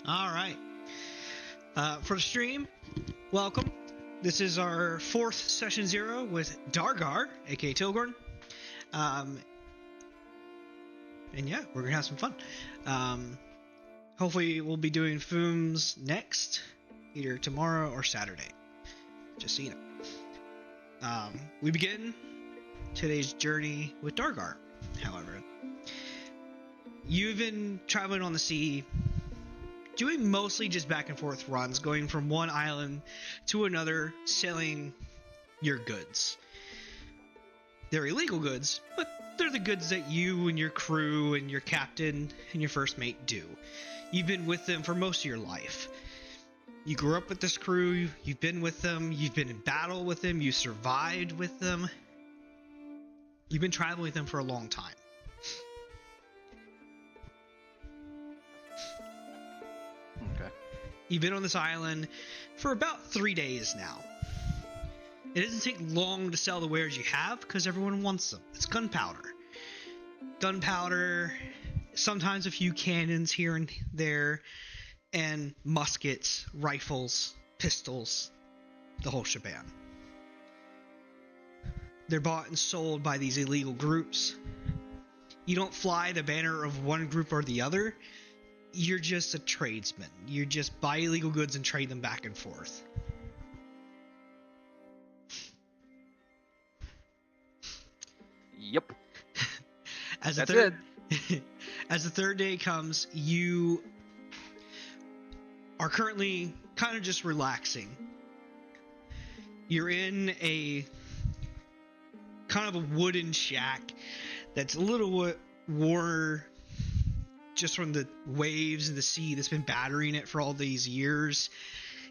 All right. For the stream, welcome. This is our 4th session 0 with Dargar, aka Tilgorn. And yeah, we're gonna have some fun. Hopefully we'll be doing Fooms next, either tomorrow or Saturday. Just so you know. We begin today's journey with Dargar, however. You've been traveling on the sea, doing mostly just back and forth runs, going from one island to another, selling your goods. They're illegal goods, but they're the goods that you and your crew and your captain and your first mate do. You've been with them for most of your life. You grew up with this crew, you've been with them, you've been in battle with them, you survived with them. You've been traveling with them for a long time. Okay. You've been on this island for about 3 days now. It doesn't take long to sell the wares you have because everyone wants them. It's gunpowder. Gunpowder, sometimes a few cannons here and there, and muskets, rifles, pistols, the whole shebang. They're bought and sold by these illegal groups. You don't fly the banner of one group or the other. You're just a tradesman. You just buy illegal goods and trade them back and forth. Yep. As That's it. As the third day comes, you are currently kind of just relaxing. You're in a kind of a wooden shack that's a little worn just from the waves and the sea that's been battering it for all these years.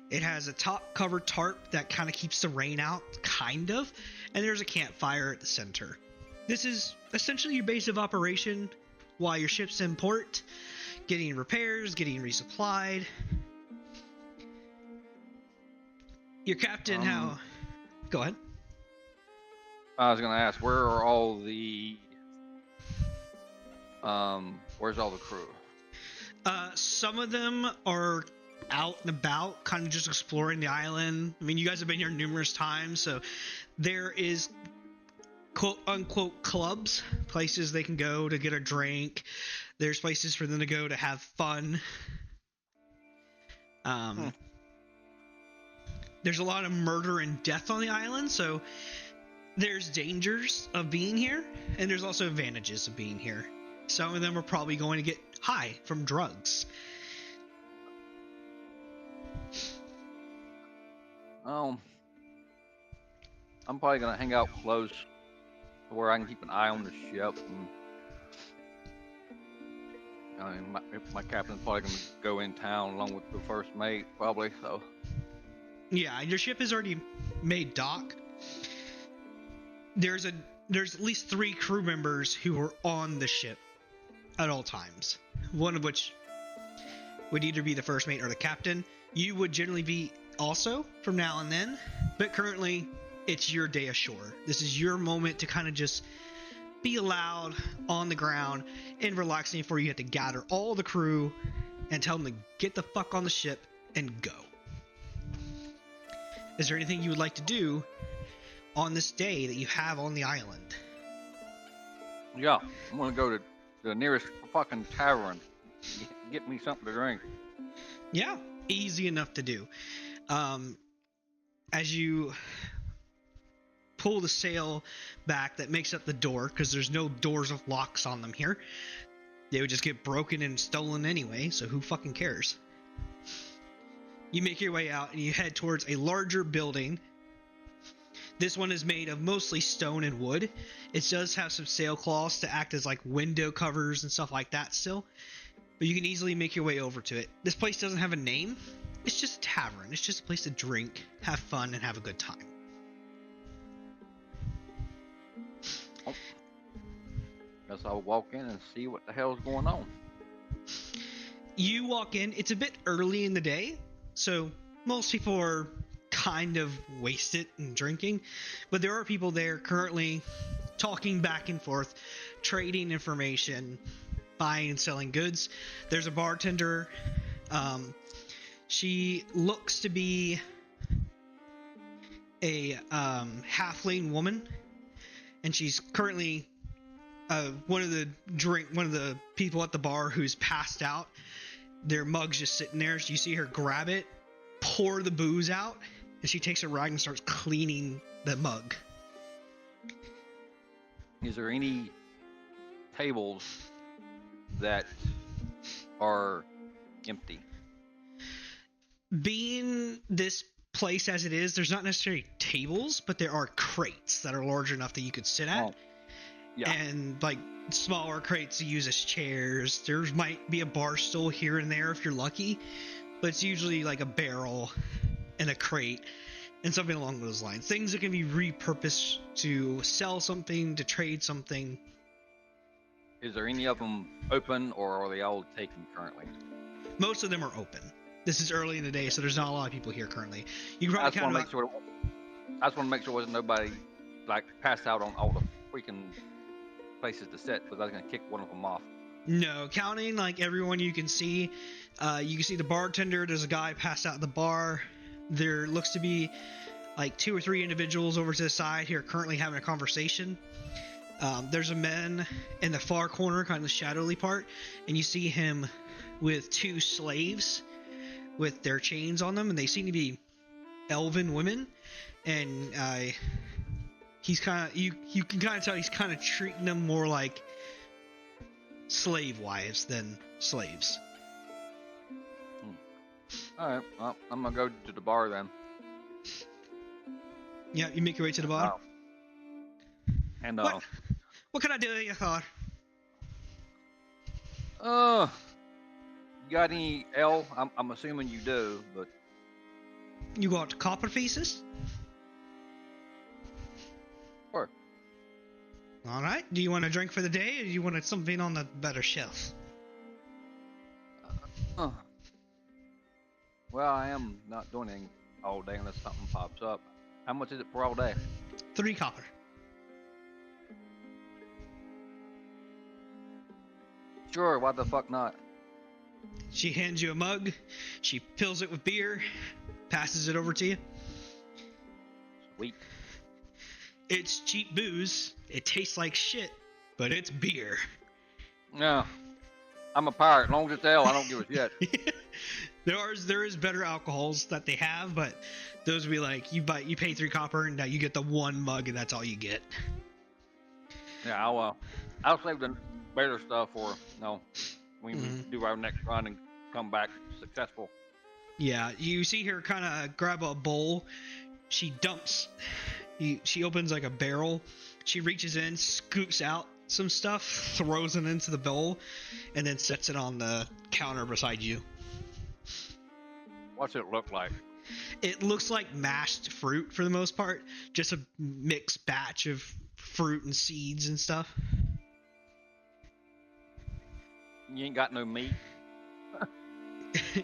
It has a top cover tarp that kind of keeps the rain out, kind of, and there's a campfire at the center. This is essentially your base of operation while your ship's in port, getting repairs, getting resupplied. Your captain, Go ahead. I was gonna ask, where are all the where's all the crew? Some of them are out and about, kind of just exploring the island. I mean, you guys have been here numerous times, so there is quote unquote clubs, places they can go to get a drink. There's places for them to go to have fun. There's a lot of murder and death on the island, so there's dangers of being here, and there's also advantages of being here. Some of them are probably going to get high from drugs. I'm probably gonna hang out close to where I can keep an eye on the ship. And, I mean, my captain's probably gonna go in town along with the first mate, probably. So. Yeah, your ship has already made dock. There's at least 3 crew members who are on the ship at all times. One of which would either be the first mate or the captain. You would generally be also from now and then, but currently it's your day ashore. This is your moment to kind of just be allowed on the ground and relaxing before you have to gather all the crew and tell them to get the fuck on the ship and go. Is there anything you would like to do on this day that you have on the island? Yeah, I'm gonna go to the nearest fucking tavern. Get me something to drink. Yeah, easy enough to do. As you pull the sail back that makes up the door, because there's no doors with locks on them here. They would just get broken and stolen anyway, so who fucking cares? You make your way out and you head towards a larger building. This one is made of mostly stone and wood. It does have some sailcloths to act as like window covers and stuff like that still. But you can easily make your way over to it. This place doesn't have a name. It's just a tavern. It's just a place to drink, have fun, and have a good time. Oh. Guess I'll walk in and see what the hell's going on. You walk in. It's a bit early in the day, so most people are kind of wasted and drinking, but there are people there currently talking back and forth, trading information, buying and selling goods. There's a bartender She looks to be a halfling woman, and she's currently one of the people at the bar who's passed out. Their mug's just sitting there. So you see her grab it, pour the booze out, and she takes a rag and starts cleaning the mug. Is there any tables that are empty? Being this place as it is, there's not necessarily tables, but there are crates that are large enough that you could sit at. Oh, yeah. And like smaller crates to use as chairs. There might be a bar stool here and there if you're lucky, but it's usually like a barrel and a crate and something along those lines. Things that can be repurposed to sell something, to trade something. Is there any of them open, or are they all taken currently? Most of them are open. This is early in the day, so there's not a lot of people here currently. You can probably count about... I just want to make sure there wasn't nobody like passed out on all the freaking places to sit, because I was going to kick one of them off. No, counting like everyone you can see the bartender. There's a guy passed out at the bar. There looks to be like 2 or 3 individuals over to the side here currently having a conversation. There's a man in the far corner, kind of the shadowy part, and you see him with 2 slaves with their chains on them, and they seem to be elven women. And he's kind of you can kind of tell he's kind of treating them more like slave wives than slaves. All right, well, I'm gonna go to the bar then. Yeah, you make your way to the bar. And what can I do you for? You got any L? I'm assuming you do, but You got copper pieces? Sure. All right. Do you want a drink for the day, or do you want something on the better shelf? Well, I am not doing anything all day unless something pops up. How much is it for all day? 3 copper. Sure, why the fuck not? She hands you a mug. She fills it with beer, passes it over to you. Sweet. It's cheap booze. It tastes like shit, but it's beer. No, I'm a pirate. As long as it's ale, I don't give a shit. There is better alcohols that they have, but those would be like you pay 3 copper and now you get the 1 mug and that's all you get. Yeah, I'll save the better stuff for we do our next run and come back successful. Yeah, you see her kind of grab a bowl. She opens like a barrel. She reaches in, scoops out some stuff, throws it into the bowl, and then sets it on the counter beside you. What's it look like? It looks like mashed fruit for the most part. Just a mixed batch of fruit and seeds and stuff. You ain't got no meat?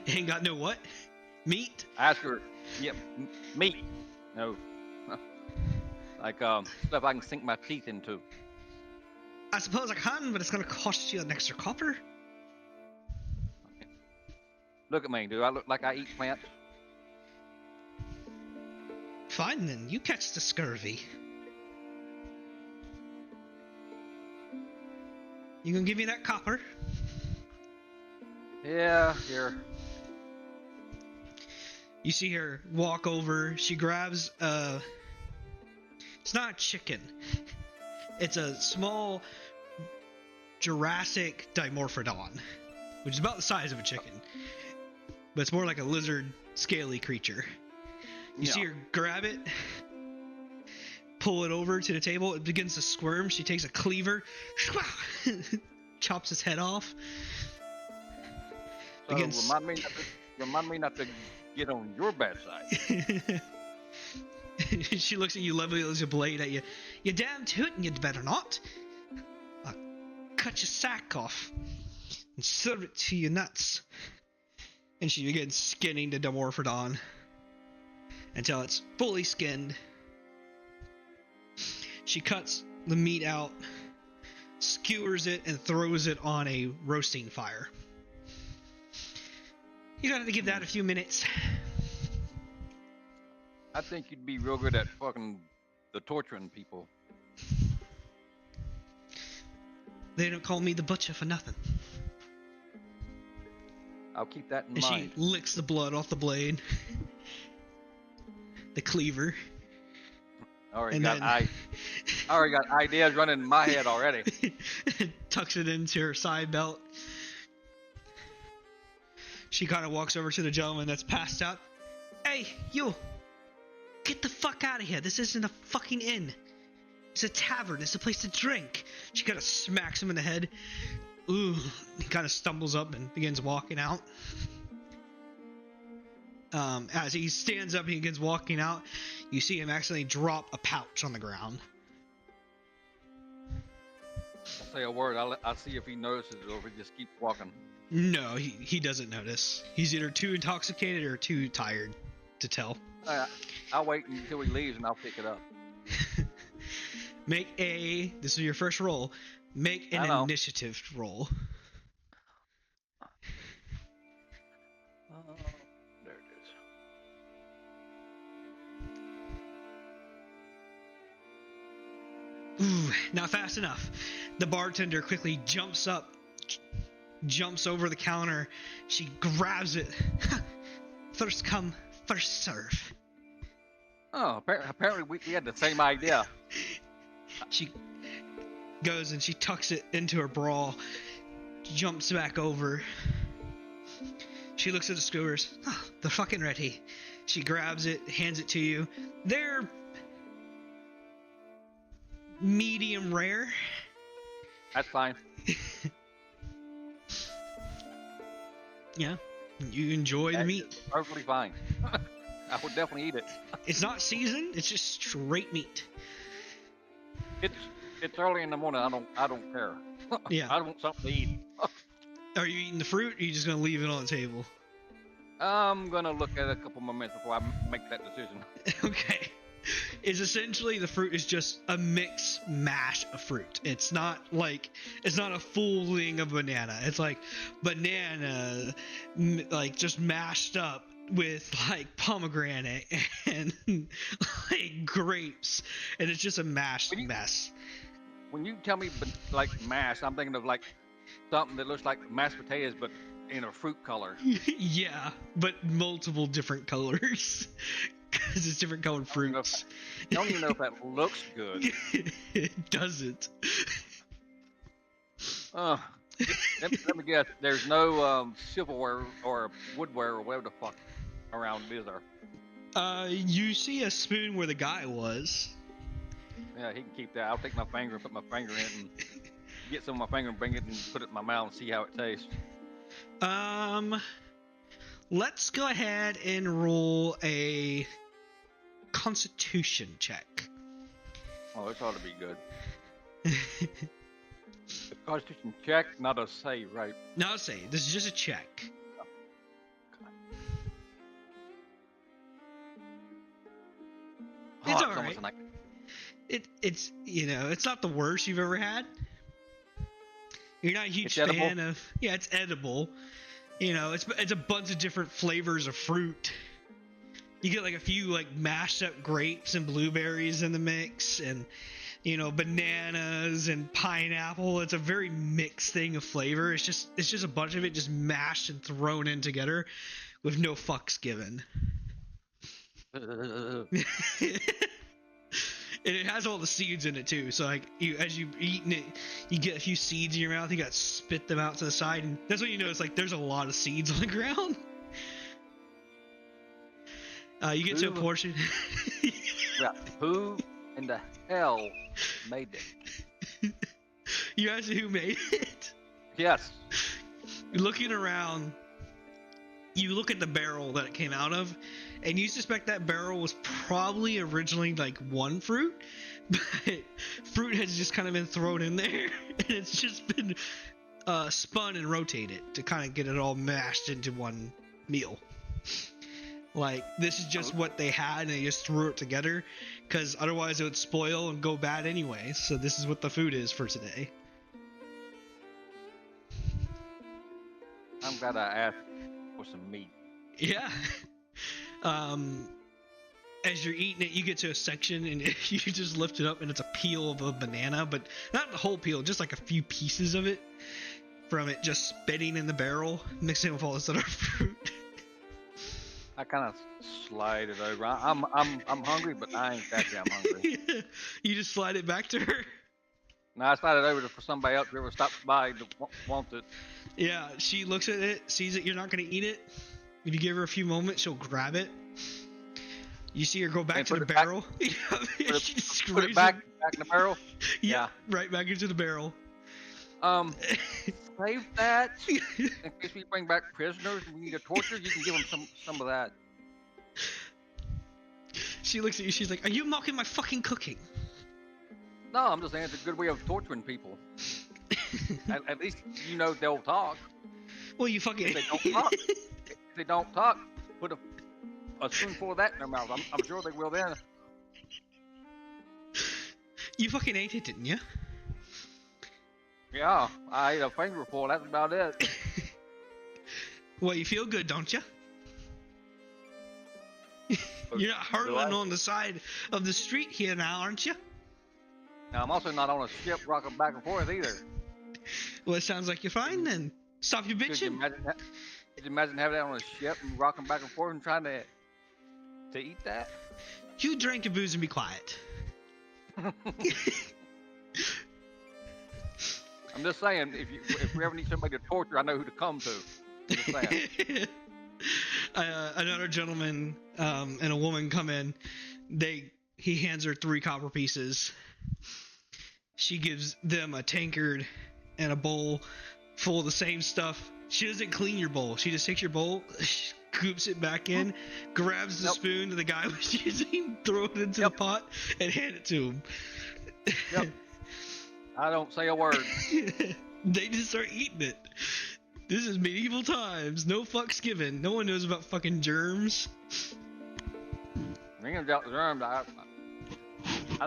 Ain't got no what? Meat? Ask her. Yeah, meat. No. Like stuff I can sink my teeth into. I suppose I can, but it's gonna cost you an extra copper. Look at me. Do I look like I eat plants? Fine then, you catch the scurvy. You gonna give me that copper? Yeah, here. You see her walk over. She grabs it's not a chicken. It's a small Jurassic Dimorphodon, which is about the size of a chicken, but it's more like a lizard, scaly creature. You see her grab it, pull it over to the table. It begins to squirm. She takes a cleaver, chops its head off. So remind me not to get on your bad side. She looks at you, levels a blade at you. You damn tootin', you'd better not. I'll cut your sack off and serve it to your nuts. And she begins skinning the Dimorphodon until it's fully skinned. She cuts the meat out, skewers it, and throws it on a roasting fire. You gotta give that a few minutes. I think you'd be real good at fucking the torturing people. They don't call me the butcher for nothing. I'll keep that in And mind. she licks the blood off the blade. The cleaver. I already got ideas running in my head already. Tucks it into her side belt. She kind of walks over to the gentleman that's passed out. Hey, you! Get the fuck out of here. This isn't a fucking inn. It's a tavern. It's a place to drink. She kind of smacks him in the head. Ooh. He kind of stumbles up and begins walking out. As he stands up and he begins walking out, you see him accidentally drop a pouch on the ground. I'll say a word. I'll see if he notices or if he just keeps walking. No, he doesn't notice. He's either too intoxicated or too tired to tell. I'll wait until he leaves and I'll pick it up. This is your first roll. Make an initiative roll. There it is. Ooh, not fast enough. The bartender quickly jumps over the counter. She grabs it. First come, first serve. Oh, apparently we had the same idea. She goes and she tucks it into her bra, jumps back over. She looks at the skewers. Oh, they're fucking ready. She grabs it, hands it to you. They're medium rare. That's fine. Yeah, you enjoy the meat. Perfectly fine. I would definitely eat it. It's not seasoned. It's just straight meat. It's early in the morning. I don't care. Yeah. I want something to eat. Are you eating the fruit? Or are you just gonna leave it on the table? I'm gonna look at it a couple more minutes before I make that decision. Okay. Is essentially the fruit is just a mixed mash of fruit. It's not a full thing of banana. It's like banana, like just mashed up with like pomegranate and like grapes, and it's just a mashed mess. When you tell me like mash, I'm thinking of like something that looks like mashed potatoes, but in a fruit color. Yeah, but multiple different colors. Because it's different colored fruits. I don't even know if that looks good. It doesn't. Let me guess. There's no silverware or woodware or whatever the fuck around, is there? You see a spoon where the guy was. Yeah, he can keep that. I'll take my finger and put my finger in it and get some of my finger and bring it and put it in my mouth and see how it tastes. Let's go ahead and roll a Constitution check. Oh, this ought to be good. A Constitution check, not a save, right? Not a save. This is just a check. It's all right. It's it's not the worst you've ever had. You're not a huge fan of. Yeah, it's edible. It's a bunch of different flavors of fruit. You get like a few like mashed up grapes and blueberries in the mix, and bananas and pineapple. It's a very mixed thing of flavor. It's just a bunch of it just mashed and thrown in together with no fucks given. And it has all the seeds in it too. So like as you eating it, you get a few seeds in your mouth. You got to spit them out to the side, and that's when you notice like there's a lot of seeds on the ground. You get to a portion. Yeah, who in the hell made it? You asked who made it? Yes. Looking around, you look at the barrel that it came out of, and you suspect that barrel was probably originally like one fruit, but fruit has just kind of been thrown in there, and it's just been spun and rotated to kind of get it all mashed into one meal. Like, this is just what they had, and they just threw it together, because otherwise it would spoil and go bad anyway, so this is what the food is for today. I'm glad I asked. with some meat. Yeah. As you're eating it, you get to a section and you just lift it up and it's a peel of a banana, but not the whole peel, just like a few pieces of it from it just spitting in the barrel, mixing with all this other fruit. I kind of slide it over. I'm hungry, but I ain't that damn hungry. Yeah. You just slide it back to her. Now I slide it over for somebody else whoever stops by that wants it. Yeah, she looks at it, sees that you're not going to eat it. If you give her a few moments, she'll grab it. You see her go back to the barrel. She just put it back in the barrel. Yeah, right back into the barrel. Save that in case we bring back prisoners and we need to torture. You can give them some of that. She looks at you. She's like, "Are you mocking my fucking cooking?" No, I'm just saying it's a good way of torturing people. at least you know they'll talk. Well, you fucking. If they don't talk, put a spoonful of that in their mouth. I'm sure they will then. You fucking ate it, didn't you? Yeah, I ate a fingerful. That's about it. Well, you feel good, don't you? You're not hurtling on the side of the street here now, aren't you? Now, I'm also not on a ship rocking back and forth either. Well, it sounds like you're fine then. Stop your bitching. Could you imagine having that on a ship and rocking back and forth and trying to eat that? You drink your booze and be quiet. I'm just saying, if we ever need somebody to torture, I know who to come to. I'm just saying. Another gentleman and a woman come in. He hands her 3 copper pieces. She gives them a tankard and a bowl full of the same stuff. She doesn't clean your bowl. She just takes your bowl, scoops it back in, grabs the spoon that the guy was using, throw it into the pot, and hand it to him. Yep. I don't say a word. They just start eating it. This is medieval times. No fucks given. No one knows about fucking germs. Ringing about germs, I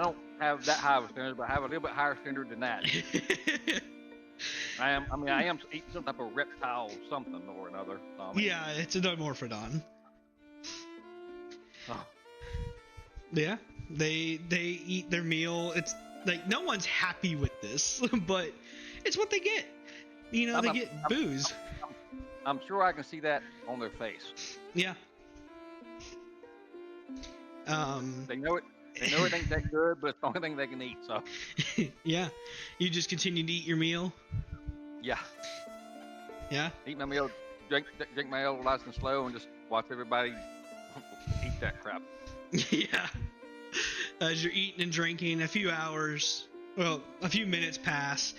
don't have that high of a standard, but I have a little bit higher standard than that. I am eating some type of reptile, something or another. Yeah, it's a dimorphodon. Oh. Yeah, they eat their meal. It's like no one's happy with this, but it's what they get. You know, they get booze. I'm sure I can see that on their face. Yeah. They know it. They know it ain't that good, but it's the only thing they can eat. So. Yeah. You just continue to eat your meal. Yeah. Yeah. Eat my meal, drink my ale nice and slow, and just watch everybody eat that crap. Yeah. As you're eating and drinking, a few minutes pass.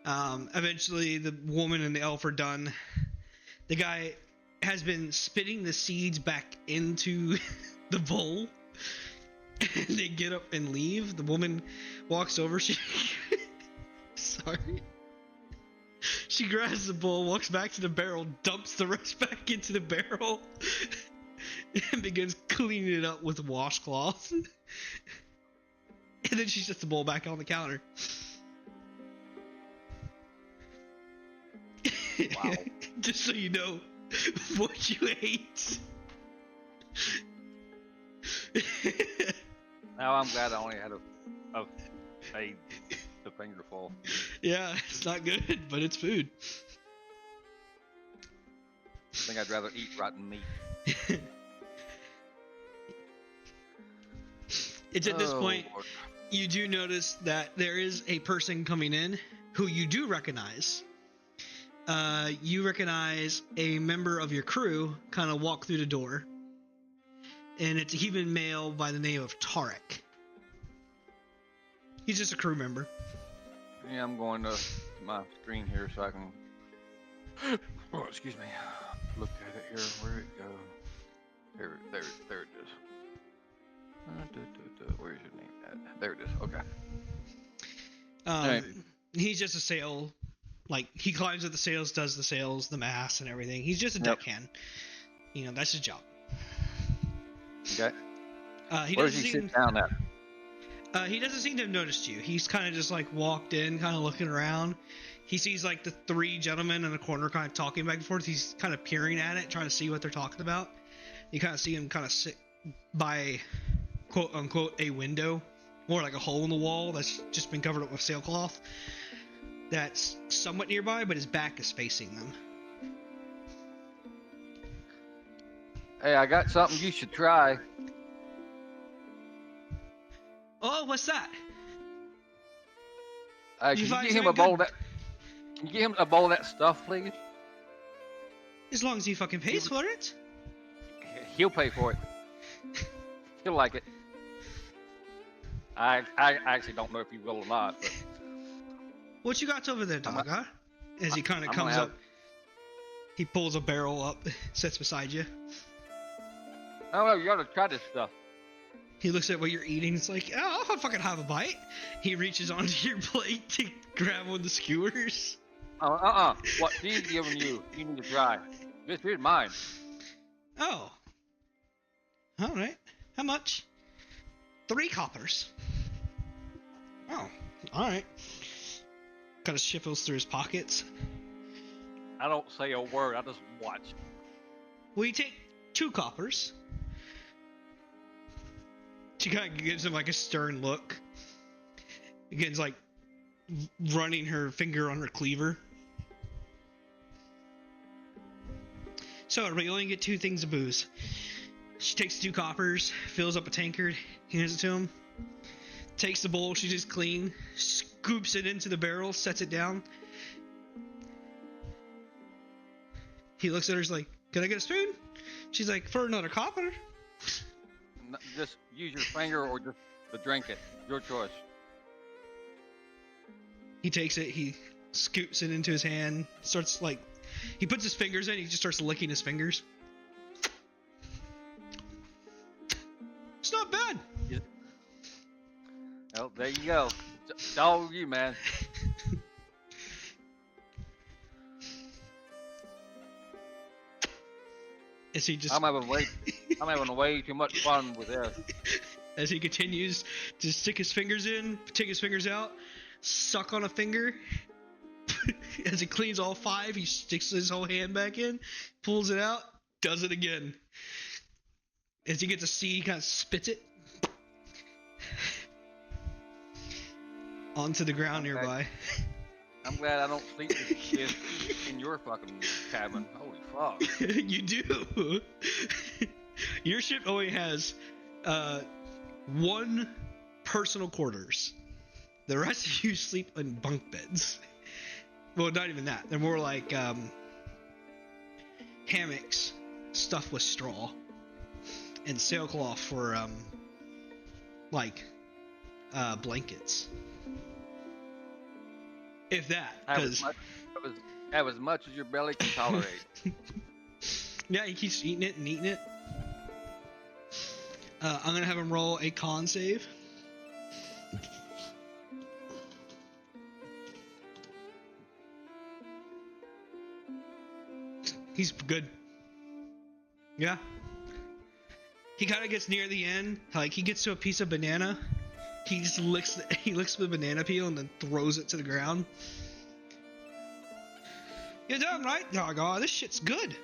Eventually, the woman and the elf are done. The guy has been spitting the seeds back into the bowl. And they get up and leave. The woman walks over. Sorry. She grabs the bowl, walks back to the barrel, dumps the rest back into the barrel, and begins cleaning it up with washcloth. And then she sets the bowl back on the counter. Wow. Just so you know what you ate. Now I'm glad I only had a fingerful. Yeah, it's not good, but it's food. I think I'd rather eat rotten meat. It's at this point, Lord. You do notice that there is a person coming in who you do recognize. You recognize a member of your crew kind of walk through the door. And it's a human male by the name of Tarek. He's just a crew member. Yeah, I'm going to my screen here so I can... Oh, excuse me. Look at it here. Where'd it go? There it is. Where's your name at? There it is. Okay. Right. He's just a sail. Like, he climbs up the sails, does the sails, the mast, and everything. He's just a deckhand. You know, that's his job. Okay. He Where does he sit down at? He doesn't seem to have noticed you. He's kind of just like walked in, kind of looking around. He sees like the three gentlemen in the corner kind of talking back and forth. He's kind of peering at it, trying to see what they're talking about. You kind of see him kind of sit by, quote unquote, a window, more like a hole in the wall that's just been covered up with sailcloth. That's somewhat nearby, but his back is facing them. Hey, I got something you should try. Oh, what's that? Can you get him a bowl of that? Can you get him a bowl of that stuff, please? As long as he fucking pays for it. He'll pay for it. He'll like it. I actually don't know if he will or not. But what you got over there, Dargar? As he kind of comes up, he pulls a barrel up, sits beside you. Oh, well, you gotta try this stuff. He looks at what you're eating. It's like, oh, I'll fucking have a bite. He reaches onto your plate to grab one of the skewers. What she's giving you, you need to try. This is mine. Oh. All right. How much? 3 coppers. Oh, all right. Kind of shuffles through his pockets. I don't say a word. I just watch. Well, you take 2 coppers. She kind of gives him like a stern look. Again's like running her finger on her cleaver. So we only get 2 things of booze. She takes 2 coppers, fills up a tankard, hands it to him. Takes the bowl she just cleaned, scoops it into the barrel, sets it down. He looks at her, he's like, "Can I get a spoon?" She's like, "For another copper." Just use your finger or just to drink it. Your choice. He takes it, he scoops it into his hand, starts like, he puts his fingers in, he just starts licking his fingers. It's not bad. Yeah. Oh, there you go. It's all you, man. As he just, I'm having way too much fun with this. As he continues to stick his fingers in, take his fingers out, suck on a finger. As he cleans all 5, he sticks his whole hand back in, pulls it out, does it again. As he gets a C, he kind of spits it onto the ground nearby. I'm glad I don't sleep in your fucking cabin. Holy fuck. You do. Your ship only has 1 personal quarters. The rest of you sleep in bunk beds. Well, not even that. They're more like hammocks stuffed with straw and sailcloth for blankets. If that, because have as much as your belly can tolerate. Yeah, he keeps eating it and eating it. I'm gonna have him roll a con save. He's good. Yeah. He kind of gets near the end, like he gets to a piece of banana. He just licks the banana peel and then throws it to the ground. You're damn right, Dargar. This shit's good.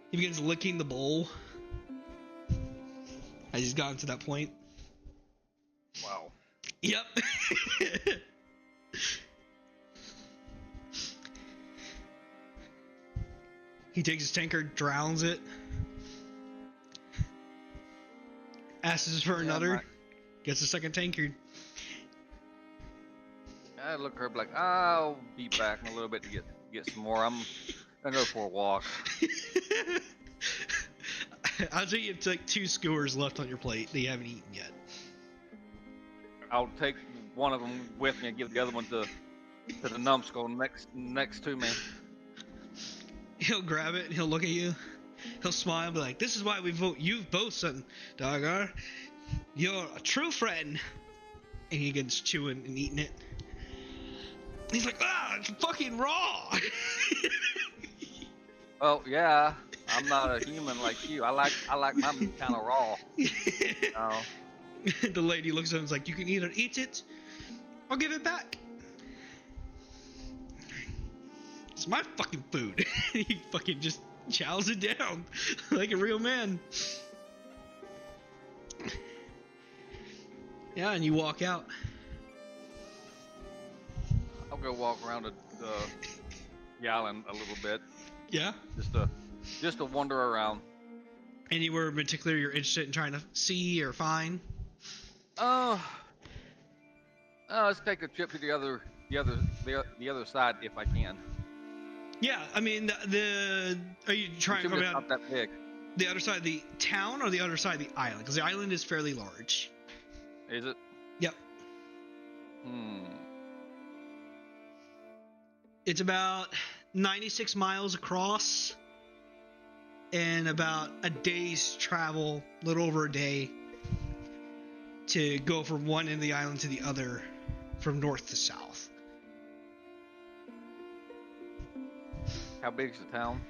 He begins licking the bowl as he's gotten to that point. Wow. Yep. He takes his tankard, drowns it, asks for another, gets a second tankard. I look at her like, I'll be back in a little bit to get some more. I'm gonna go for a walk. I'll tell you, it's like 2 skewers left on your plate that you haven't eaten yet. I'll take one of them with me and give the other one to the numbskull next to me. He'll grab it and he'll look at you. He'll smile and be like, "This is why we vote you both, son, Dargar. You're a true friend." And he gets chewing and eating it. He's like, "It's fucking raw." Well, yeah, I'm not a human like you. I like my meat kind of raw. The lady looks at him and is like, you can either eat it or give it back. It's my fucking food. He fucking just chows it down like a real man. Yeah, and you walk out. I'll go walk around the island a little bit. Yeah. Just to wander around. Anywhere in particular you're interested in trying to see or find? Let's take a trip to the other side if I can. Yeah, I mean are you trying to go down not that big? The other side of the town or the other side of the island? Because the island is fairly large. Is it? Yep. It's about 96 miles across and about a day's travel, a little over a day, to go from one end of the island to the other, from north to south. How big is the town?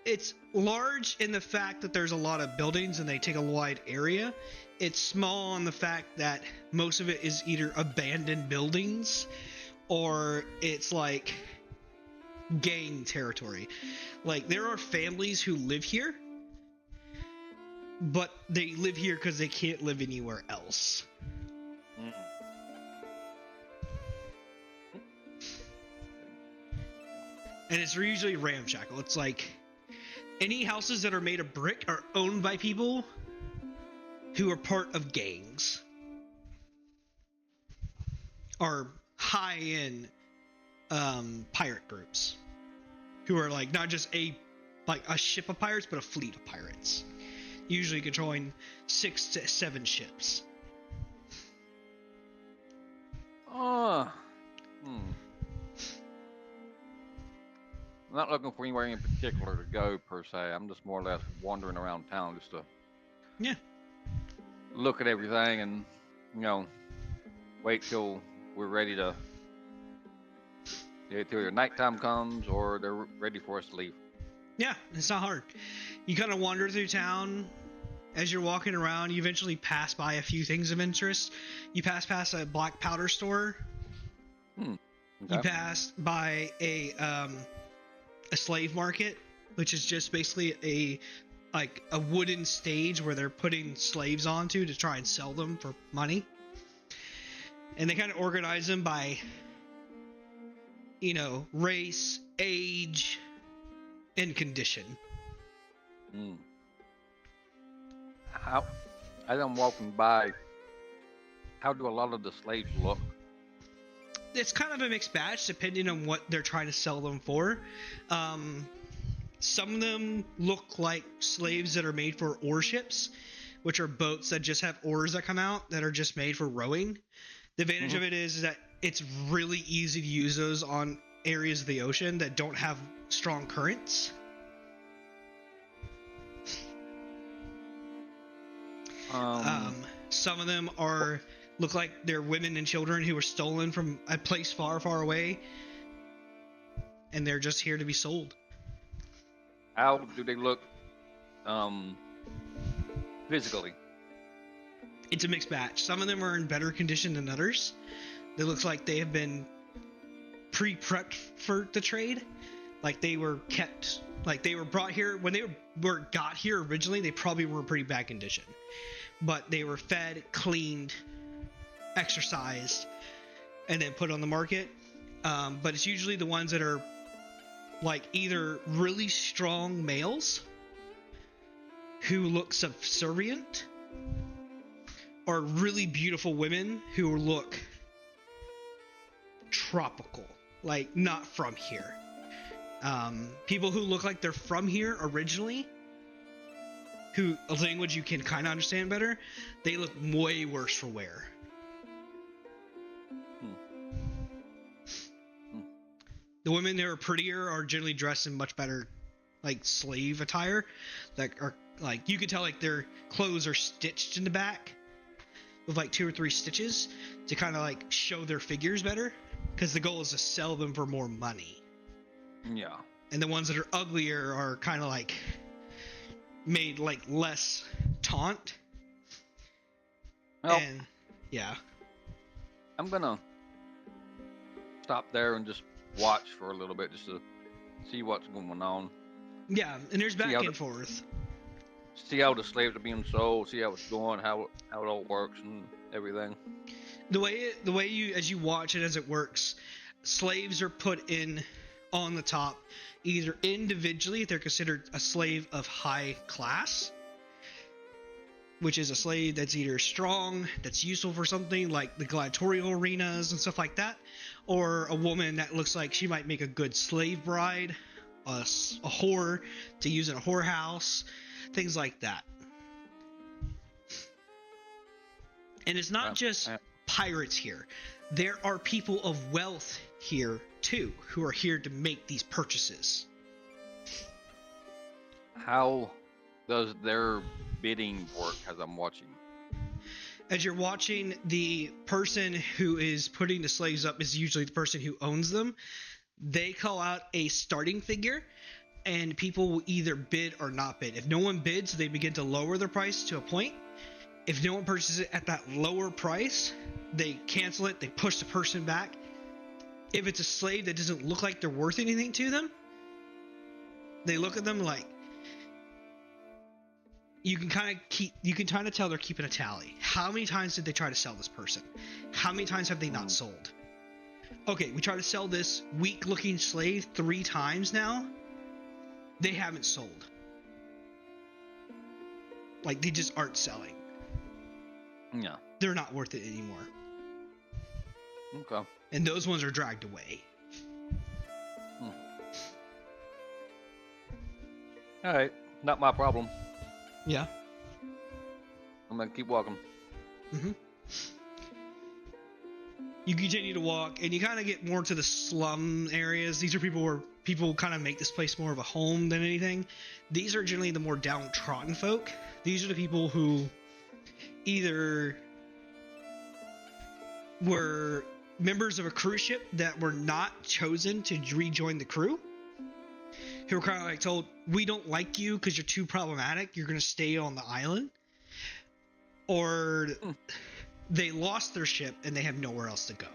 It's large in the fact that there's a lot of buildings and they take a wide area. It's small in the fact that most of it is either abandoned buildings or it's like gang territory. Like, there are families who live here, but they live here because they can't live anywhere else. And it's usually ramshackle. It's like any houses that are made of brick are owned by people who are part of gangs or high-end pirate groups who are like not just a ship of pirates, but a fleet of pirates, usually controlling 6 to 7 ships. I'm not looking for anywhere in particular to go per se. I'm just more or less wandering around town just to look at everything and, wait till we're ready to either nighttime comes or they're ready for us to leave. Yeah, it's not hard. You kind of wander through town. As you're walking around, you eventually pass by a few things of interest. You pass past a black powder store. Okay. You pass by a slave market, which is just basically a wooden stage where they're putting slaves onto to try and sell them for money. And they kind of organize them by, race, age, and condition. As I'm walking by, how do a lot of the slaves look? It's kind of a mixed batch depending on what they're trying to sell them for. Some of them look like slaves that are made for oar ships, which are boats that just have oars that come out that are just made for rowing. The advantage of it is that it's really easy to use those on areas of the ocean that don't have strong currents. Some of them look like they're women and children who were stolen from a place far, far away, and they're just here to be sold. How do they look physically? It's a mixed batch. Some of them are in better condition than others. It looks like they have been pre-prepped for the trade. Like they were kept, like they were brought here when they got here originally. They probably were in pretty bad condition, but they were fed, cleaned, exercised, and then put on the market. But it's usually the ones that are like either really strong males who look subservient, or really beautiful women who look tropical, like not from here. People who look like they're from here originally, who a language you can kind of understand better, they look way worse for wear. The women that are prettier are generally dressed in much better, like slave attire, that are like you can tell like their clothes are stitched in the back with like 2 or 3 stitches to kind of like show their figures better, because the goal is to sell them for more money. Yeah. And the ones that are uglier are kind of like made like less taunt. Well, And yeah. I'm gonna stop there and just watch for a little bit, just to see what's going on. Yeah, and there's back and forth. See how the slaves are being sold. See how it's going. How it all works and everything. The way you, as you watch it as it works, slaves are put in on the top, either individually, if they're considered a slave of high class, which is a slave that's either strong, that's useful for something like the gladiatorial arenas and stuff like that, or a woman that looks like she might make a good slave bride, a whore to use in a whorehouse, things like that. And it's not just pirates here. There are people of wealth here too, who are here to make these purchases. How does their bidding work as I'm watching? As you're watching, the person who is putting the slaves up is usually the person who owns them. They call out a starting figure, and people will either bid or not bid. If no one bids, they begin to lower their price to a point. If no one purchases it at that lower price, they cancel it, they push the person back. If it's a slave that doesn't look like they're worth anything to them, they look at them like, you can kind of tell they're keeping a tally. How many times did they try to sell this person? How many times have they not sold? Okay, we tried to sell this weak looking slave 3 times now. They haven't sold. Like, they just aren't selling. Yeah. They're not worth it anymore. Okay. And those ones are dragged away. All right. Not my problem. Yeah. I'm gonna keep walking. Mm-hmm. You continue to walk, and you kind of get more to the slum areas. These are people where people kind of make this place more of a home than anything. These are generally the more downtrodden folk. These are the people who either were members of a cruise ship that were not chosen to rejoin the crew, who were kind of like told, we don't like you because you're too problematic, you're going to stay on the island. Or they lost their ship and they have nowhere else to go.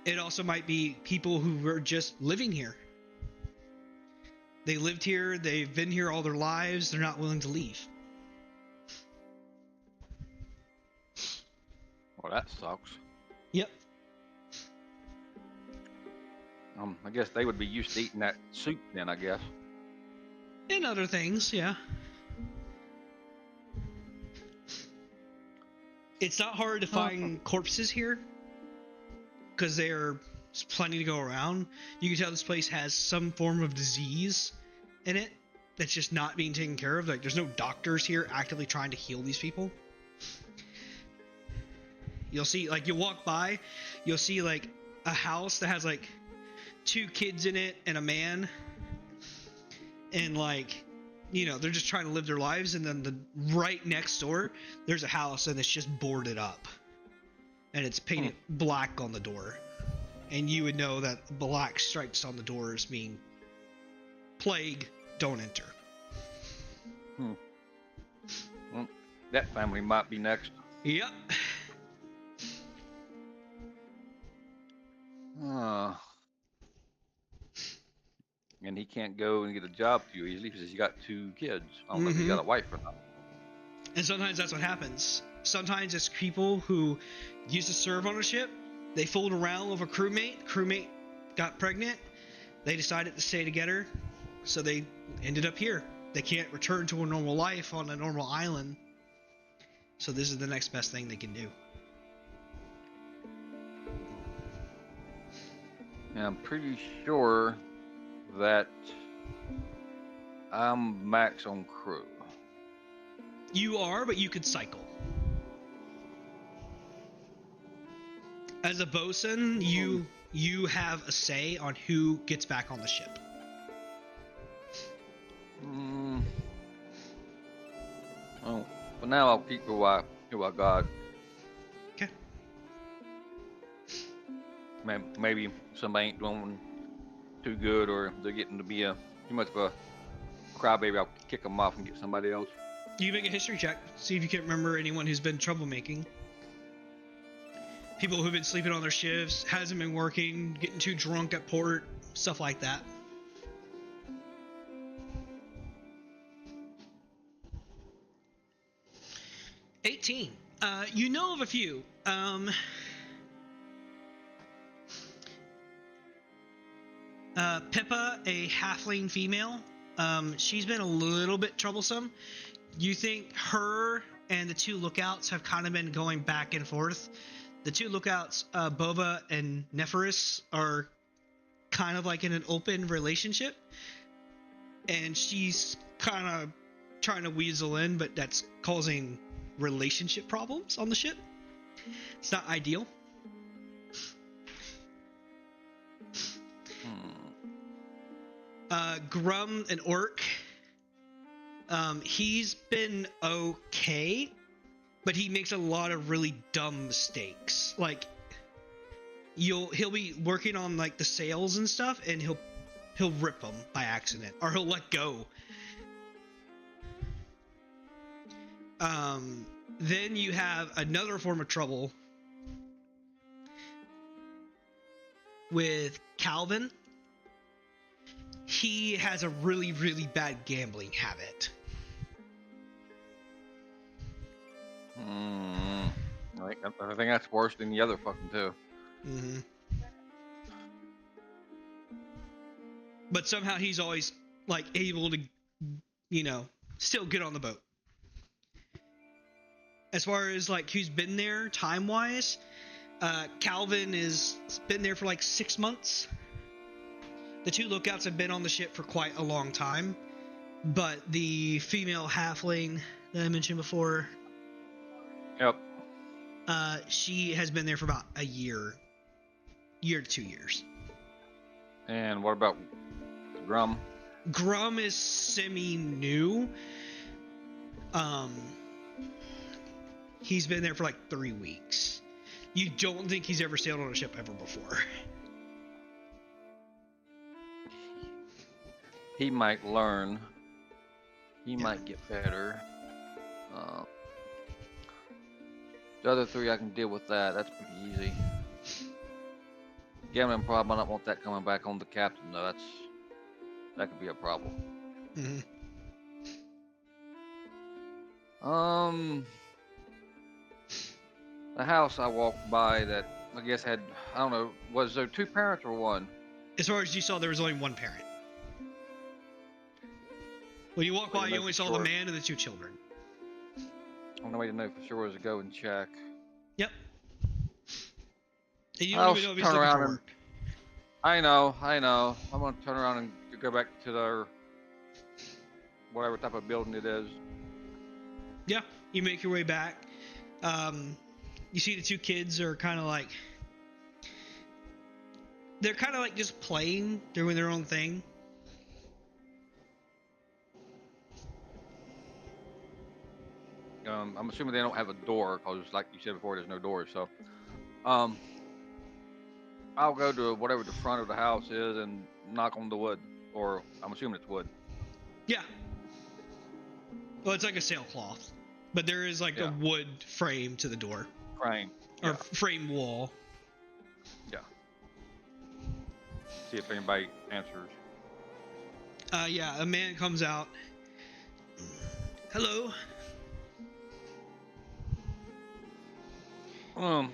It also might be people who were just living here. They lived here, they've been here all their lives, they're not willing to leave. Well, that sucks. Yep. I guess they would be used to eating that soup then, I guess. And other things, yeah. It's not hard to find corpses here, because there's plenty to go around. You can tell this place has some form of disease in it that's just not being taken care of. Like, there's no doctors here actively trying to heal these people. You'll see, like, you'll walk by, you'll see, like, a house that has, like, 2 kids in it and a man. And, like, you know, they're just trying to live their lives. And then right next door, there's a house and it's just boarded up. And it's painted black on the door. And you would know that black stripes on the doors mean plague, don't enter. Well, that family might be next. Yep. And he can't go and get a job too easily because he's got 2 kids. I don't know if he's got a wife or not. And sometimes that's what happens. Sometimes it's people who used to serve on a ship. They fooled around with a crewmate. Crewmate got pregnant. They decided to stay together. So they ended up here. They can't return to a normal life on a normal island. So this is the next best thing they can do. And I'm pretty sure that I'm max on crew. You are, but you could cycle. As a bosun, you have a say on who gets back on the ship. Well, for now I'll keep who I got. Okay. Maybe somebody ain't doing too good, or they're getting to be too much of a crybaby, I'll kick them off and get somebody else. You make a history check. See if you can remember anyone who's been troublemaking. People who've been sleeping on their shifts, hasn't been working, getting too drunk at port, stuff like that. $18. You know of a few. Pippa, a halfling female. She's been a little bit troublesome. You think her and the two lookouts have kind of been going back and forth. The two lookouts, Boba and Neferis, are kind of like in an open relationship. And she's kind of trying to weasel in, but that's causing relationship problems on the ship. It's not ideal. Grum, an orc. He's been okay, but he makes a lot of really dumb mistakes. Like, he'll be working on like the sails and stuff, and he'll rip them by accident, or he'll let go. Then you have another form of trouble with Calvin. He has a really, really bad gambling habit. I think that's worse than the other fucking two. Mm-hmm. But somehow he's always like able to, still get on the boat. As far as like who's been there time-wise, Calvin has been there for like 6 months. The two lookouts have been on the ship for quite a long time, but the female halfling that I mentioned before, yep, she has been there for about a year to 2 years. And what about Grum? Grum is semi-new. He's been there for like 3 weeks. You don't think he's ever sailed on a ship ever before. He might learn. He might get better. The other three, I can deal with that. That's pretty easy. Gambling problem, I don't want that coming back on the captain, though. That could be a problem. Mm-hmm. The house I walked by that I guess had, I don't know, was there 2 parents or 1? As far as you saw, there was only 1 parent. When you walked by, you only saw the man and the 2 children. On the way to know for sure is to go and check. Yep. And you don't even know if he's looking for work. I know. I'm gonna turn around and go back to their whatever type of building it is. Yeah, you make your way back. You see the 2 kids are kind of like, they're kind of like just playing, doing their own thing. I'm assuming they don't have a door, because like you said before, there's no door. So, I'll go to whatever the front of the house is and knock on the wood, or I'm assuming it's wood. Yeah. Well, it's like a sailcloth, but there is like a wood frame to the door. Frame. Or frame wall. Yeah. See if anybody answers. Yeah, a man comes out. Hello.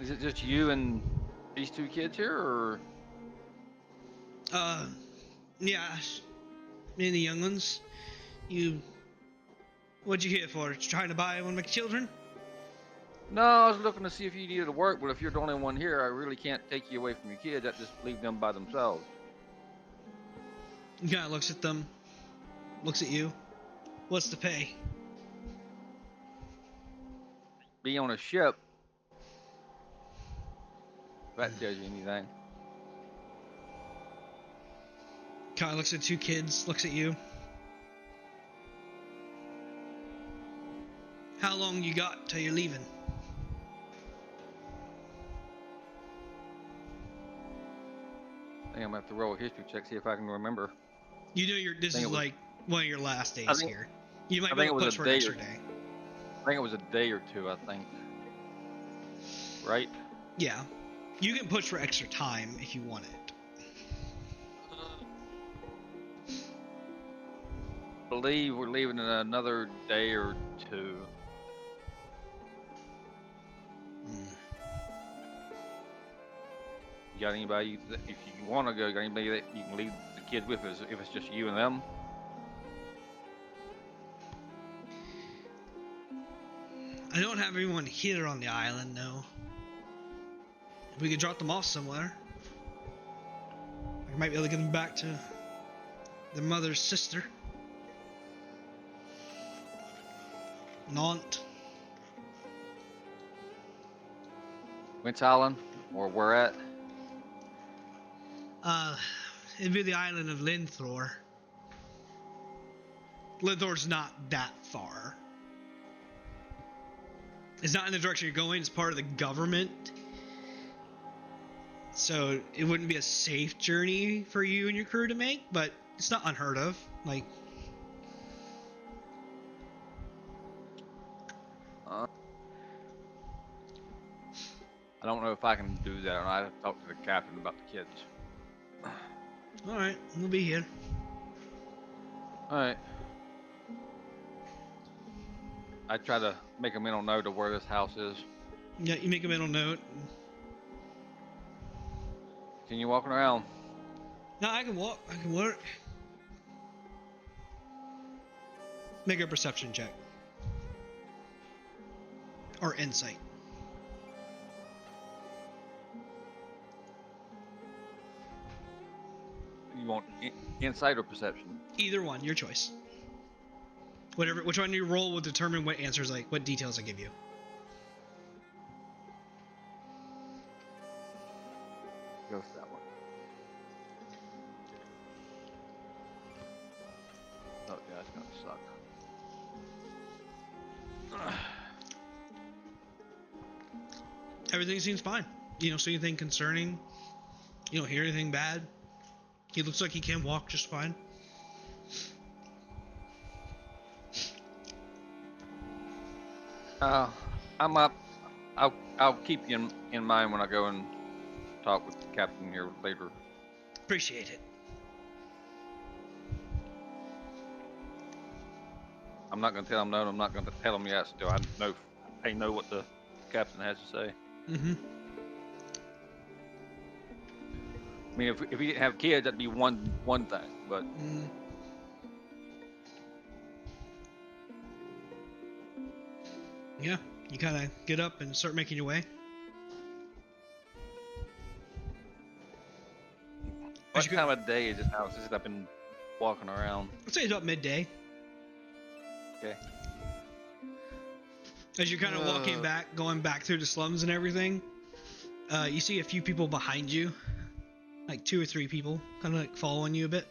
Is it just you and these 2 kids here, or? Yeah, me and the young ones. What'd you here for? Trying to buy one of my children? No, I was looking to see if you needed to work, but if you're the only one here, I really can't take you away from your kids. I just leave them by themselves. He kind of looks at them, looks at you. What's the pay? Be on a ship. If that tells you anything. Kind of looks at 2 kids, looks at you. How long you got till you're leaving? think I'm gonna have to roll a history check, see if I can remember. You know, this is like one of your last days here. You might I be think able it to was push a for an day extra or- day. I think it was a day or two. I think. Right. Yeah, you can push for extra time if you want it. I believe we're leaving in another day or two. You got anybody that, if you want to go, got anybody that you can leave the kids with us if it's just you and them? I don't have anyone here on the island, no. We could drop them off somewhere. I might be able to get them back to their mother's sister. Nantes. Winch Island, or where at? It'd be the island of Linthor. Linthor's not that far. It's not in the direction you're going, it's part of the government. So it wouldn't be a safe journey for you and your crew to make, but it's not unheard of. Like, I don't know if I can do that, or not. I have to talk to the captain about the kids. alright, we'll be here. Alright. I try to make a mental note of where this house is. Yeah, you make a mental note. Continue walking around. No, I can walk. I can work. Make a perception check. Or insight. You want insight or perception? Either one, your choice. Whatever, which one you roll will determine what answers, like, what details I give you. Go with that one. Oh yeah, it's gonna suck. Everything seems fine. You don't see anything concerning. You don't hear anything bad. He looks like he can walk just fine. I'm up. I'll keep you in mind when I go and talk with the captain here later. Appreciate it. I'm not gonna tell him no. I'm not gonna tell him yes. Do I know? I know what the captain has to say. Mm-hmm. I mean, if he didn't have kids, that'd be one thing. But yeah, you kind of get up and start making your way. what time of day is it now? Since I've been walking around. I'd say it's about midday. Okay. As you're kind of walking back, going back through the slums and everything, you see a few people behind you, like 2 or 3 people, kind of like following you a bit.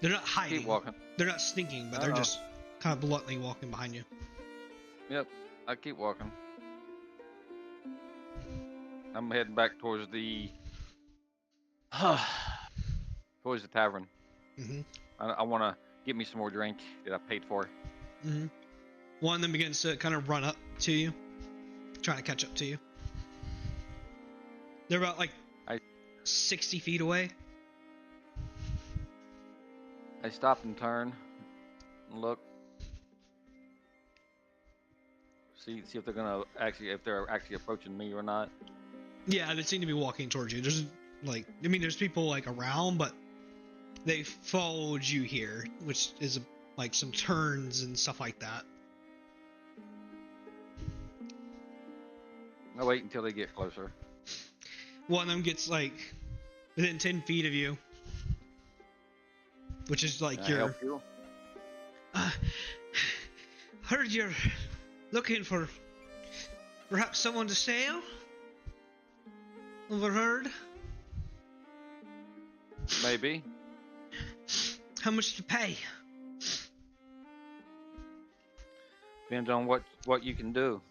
They're not hiding. Keep walking. They're not sneaking, but they're just kind of bluntly walking behind you. Yep, I keep walking. I'm heading back towards the tavern. Mm-hmm. I want to get me some more drink that I paid for. Mm-hmm. One of them begins to kind of run up to you, trying to catch up to you. They're about like 60 feet away. I stop and turn and look. See if they're gonna if they're actually approaching me or not. Yeah, they seem to be walking towards you. There's like, I mean, there's people like around, but they followed you here, which is like some turns and stuff like that. I'll wait until they get closer. One of them gets like within 10 feet of you, which is like Can I help you? Heard you're looking for perhaps someone to sail? Overheard? Maybe. How much to pay? Depends on what you can do.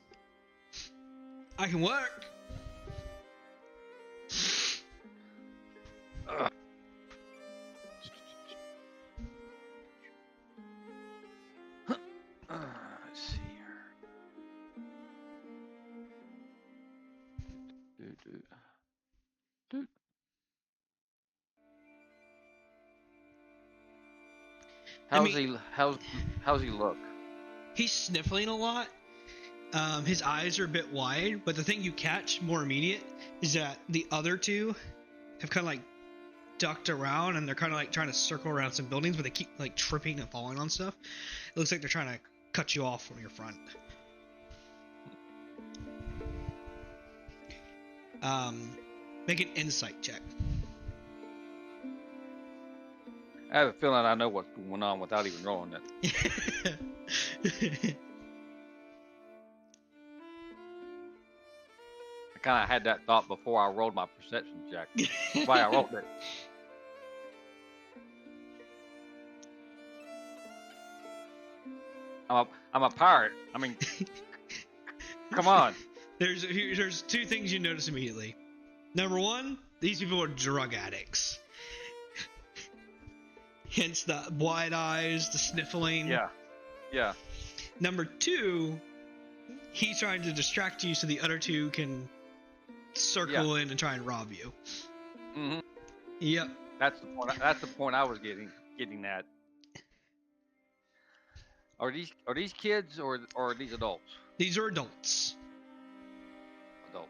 I can work. Let's see here. Do. How's he look? He's sniffling a lot. His eyes are a bit wide, but the thing you catch more immediate is that the other two have kind of like ducked around, and they're kind of like trying to circle around some buildings, but they keep like tripping and falling on stuff. It looks like they're trying to cut you off from your front. Make an insight check. I have a feeling I know what's going on without even rolling it. I kind of had that thought before I rolled my perception check. That's why I rolled it. I'm a pirate. I mean, come on. There's two things you notice immediately. Number one, these people are drug addicts. Hence the wide eyes, the sniffling. Yeah. Number two, he's trying to distract you so the other two can circle in and try and rob you. Mm-hmm. Yep. That's the point I was getting at. Are these kids or are these adults? These are adults. Adults.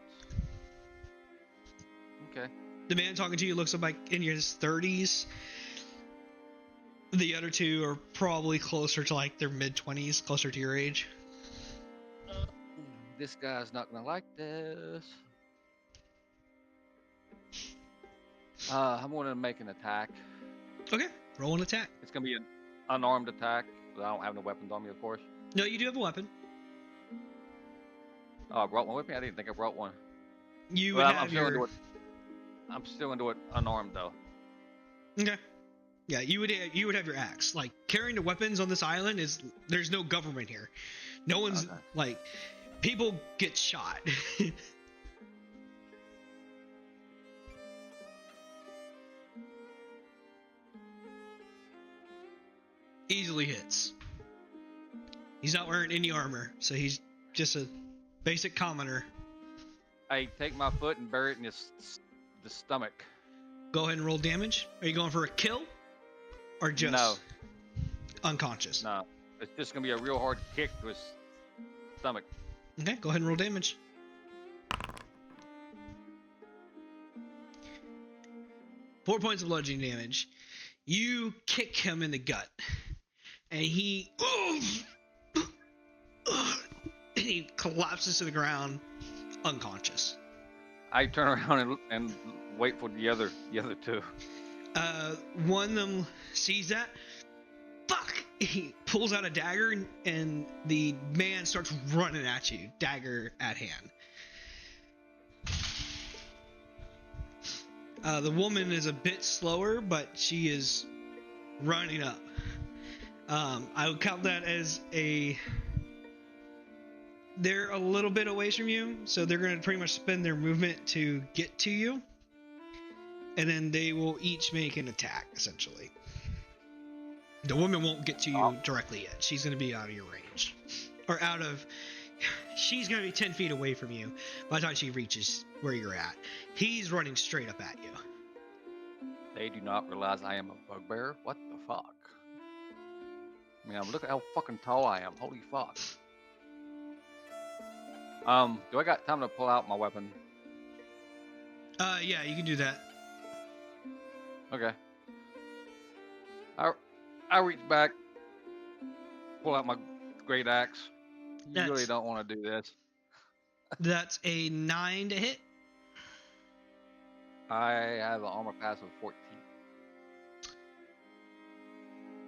Okay. The man talking to you looks like in his 30s. The other two are probably closer to like their mid-20s, closer to your age. This guy's not gonna like this. I'm gonna make an attack. Okay, roll an attack. It's gonna be an unarmed attack. I don't have no weapons on me, of course. No, you do have a weapon. Oh, I brought one with me. I didn't think I brought one. You would have your... I'm still into it unarmed though. Okay. Yeah, you would have your axe. Like, carrying the weapons on this island there's no government here. No one's like, people get shot. Easily hits. He's not wearing any armor, so he's just a basic commoner. I take my foot and bury it in the stomach. Go ahead and roll damage. Are you going for a kill? Or just unconscious? No. It's just going to be a real hard kick to his stomach. Okay, go ahead and roll damage. Four points of bludgeoning damage. You kick him in the gut. And he collapses to the ground, unconscious. I turn around and wait for the other two. One of them sees that. Fuck! He pulls out a dagger, and the man starts running at you, dagger at hand. The woman is a bit slower, but she is running up. I would count that as they're a little bit away from you, so they're going to pretty much spend their movement to get to you. And then they will each make an attack, essentially. The woman won't get to you directly yet. She's going to be out of your range. Or she's going to be 10 feet away from you by the time she reaches where you're at. He's running straight up at you. They do not realize I am a bugbear? What the fuck? I mean, look at how fucking tall I am. Holy fuck. Do I got time to pull out my weapon? Yeah, you can do that. Okay. I reach back, pull out my great axe. You really don't want to do this. That's a 9 to hit. I have an armor pass of 14.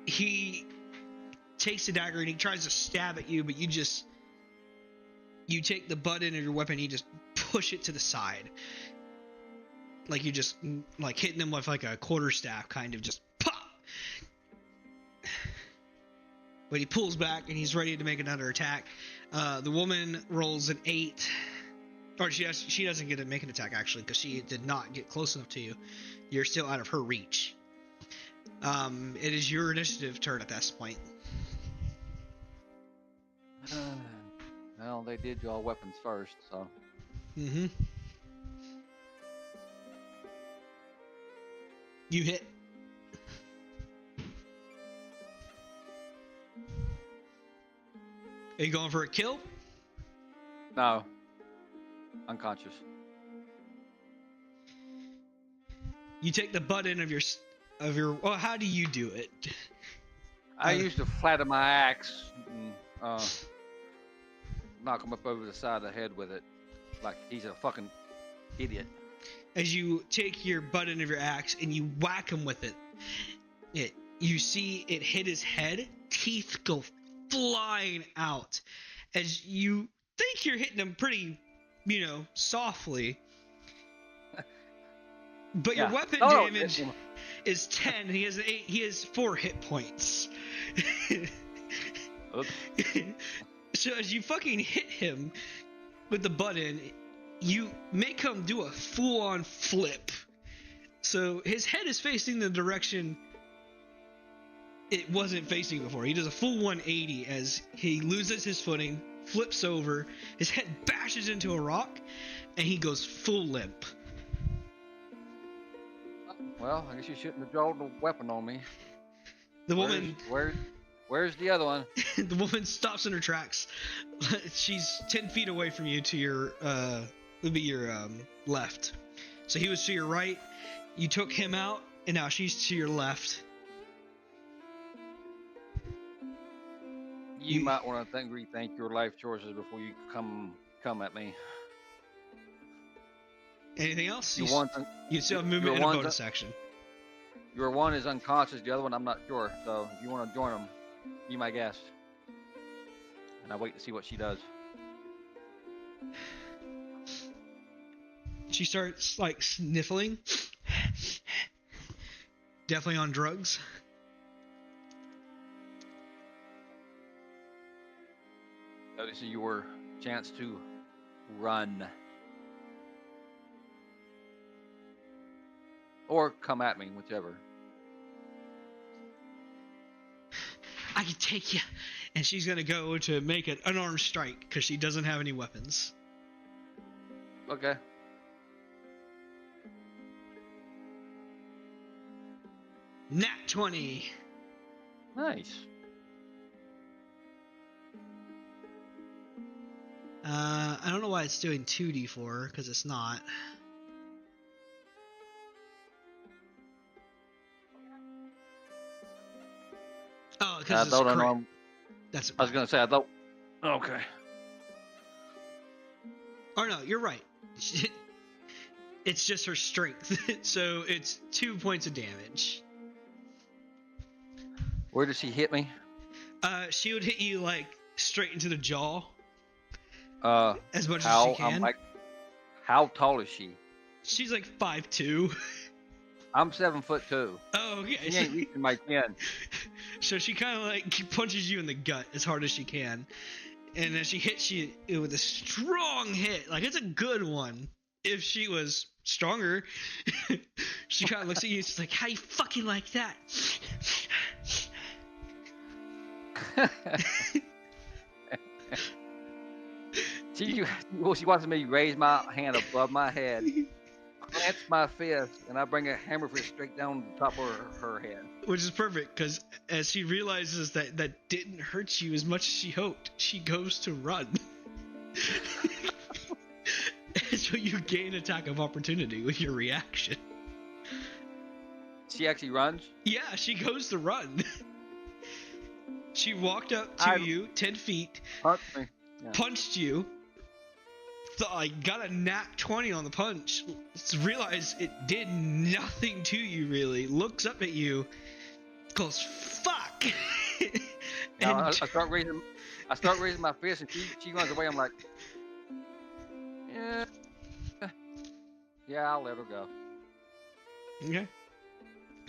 He takes the dagger and he tries to stab at you, but you take the butt end of your weapon and you just push it to the side. Like you're just like hitting them with like a quarterstaff, kind of just pop. But he pulls back and he's ready to make another attack. The woman rolls an 8 Or she doesn't get to make an attack actually because she did not get close enough to you. You're still out of her reach. It is your initiative turn at this point. Well, they did draw weapons first, so. Mm-hmm. You hit. Are you going for a kill? No. Unconscious. You take the butt end of your. Well, how do you do it? I used to flatten my axe and knock him up over the side of the head with it, like he's a fucking idiot. As you take your butt end of your axe and you whack him with it, you see it hit his head. Teeth go flying out. As you think you're hitting him pretty, softly. But your weapon damage is 10, and he has 8. He has 4 hit points. Oops. So as you fucking hit him with the button, you make him do a full-on flip. So his head is facing the direction it wasn't facing before. He does a full 180 as he loses his footing, flips over, his head bashes into a rock, and he goes full limp. Well, I guess you shouldn't have drawn the weapon on me. The woman... Where's the other one? The woman stops in her tracks. She's 10 feet away from you to your, would be your, left. So he was to your right, you took him out, and now she's to your left. You might want to rethink your life choices before you come at me. Anything else? You still have your movement in a bonus action. Your one is unconscious, the other one I'm not sure. So if you want to join them, be my guest. And I'll wait to see what she does. She starts, like, sniffling. Definitely on drugs. So this is your chance to run. Or come at me, whichever. I can take you. And she's going to go to make an unarmed strike because she doesn't have any weapons. Okay. Nat 20. Nice. I don't know why it's doing 2d4 because it's not. Oh, because it's crit. That's I was gonna say I thought. Okay. Oh no, you're right. It's just her strength, so it's 2 points of damage. Where does she hit me? She would hit you like straight into the jaw. As much as she can. How tall is she? She's like 5'2". I'm 7'2". Oh, okay. She ain't reaching my chin. So she kind of like punches you in the gut as hard as she can, and then she hits you with a strong hit. Like it's a good one. If she was stronger, she kind of looks at you. She's like, "How you fucking like that?" She wants me to raise my hand above my head, clench my fist, and I bring a hammer fist straight down the top of her head. Which is perfect, because as she realizes that didn't hurt you as much as she hoped, she goes to run. And so you gain attack of opportunity with your reaction. She actually runs? Yeah, she goes to run. She walked up to you 10 feet, punched me. Yeah. Punched you. So I got a nat 20 on the punch. Realized it did nothing to you really. Looks up at you, goes fuck. And I start raising my fist, and she runs away. I'm like, yeah, I'll let her go. Okay.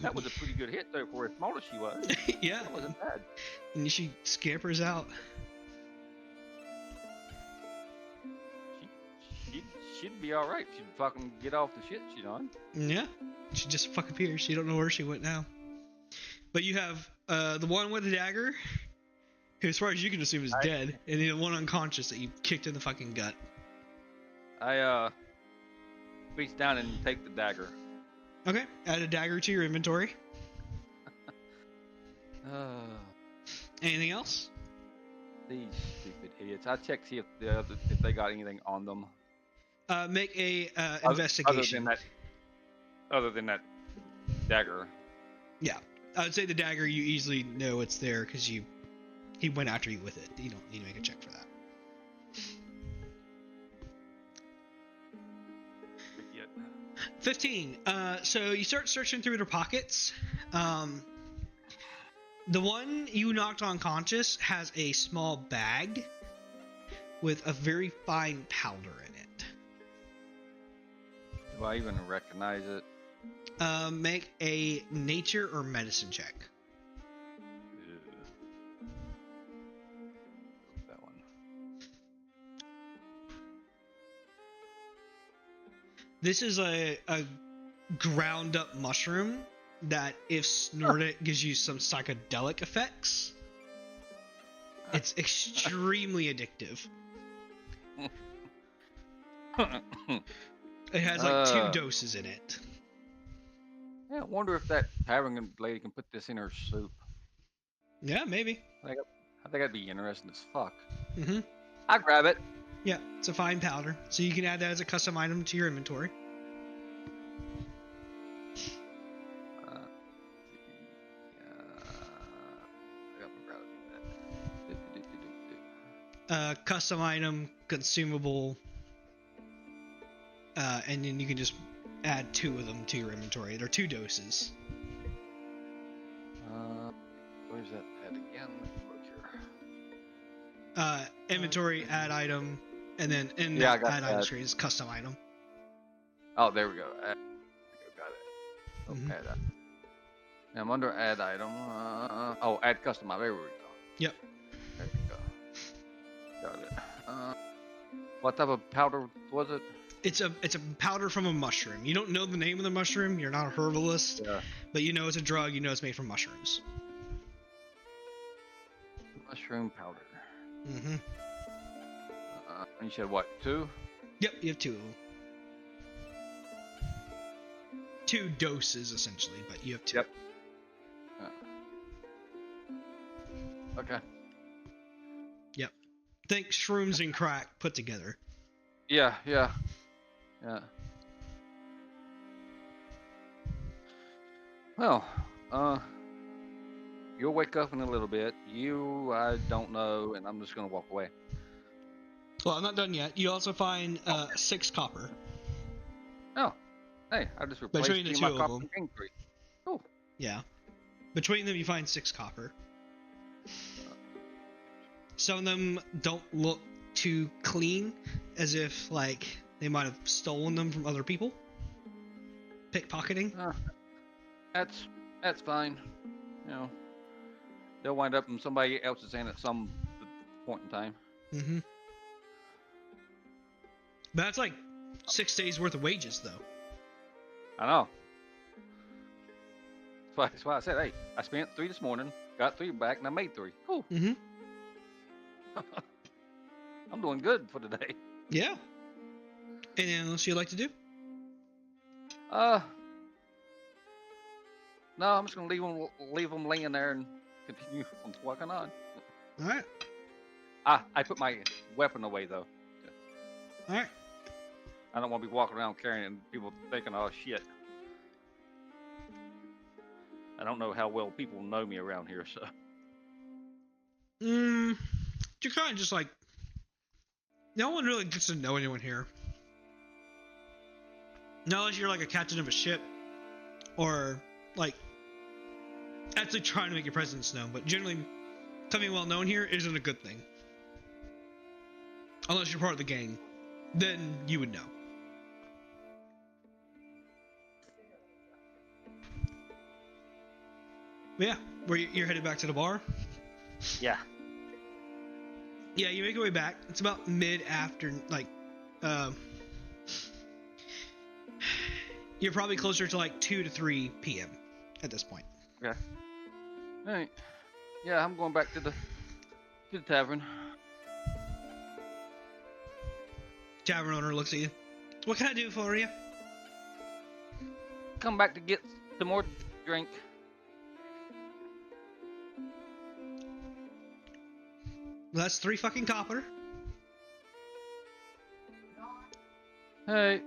That was a pretty good hit though for as small as she was. Yeah. That wasn't bad. And she scampers out. she'd be all right. She'd fucking get off the shit she's on. Yeah, she just fucking appears. You don't know where she went now. But you have the one with the dagger, who as far as you can assume is dead, and the one unconscious that you kicked in the fucking gut. I reach down and take the dagger. Okay, add a dagger to your inventory. Anything else? These stupid idiots. I check see if they got anything on them. Make a investigation. Other than that dagger. Yeah, I would say the dagger you easily know it's there because he went after you with it. You don't need to make a check for that. Yet. 15. So you start searching through their pockets. The one you knocked unconscious has a small bag with a very fine powder in it. Do I even recognize it? Make a nature or medicine check. That one. This is a ground up mushroom that, if snorted, gives you some psychedelic effects. It's extremely addictive. It has like 2 doses in it. Yeah, I wonder if that tavern lady can put this in her soup. Yeah, maybe. I think that'd be interesting as fuck. Mm-hmm. I grab it. Yeah, it's a fine powder, so you can add that as a custom item to your inventory. Custom item, consumable, and then you can just add 2 of them to your inventory. They're 2 doses. Where's that at again? Look here. Inventory, add item, and then in that add item screen is custom item. Oh, there we go. Got it. Oh, Mm-hmm. add item. Now I'm under add item. Add custom item. There we go. Yep. There we go. Got it. What type of powder was it? It's a powder from a mushroom. You don't know the name of the mushroom. You're not a herbalist, but you know it's a drug. You know it's made from mushrooms. Mushroom powder. Mm-hmm. And you said what? 2? Yep, you have 2 of them. 2 doses essentially, but you have 2. Yep. Okay. Yep. Think shrooms and crack put together. Yeah. Well, you'll wake up in a little bit. I don't know, and I'm just gonna walk away. Well, I'm not done yet. You also find 6 copper. Oh, hey, I just replaced Between the 2 my of copper them. and 3. Oh. Yeah. Between them, you find 6 copper. Some of them don't look too clean, as if like they might have stolen them from other people. Pickpocketing. That's fine. You know, they'll wind up in somebody else's hand at some point in time. Mm-hmm. But that's like 6 days worth of wages, though. I know. That's why I said, hey, I spent 3 this morning, got 3 back, and I made 3. Cool. Mm-hmm. I'm doing good for today. Yeah. Anything else you'd like to do? No, I'm just gonna leave them laying there and continue on walking on. All right. I put my weapon away though. All right. I don't want to be walking around carrying it and people thinking, oh shit. I don't know how well people know me around here, so. You're kind of just like, no one really gets to know anyone here. Not unless you're like a captain of a ship, or like actually trying to make your presence known. But generally, becoming well known here isn't a good thing. Unless you're part of the gang, then you would know. But yeah, you're headed back to the bar. Yeah. Yeah, you make your way back. It's about mid-afternoon, like, You're probably closer to like 2 to 3 p.m. at this point. Okay. All right. Yeah, I'm going back to the tavern. Tavern owner looks at you. What can I do for you? Come back to get some more drink. That's 3 fucking copper. Hey,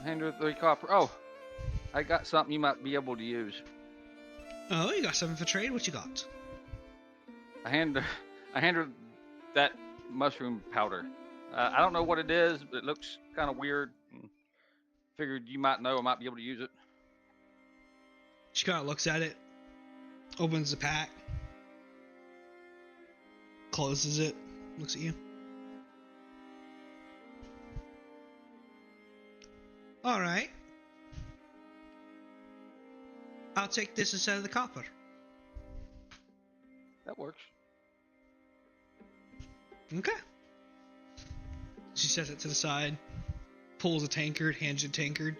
hand her 3 copper. Oh, I got something you might be able to use. Oh, you got something for trade? What you got? I hand her that mushroom powder. I don't know what it is, but it looks kind of weird. Figured you might know. I might be able to use it. She kind of looks at it, opens the pack, closes it, looks at you. All right. I'll take this instead of the copper. That works. Okay. She sets it to the side, pulls a tankard, hands you a tankard,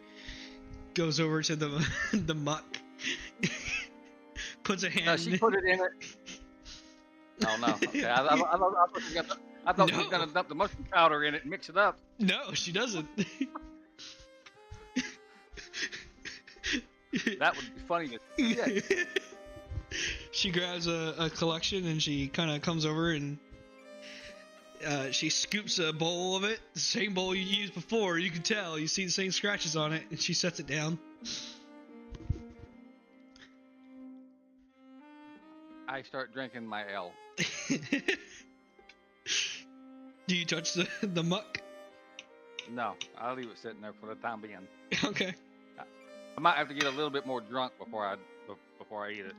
goes over to the the muck, puts a hand. No, she put it in it. Oh no. Okay. I thought she was gonna dump the mushroom powder in it and mix it up. No, she doesn't. That would be funny to see. Yeah. She grabs a collection and she kind of comes over and she scoops a bowl of it, the same bowl you used before. You can tell, you see the same scratches on it, and she sets it down. I start drinking my ale. Do you touch the muck? No, I'll leave it sitting there for the time being. Okay. I might have to get a little bit more drunk before I eat it.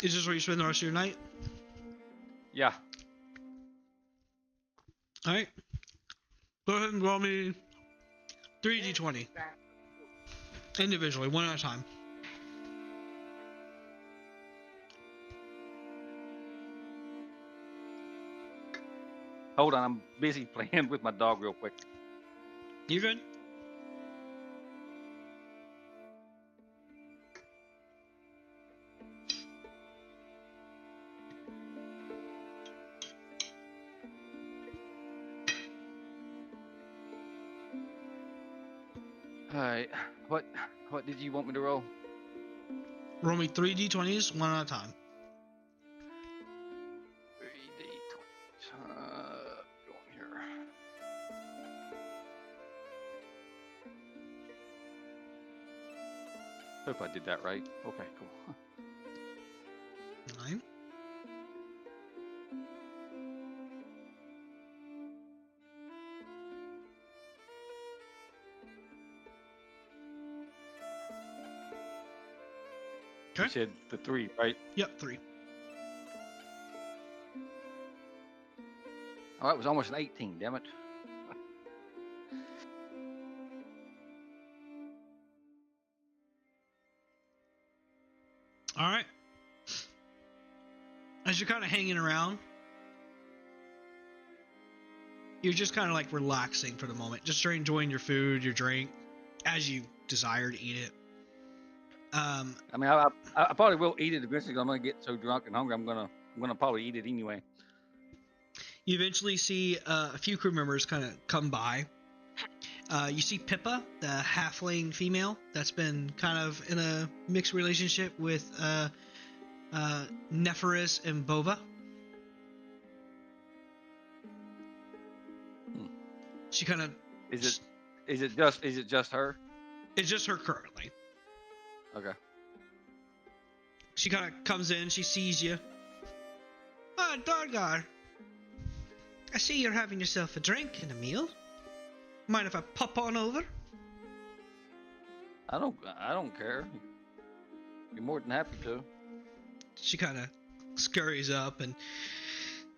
Is this where you spend the rest of your night? Yeah. Alright. Go ahead and roll me 3d20. Individually, one at a time. Hold on, I'm busy playing with my dog real quick. You good? Alright. What did you want me to roll? Roll me 3d20s, one at a time. 3d20. Go on here. Hope I did that right. Okay, cool. 9. You said the 3, right? Yep, 3. Oh, that was almost an 18, damn it. Alright. As you're kind of hanging around, you're just kind of like relaxing for the moment. Just enjoying your food, your drink, as you desire to eat it. I mean, I probably will eat it eventually. I'm gonna get so drunk and hungry. I'm gonna probably eat it anyway. You eventually see a few crew members kind of come by. You see Pippa, the halfling female that's been kind of in a mixed relationship with Nephoris and Bova. She kind of Is it just her? It's just her currently. Okay. She kind of comes in, she sees you. Ah, Dargar. I see you're having yourself a drink and a meal. Mind if I pop on over? I don't care. You're more than happy to. She kind of scurries up and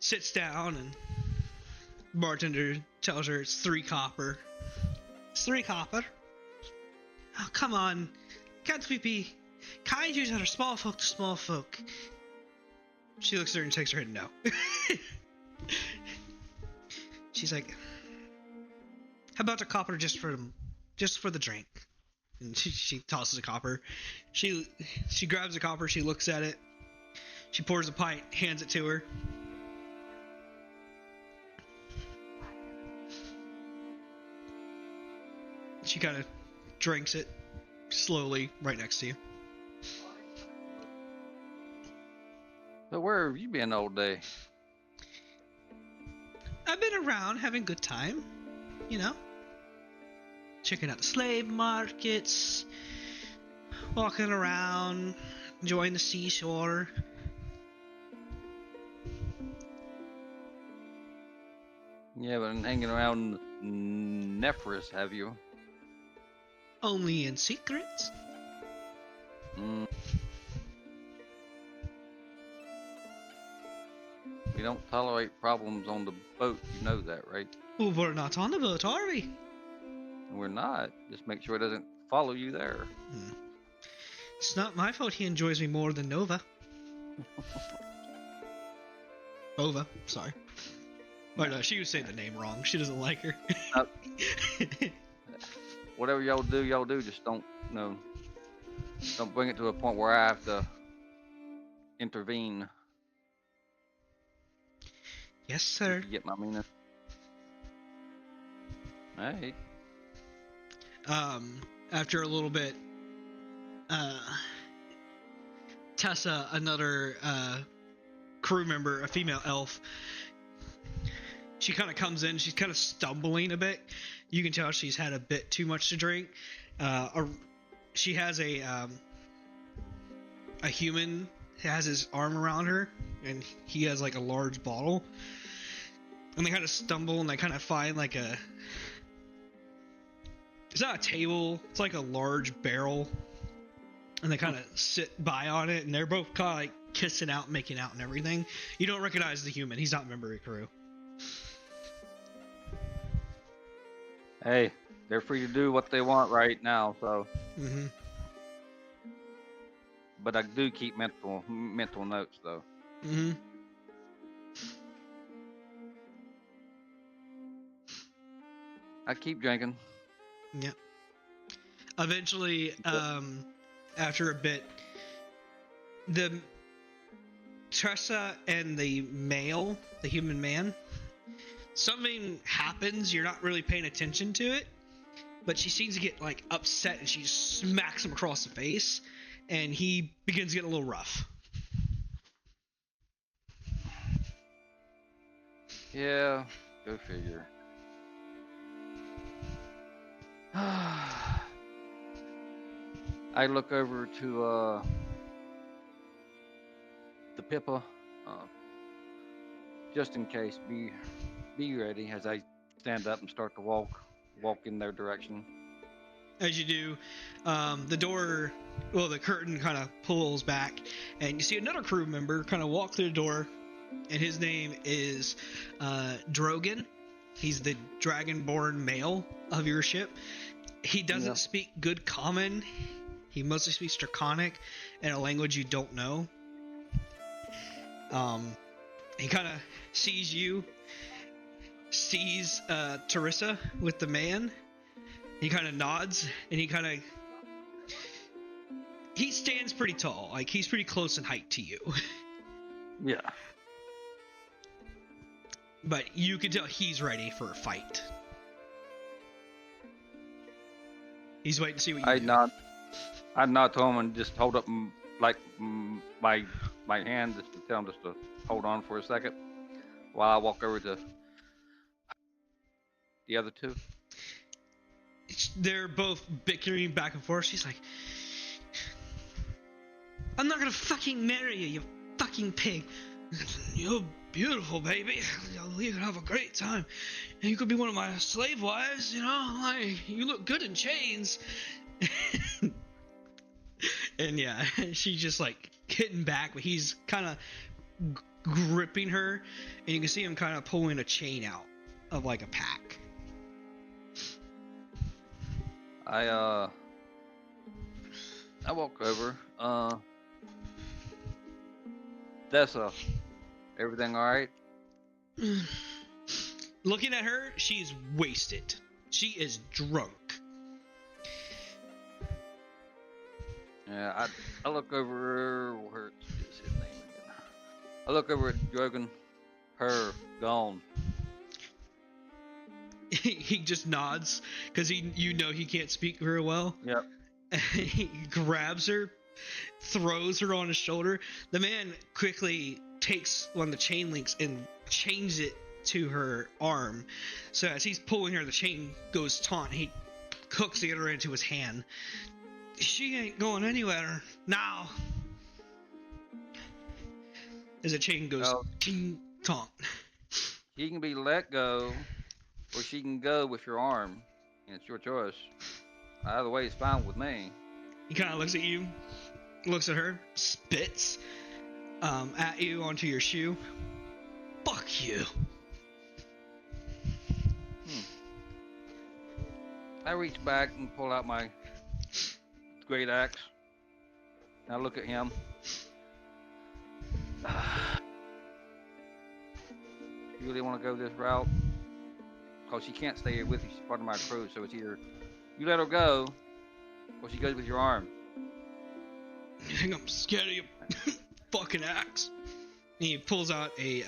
sits down, and bartender tells her it's 3 copper. It's 3 copper. Oh, come on. Can't we be kind to our small folk to small folk? She looks at her and shakes her head no. She's like, how about a copper just for the drink? And she tosses a copper. She grabs a copper. She looks at it. She pours a pint, hands it to her. She kind of drinks it slowly right next to you. So where have you been all day? I've been around having a good time, you know. Checking out the slave markets, walking around, enjoying the seashore. You haven't hanging around Nephris, have you? Only in secret. We don't tolerate problems on the boat. You know that, right? Well, we're not on the boat, are we? We're not. Just make sure it doesn't follow you there. It's not my fault he enjoys me more than Nova. Ova, sorry. Oh no, she was saying the name wrong. She doesn't like her. Whatever y'all do. Just don't bring it to a point where I have to intervene. Yes, sir. If you get my meaning. Hey. After a little bit, Tessa, another crew member, a female elf, she kind of comes in. She's kind of stumbling a bit. You can tell she's had a bit too much to drink. She has a human has his arm around her, and he has like a large bottle. And they kind of stumble, and they kind of find like a. It's not a table. It's like a large barrel, and they kind of sit by on it, and they're both kind of like kissing out, making out, and everything. You don't recognize the human. He's not a member of your crew. Hey, they're free to do what they want right now. So. Mm-hmm. But I do keep mental notes though. Mm-hmm. I keep drinking. Yeah. Eventually, after a bit, the Tressa and the male, the human man, something happens. You're not really paying attention to it, but she seems to get like upset, and she just smacks him across the face, and he begins getting a little rough. Yeah, go figure. I look over to the Pippa, just in case. Be ready as I stand up and start to walk in their direction. As you do, the curtain kind of pulls back, and you see another crew member kind of walk through the door, and his name is Drogan. He's the dragonborn male of your ship. He doesn't speak good common. He mostly speaks Draconic and a language you don't know. He kind of sees Teresa with the man. He kind of nods, and he stands pretty tall. Like, he's pretty close in height to you. Yeah. But you can tell he's ready for a fight. He's waiting to see what you do. I nod to him and just hold up my hand just to tell him just to hold on for a second while I walk over to the other two. They're both bickering back and forth. She's like, I'm not gonna fucking marry you, you fucking pig. You're beautiful, baby. We could have a great time. And you could be one of my slave wives, you know? Like, you look good in chains. And yeah, she's just like hitting back, but he's kind of gripping her, and you can see him kind of pulling a chain out of like a pack. I walk over. Dessa, everything all right? Looking at her, she's wasted. She is drunk. Yeah, I look over where is his name again? I look over at Drogon. Her gone. He just nods because he can't speak very well. Yep. He grabs her, throws her on his shoulder. The man quickly takes one of the chain links and chains it to her arm. So as he's pulling her, the chain goes taut. He hooks the other end to his hand. She ain't going anywhere now. As the chain goes ting tong. She can be let go, or she can go with your arm, and it's your choice. Either way is fine with me. He kind of looks at you, looks at her, spits at you onto your shoe. Fuck you. I reach back and pull out my great axe. I look at him. You really want to go this route? Because she can't stay here with you. She's part of my crew, so it's either you let her go, or she goes with your arm. You think I'm scared of your fucking axe? And he pulls out a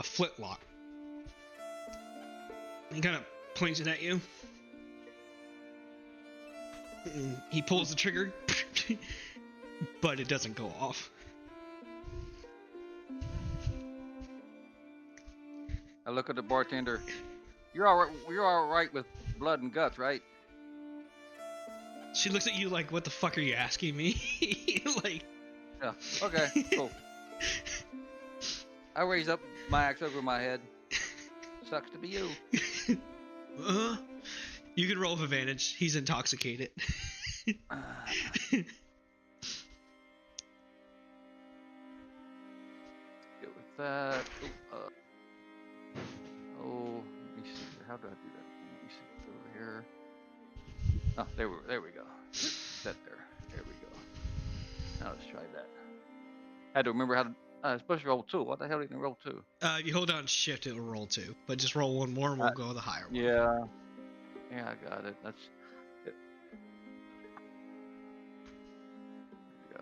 flintlock. He kind of points it at you. And he pulls the trigger, but it doesn't go off. I look at the bartender. You're all right with blood and guts, right? She looks at you like, what the fuck are you asking me? Like... Yeah, okay, cool. I raise up my axe over my head. Sucks to be you. You can roll with advantage. He's intoxicated. Good with that. Let me see here. How do I do that? Let me see over here. Oh, there we go. Set there. There we go. Now let's try that. I had to remember how to. Supposed to roll 2. What the hell did you roll 2? You hold down shift, it'll roll 2. But just roll one more and we'll go with the higher one. Yeah. Yeah, I got it. That's it. There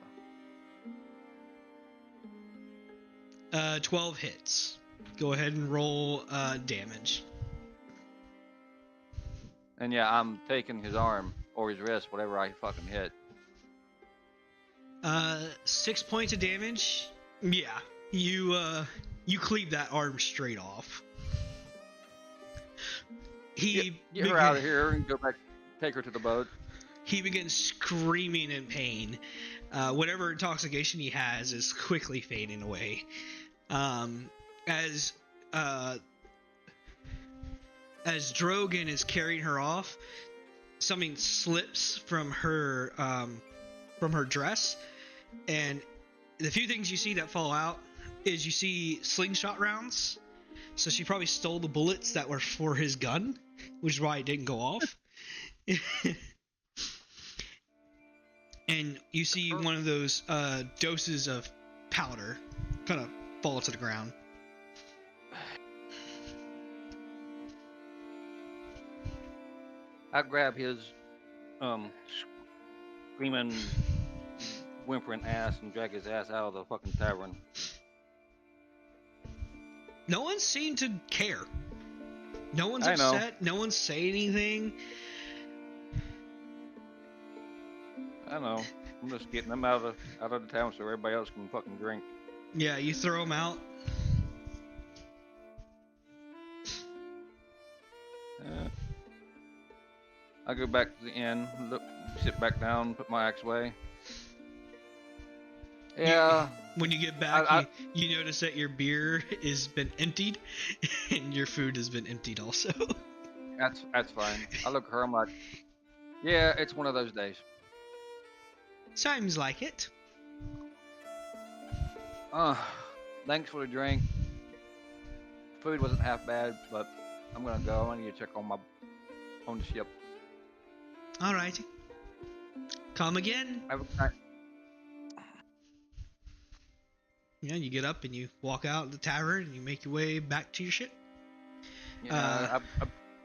we go. 12 hits. Go ahead and roll damage. And yeah, I'm taking his arm or his wrist, whatever I fucking hit. 6 points of damage. Yeah, you cleave that arm straight off. Get her out of here and go back. Take her to the boat. He begins screaming in pain. Whatever intoxication he has is quickly fading away. As Drogon is carrying her off, something slips from her dress, and the few things you see that fall out is you see slingshot rounds. So she probably stole the bullets that were for his gun, which is why it didn't go off. And you see one of those doses of powder kind of fall to the ground. I grab his screaming, whimpering ass and drag his ass out of the fucking tavern. No one seemed to care. No one's upset. No one's saying anything. I know. I'm just getting them out of the town so everybody else can fucking drink. Yeah, you throw them out. I go back to the inn, sit back down, put my axe away. Yeah. When you get back, you notice that your beer has been emptied, and your food has been emptied also. That's fine. I look at her, I'm like, yeah, it's one of those days. Seems like it. Thanks for the drink. Food wasn't half bad, but I'm gonna go. I need to check on the ship. Alrighty. Come again. Have a good night. Yeah, you get up and you walk out of the tavern and you make your way back to your ship. Yeah,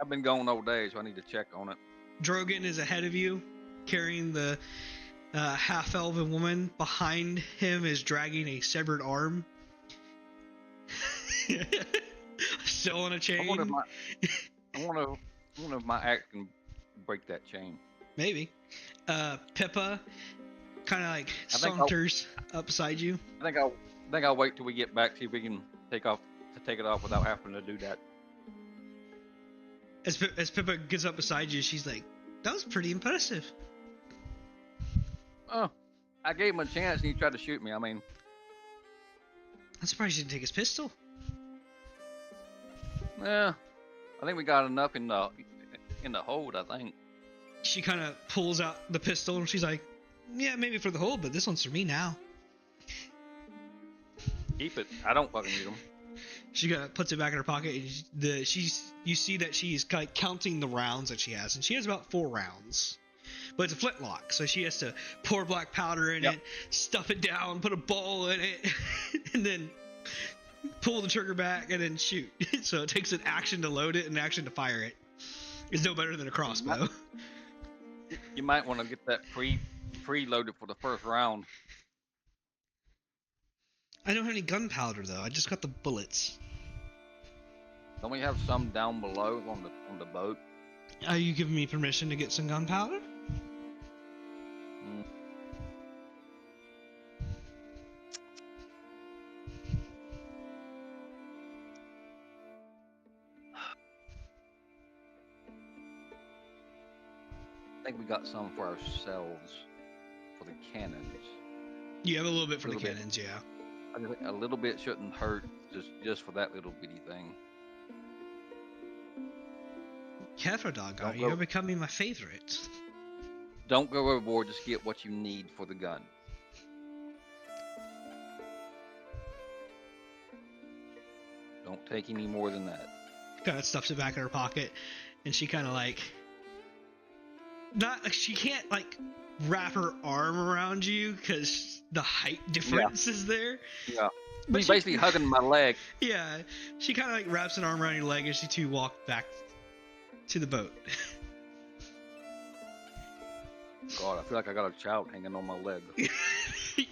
I've been gone all day, so I need to check on it. Drogon is ahead of you, carrying the half-elven woman. Behind him is dragging a severed arm. Still on a chain. I wonder if my axe can break that chain. Maybe. Pippa kind of like saunters up beside you. I think I'll wait till we get back, see if we can take it off without having to do that. As Pippa gets up beside you, she's like, "That was pretty impressive." Oh, I gave him a chance and he tried to shoot me. I mean, I'm surprised you didn't take his pistol. Yeah, I think we got enough in the hold. I think. She kind of pulls out the pistol and she's like, "Yeah, maybe for the hold, but this one's for me now." Keep it. I don't fucking need them. She puts it back in her pocket. And you see that she's counting the rounds that she has, and she has about 4 rounds. But it's a flintlock, so she has to pour black powder in it, stuff it down, put a ball in it, and then pull the trigger back and then shoot. So it takes an action to load it and an action to fire it. It's no better than a crossbow. You might want to get that pre-loaded for the first round. I don't have any gunpowder though. I just got the bullets. Don't we have some down below on the boat? Are you giving me permission to get some gunpowder? I think we got some for ourselves for the cannons. You have a little bit for the cannons, yeah. I think a little bit shouldn't hurt, just for that little bitty thing. Careful, Dargar. You're becoming my favorite. Don't go overboard. Just get what you need for the gun. Don't take any more than that. Kind of stuffs it back in her pocket, and she kind of like... She can't wrap her arm around you because the height difference is there. Yeah. But she's basically hugging my leg. Yeah. She kind of wraps an arm around your leg as you two walk back to the boat. God, I feel like I got a child hanging on my leg.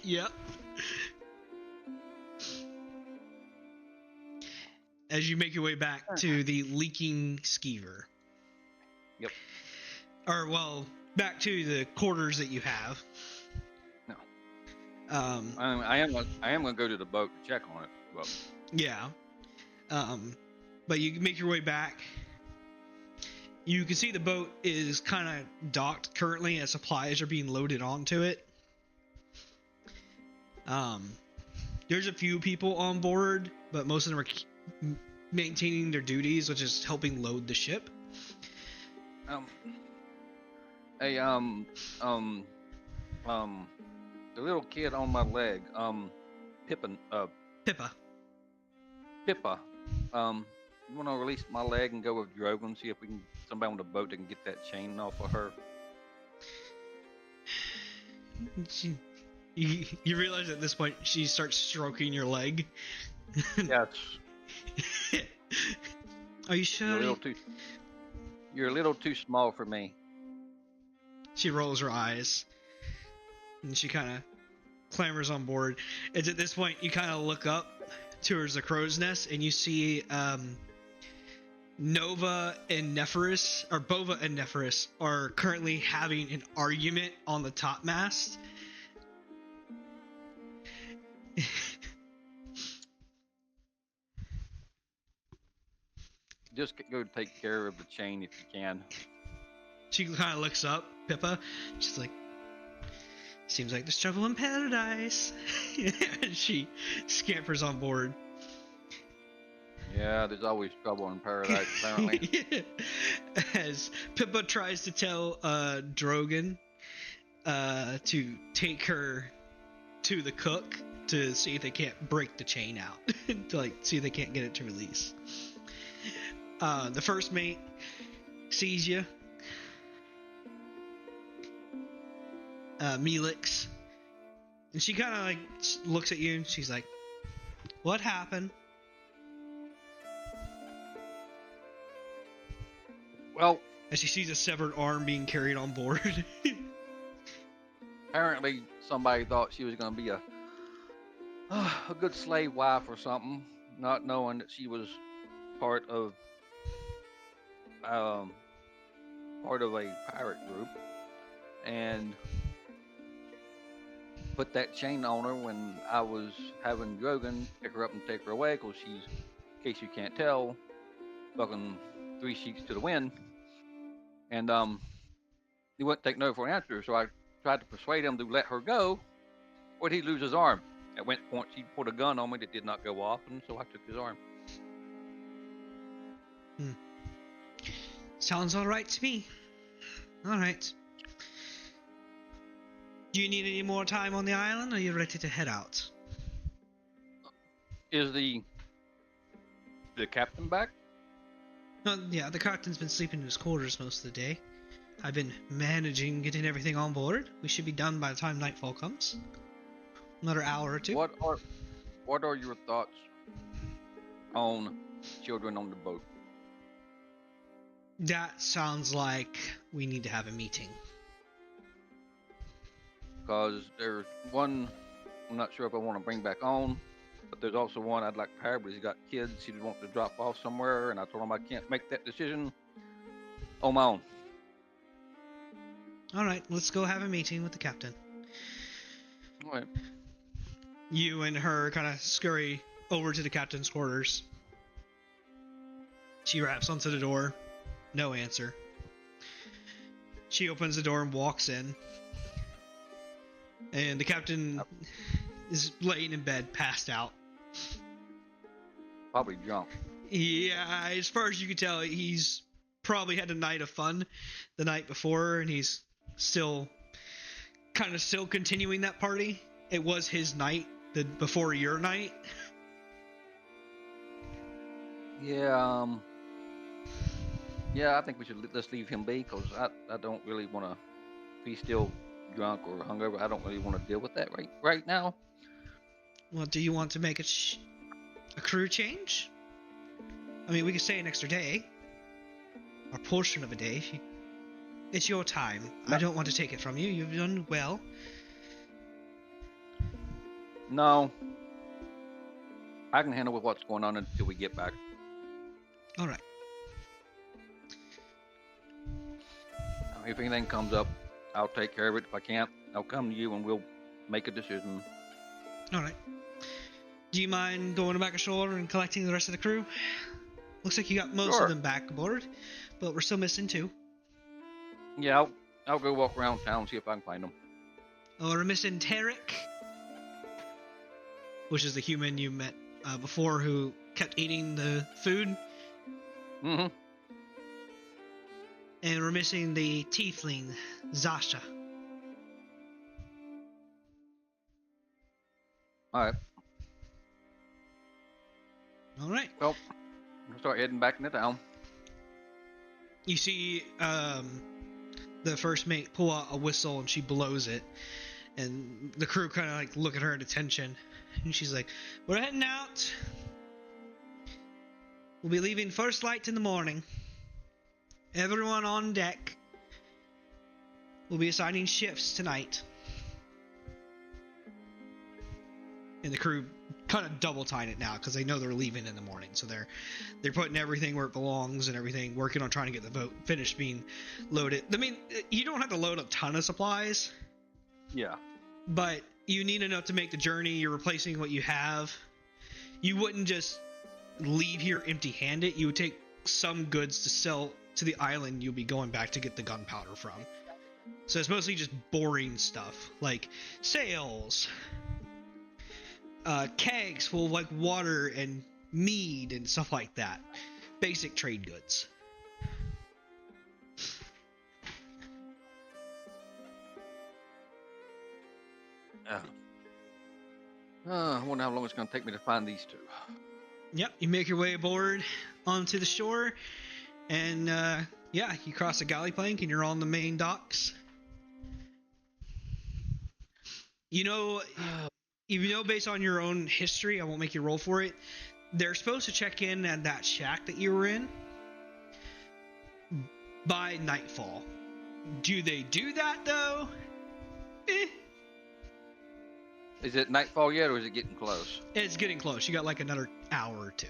Yep. As you make your way back to the leaking skeever. Yep. Or, well, back to the quarters that you have. No. I am gonna go to the boat to check on it. Well. Yeah. But you make your way back. You can see the boat is kind of docked currently as supplies are being loaded onto it. There's a few people on board, but most of them are maintaining their duties, which is helping load the ship. Hey, the little kid on my leg, Pippa. You want to release my leg and go with Drogon, see if we can somebody on the boat that can get that chain off of her. You realize at this point she starts stroking your leg. Yes. Are you sure? You're a little too small for me. She rolls her eyes, and she kind of clambers on board. It's at this point you kind of look up towards the crow's nest, and you see Bova and Neferis are currently having an argument on the topmast. Just go take care of the chain if you can. She kind of looks up, Pippa. She's like, "Seems like there's trouble in paradise." And she scampers on board. Yeah, there's always trouble in paradise, apparently. As Pippa tries to tell Drogon to take her to the cook to see if they can't break the chain out. To see if they can't get it to release. The first mate sees you. Melix. And she kind of looks at you and she's like, "What happened?" Well, as she sees a severed arm being carried on board. apparently somebody thought she was going to be a good slave wife or something, not knowing that she was part of a pirate group, and put that chain on her when I was having Drogon pick her up and take her away, because she's, in case you can't tell, fucking 3 sheets to the wind. And he wouldn't take no for an answer, so I tried to persuade him to let her go, or he'd lose his arm. At which point she put a gun on me that did not go off, and so I took his arm. Sounds all right to me. All right. Do you need any more time on the island, or are you ready to head out? Is the captain back? Yeah, the captain's been sleeping in his quarters most of the day. I've been managing getting everything on board. We should be done by the time nightfall comes. Another hour or two. What are your thoughts on children on the boat? That sounds like we need to have a meeting. Because there's one I'm not sure if I want to bring back on, but there's also one I'd like to hire, but he's got kids he'd want to drop off somewhere, and I told him I can't make that decision on my own. All right, let's go have a meeting with the captain. All right. You and her kind of scurry over to the captain's quarters. She raps onto the door. No answer. She opens the door and walks in. And the captain is laying in bed, passed out. Probably drunk. Yeah, as far as you can tell, he's probably had a night of fun the night before, and he's still continuing that party. It was his night before your night. Yeah, I think we should just leave him be, because I don't really want to be still drunk or hungover. I don't really want to deal with that right now. Well, do you want to make a crew change? I mean, we could stay an extra day. Or portion of a day. It's your time. No. I don't want to take it from you. You've done well. No. I can handle with what's going on until we get back. All right. If anything comes up, I'll take care of it. If I can't, I'll come to you and we'll make a decision. All right. Do you mind going back ashore and collecting the rest of the crew? Looks like you got most of them back aboard, but we're still missing 2. Yeah, I'll go walk around town and see if I can find them. Oh, we're missing Tarek, which is the human you met before who kept eating the food. Mm-hmm. And we're missing the tiefling, Zasha. Alright. Alright. Well, we'll start heading back into town. You see the first mate pull out a whistle and she blows it. And the crew kind of like look at her at attention. And she's like, we're heading out. We'll be leaving first light in the morning. Everyone on deck. We'll be assigning shifts tonight. And the crew kind of double tying it now because they know they're leaving in the morning. So they're putting everything where it belongs and everything, working on trying to get the boat finished being loaded. I mean, you don't have to load a ton of supplies. Yeah. But you need enough to make the journey. You're replacing what you have. You wouldn't just leave here empty-handed. You would take some goods to sell to the island you'll be going back to get the gunpowder from. So it's mostly just boring stuff, like sails, kegs full of like water and mead and stuff like that. Basic trade goods. I wonder how long it's going to take me to find these 2. Yep, you make your way aboard onto the shore, and you cross the galley plank and you're on the main docks. You know, based on your own history, I won't make you roll for it, they're supposed to check in at that shack that you were in. by nightfall. Do they do that though? Is it nightfall yet, or is it getting close? It's getting close. You got like another hour or two.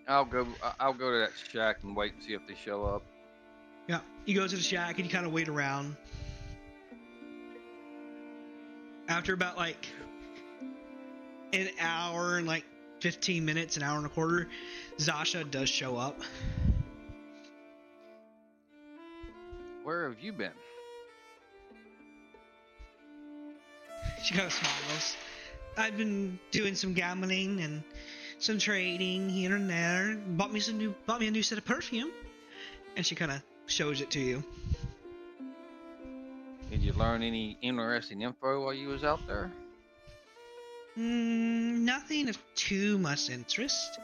I'll go to that shack and wait and see if they show up. Yeah, you go to the shack and you kind of wait around. After about like an hour and like 15 minutes, an hour and a quarter, Zasha does show up. Where have you been? She kind of smiles. I've been doing some gambling and some trading here and there. Bought me a new set of perfume, and she kind of shows it to you. Did you learn any interesting info while you was out there? Nothing of too much interest.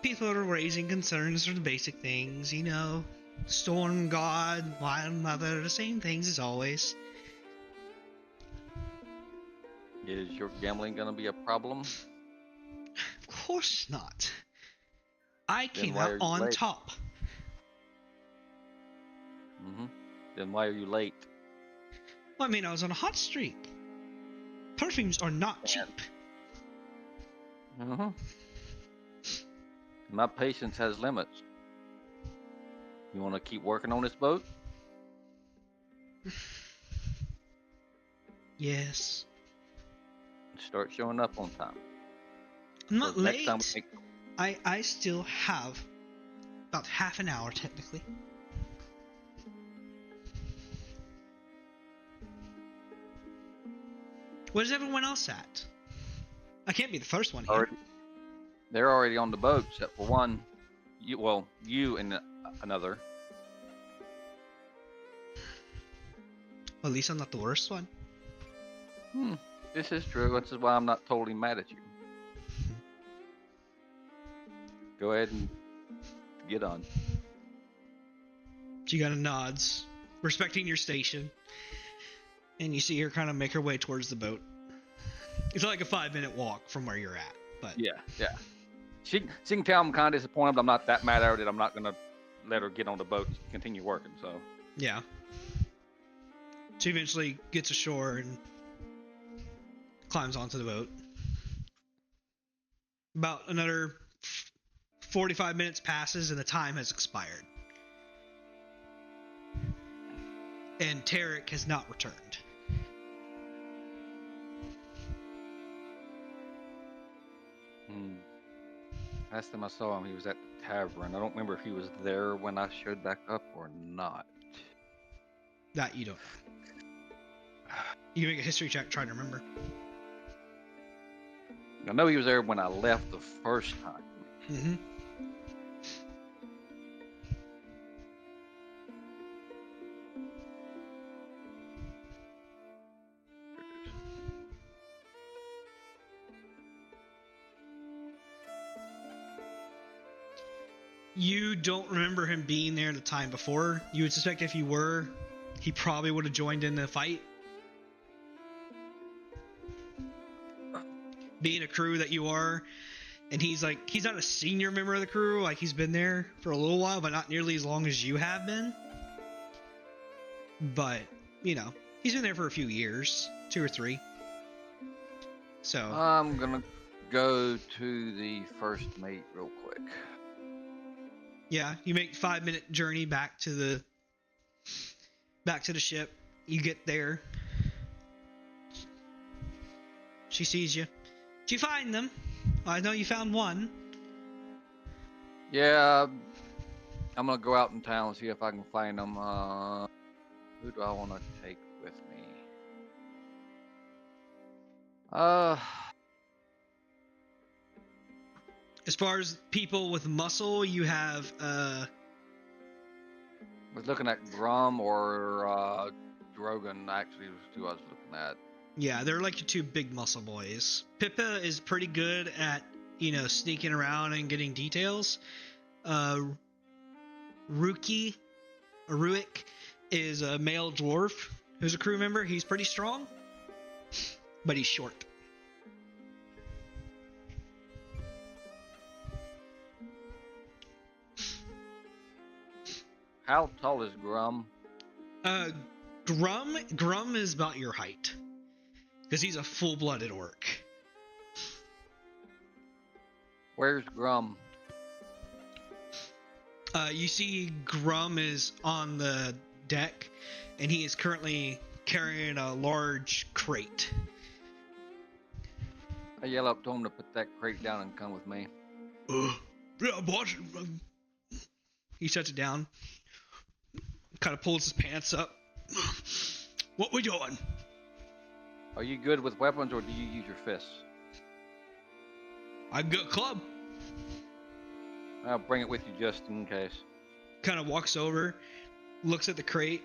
People are raising concerns for the basic things, you know. Storm God, Wild Mother, the same things as always. Is your gambling gonna be a problem? Of course not. I Then came why are out you on late? top. Then why are you late? Well, I mean, I was on a hot streak. Perfumes are not cheap. My patience has limits. You want to keep working on this boat? Yes. Start showing up on time. I'm not late. Next time I still have about half an hour, technically. Where's everyone else at? I can't be the first one here. They're already on the boat, except for one. You and another. Well, at least I'm not the worst one. This is true. This is why I'm not totally mad at you. Go ahead and get on. She kind of nods, respecting your station. And you see her kind of make her way towards the boat. It's like a 5-minute walk from where you're at, but Yeah. She can tell I'm kind of disappointed, but I'm not that mad at her that I'm not gonna let her get on the boat and continue working. So yeah. She eventually gets ashore and climbs onto the boat. About another 45 minutes passes and the time has expired. And Tarek has not returned. Last time I saw him, he was at the tavern. I don't remember if he was there when I showed back up or not. That you don't know. You can make a history check trying to remember. I know he was there when I left the first time. Mm-hmm. You don't remember him being there the time before. You would suspect if you were, he probably would have joined in the fight. Being a crew that you are, and he's not a senior member of the crew, like he's been there for a little while, but not nearly as long as you have been. But, you know, he's been there for a few years, 2 or 3. So I'm gonna go to the first mate real quick. yeah, you make 5-minute journey back to the ship. You get there. She sees you. Did you find them? I know you found one. Yeah, I'm gonna go out in town and see if I can find them. Who do I want to take with me? As far as people with muscle, you have I was looking at Grum or Drogon. Actually, was who I was looking at. yeah, they're like your 2 big muscle boys. Pippa is pretty good at, you know, sneaking around and getting details. Ruik is a male dwarf who's a crew member. He's pretty strong, but he's short. How tall is Grum? Grum is about your height. Because he's a full-blooded orc. Where's Grum? You see Grum is on the deck, and he is currently carrying a large crate. I yell up to him to put that crate down and come with me. Yeah, boss. He shuts it down. Kind of pulls his pants up. What we doing? Are you good with weapons, or do you use your fists? I got a club. I'll bring it with you just in case. Kind of walks over, looks at the crate,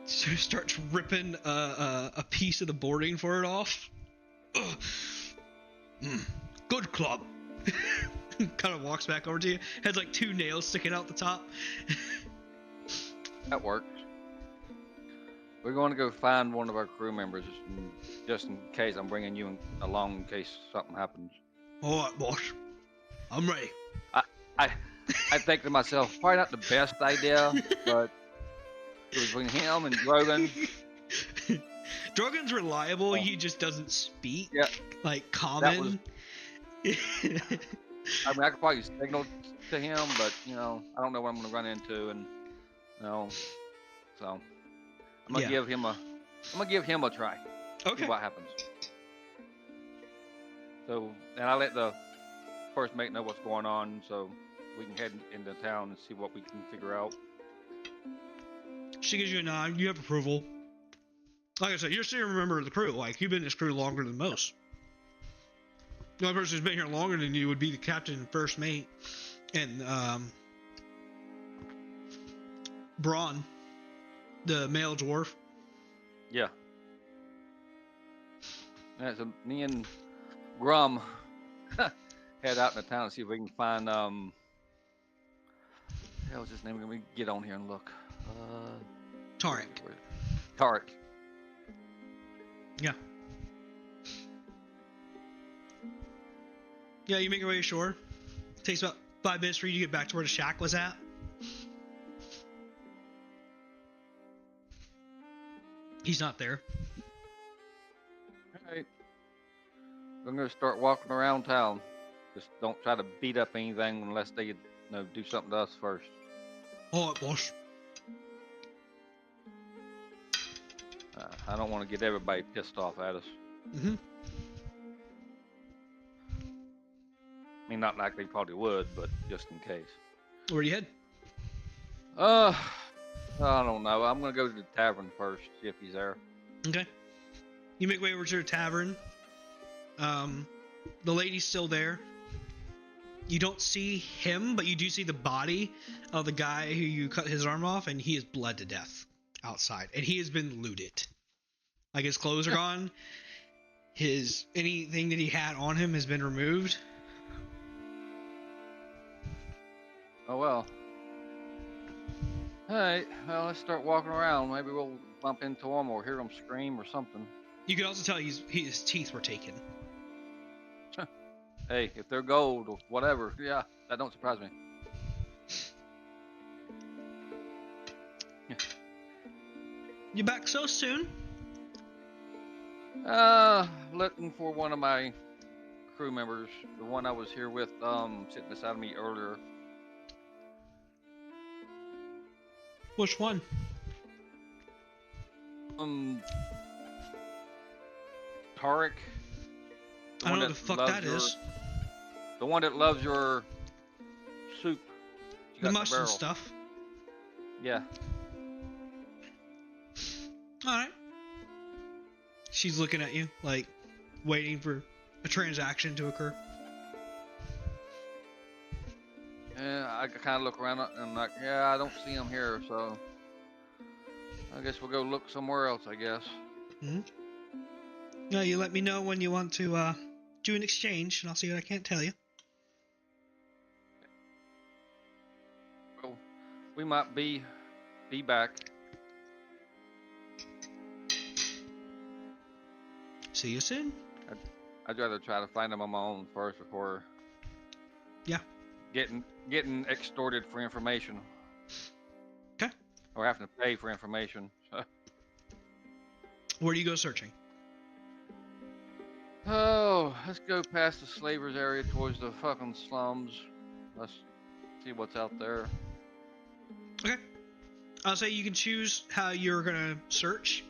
so starts ripping a piece of the boarding for it off. Good club. Kind of walks back over to you. Has like 2 nails sticking out the top. That works. We're going to go find one of our crew members just in case. I'm bringing you along in case something happens. All right, boss. I'm ready. I think to myself, probably not the best idea, but it was between him and Drogon. Drogon's reliable. He just doesn't speak. Yeah. Like common. I mean, I could probably signal to him, but I don't know what I'm going to run into, and so I'm gonna give him a try. Okay. See what happens. So, and I let the first mate know what's going on, so we can head into town and see what we can figure out. She gives you a nod. You have approval. Like I said, you're still a member of the crew. Like, you've been in this crew longer than most. The only person who's been here longer than you would be the captain and first mate. And, Braun, the male dwarf. Yeah. Yeah, so me and Grum head out in the town and see if we can find, what the hell was his name? Let me get on here and look. Tarek. Tarek. Yeah. Yeah, you make your way ashore. It takes about 5 minutes for you to get back to where the shack was at. He's not there. Alright. I'm gonna start walking around town. Just don't try to beat up anything unless they do something to us first. All right, boss. I don't want to get everybody pissed off at us. Mm-hmm. I mean, not like they probably would, but just in case. Where do you head? I don't know. I'm gonna go to the tavern first, see if he's there. Okay. You make way over to the tavern. The lady's still there. You don't see him, but you do see the body of the guy who you cut his arm off, and he is bled to death outside, and he has been looted. Like, his clothes are gone. Anything that he had on him has been removed. Oh well. Alright, well, let's start walking around. Maybe we'll bump into him or hear him scream or something. You can also tell his teeth were taken. Hey, if they're gold or whatever, yeah, that don't surprise me. You back so soon? Looking for one of my crew members, the one I was here with, sitting beside me earlier. Which one? Tarek. I don't know what the fuck that is. The one that loves your soup. The mushroom stuff. Yeah. Alright. She's looking at you, like, waiting for a transaction to occur. Yeah, I kind of look around and I'm like, yeah, I don't see him here, so I guess we'll go look somewhere else, I guess. Mm-hmm. Yeah, you let me know when you want to do an exchange, and I'll see what I can't tell you. Well, we might be back. See you soon. I'd rather try to find him on my own first before getting extorted for information. or having to pay for information. Where do you go searching? Oh, let's go past the slavers area towards the fucking slums. Let's see what's out there. Okay. I'll say you can choose how you're gonna search.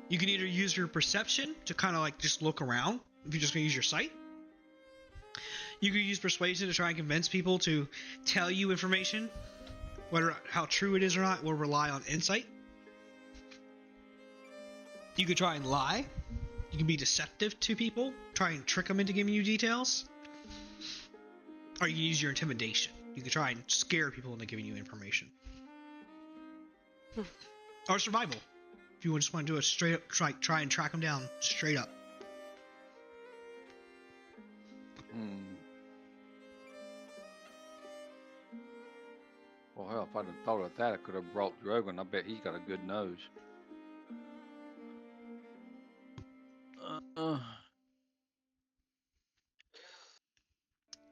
You can either use your perception to kind of like just look around if you're just gonna use your sight. You could use persuasion to try and convince people to tell you information, whether how true it is or not will rely on insight. You could try and lie. You can be deceptive to people, try and trick them into giving you details. Or you can use your intimidation. You could try and scare people into giving you information. Or survival. If you just want to do a straight up, try and track them down straight up. Well, hell, if I'd have thought of that, I could have brought Drogon. I bet he's got a good nose.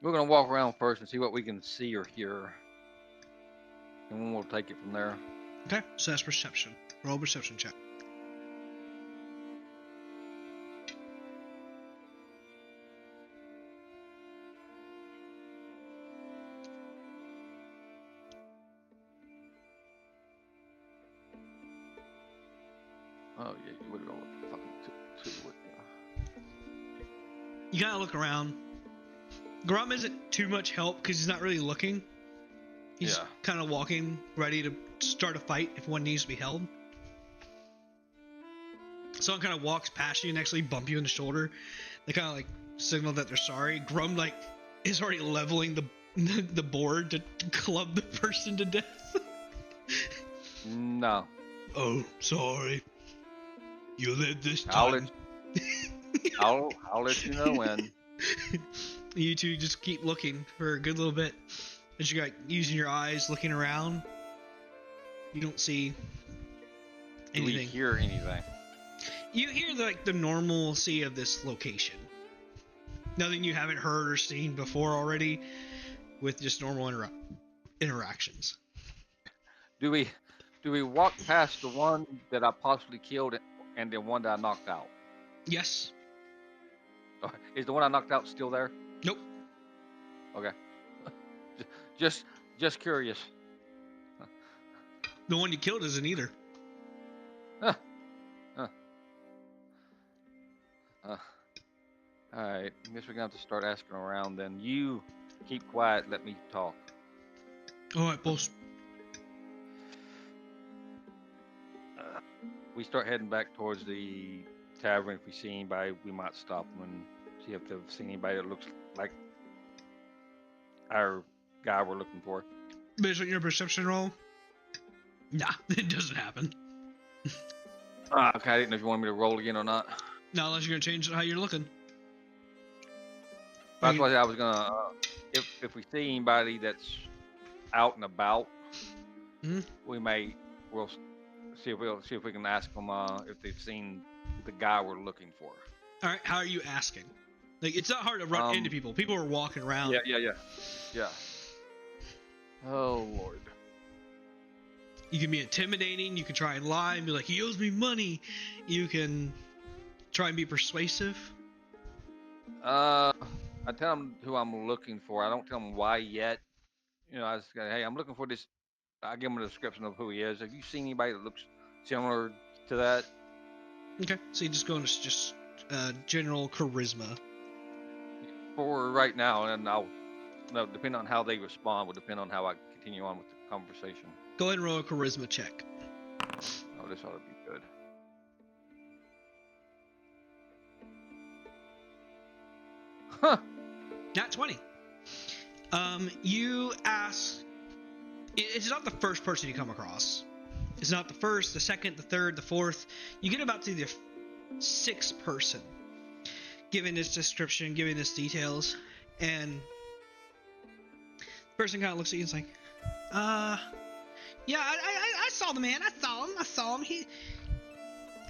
We're gonna walk around first and see what we can see or hear, and then we'll take it from there. Okay, so that's perception. Roll a perception check. Oh yeah, you would have rolled a fucking two, wouldn't you? You kind of look around. Grum isn't too much help because he's not really looking. He's kind of walking, ready to start a fight if one needs to be held. Someone kind of walks past you and actually bump you in the shoulder. They kind of like signal that they're sorry. Grum like is already leveling the board to club the person to death. No. Oh, sorry. You live this time. I'll let you know when. You two just keep looking for a good little bit. As you got using your eyes, looking around. You don't see anything. Do we hear anything? You hear the normalcy of this location. Nothing you haven't heard or seen before already, with just normal interactions. Do we walk past the one that I possibly killed and the one that I knocked out? Yes. Is the one I knocked out still there? Nope. Okay. Just curious. The one you killed isn't either. Alright, I guess we're gonna have to start asking around then. You keep quiet, let me talk. Alright, boss. We start heading back towards the tavern. If we see anybody, we might stop them and see if they've seen anybody that looks like our guy we're looking for. Based on your perception roll? Nah, it doesn't happen. Okay, I didn't know if you wanted me to roll again or not. Not unless you're gonna change how you're looking. That's why I was gonna. If we see anybody that's out and about, we'll see if we can ask them if they've seen the guy we're looking for. All right, how are you asking? Like, it's not hard to run into people. People are walking around. Yeah. Oh Lord. You can be intimidating. You can try and lie and be like, "He owes me money." You can try and be persuasive. I tell them who I'm looking for. I don't tell them why yet. You know, I just go, hey, I'm looking for this. I give them a description of who he is. Have you seen anybody that looks similar to that? Okay, so you just go into just general charisma. For right now, and depending on how they respond, will depend on how I continue on with the conversation. Go ahead and roll a charisma check. Oh, this ought to be good. Huh. Not 20. You ask. It's not the first person you come across. It's not the first, the second, the third, the fourth. You get about to the sixth person, giving this description, giving this details, and the person kind of looks at you and is like, yeah, I saw the man. I saw him.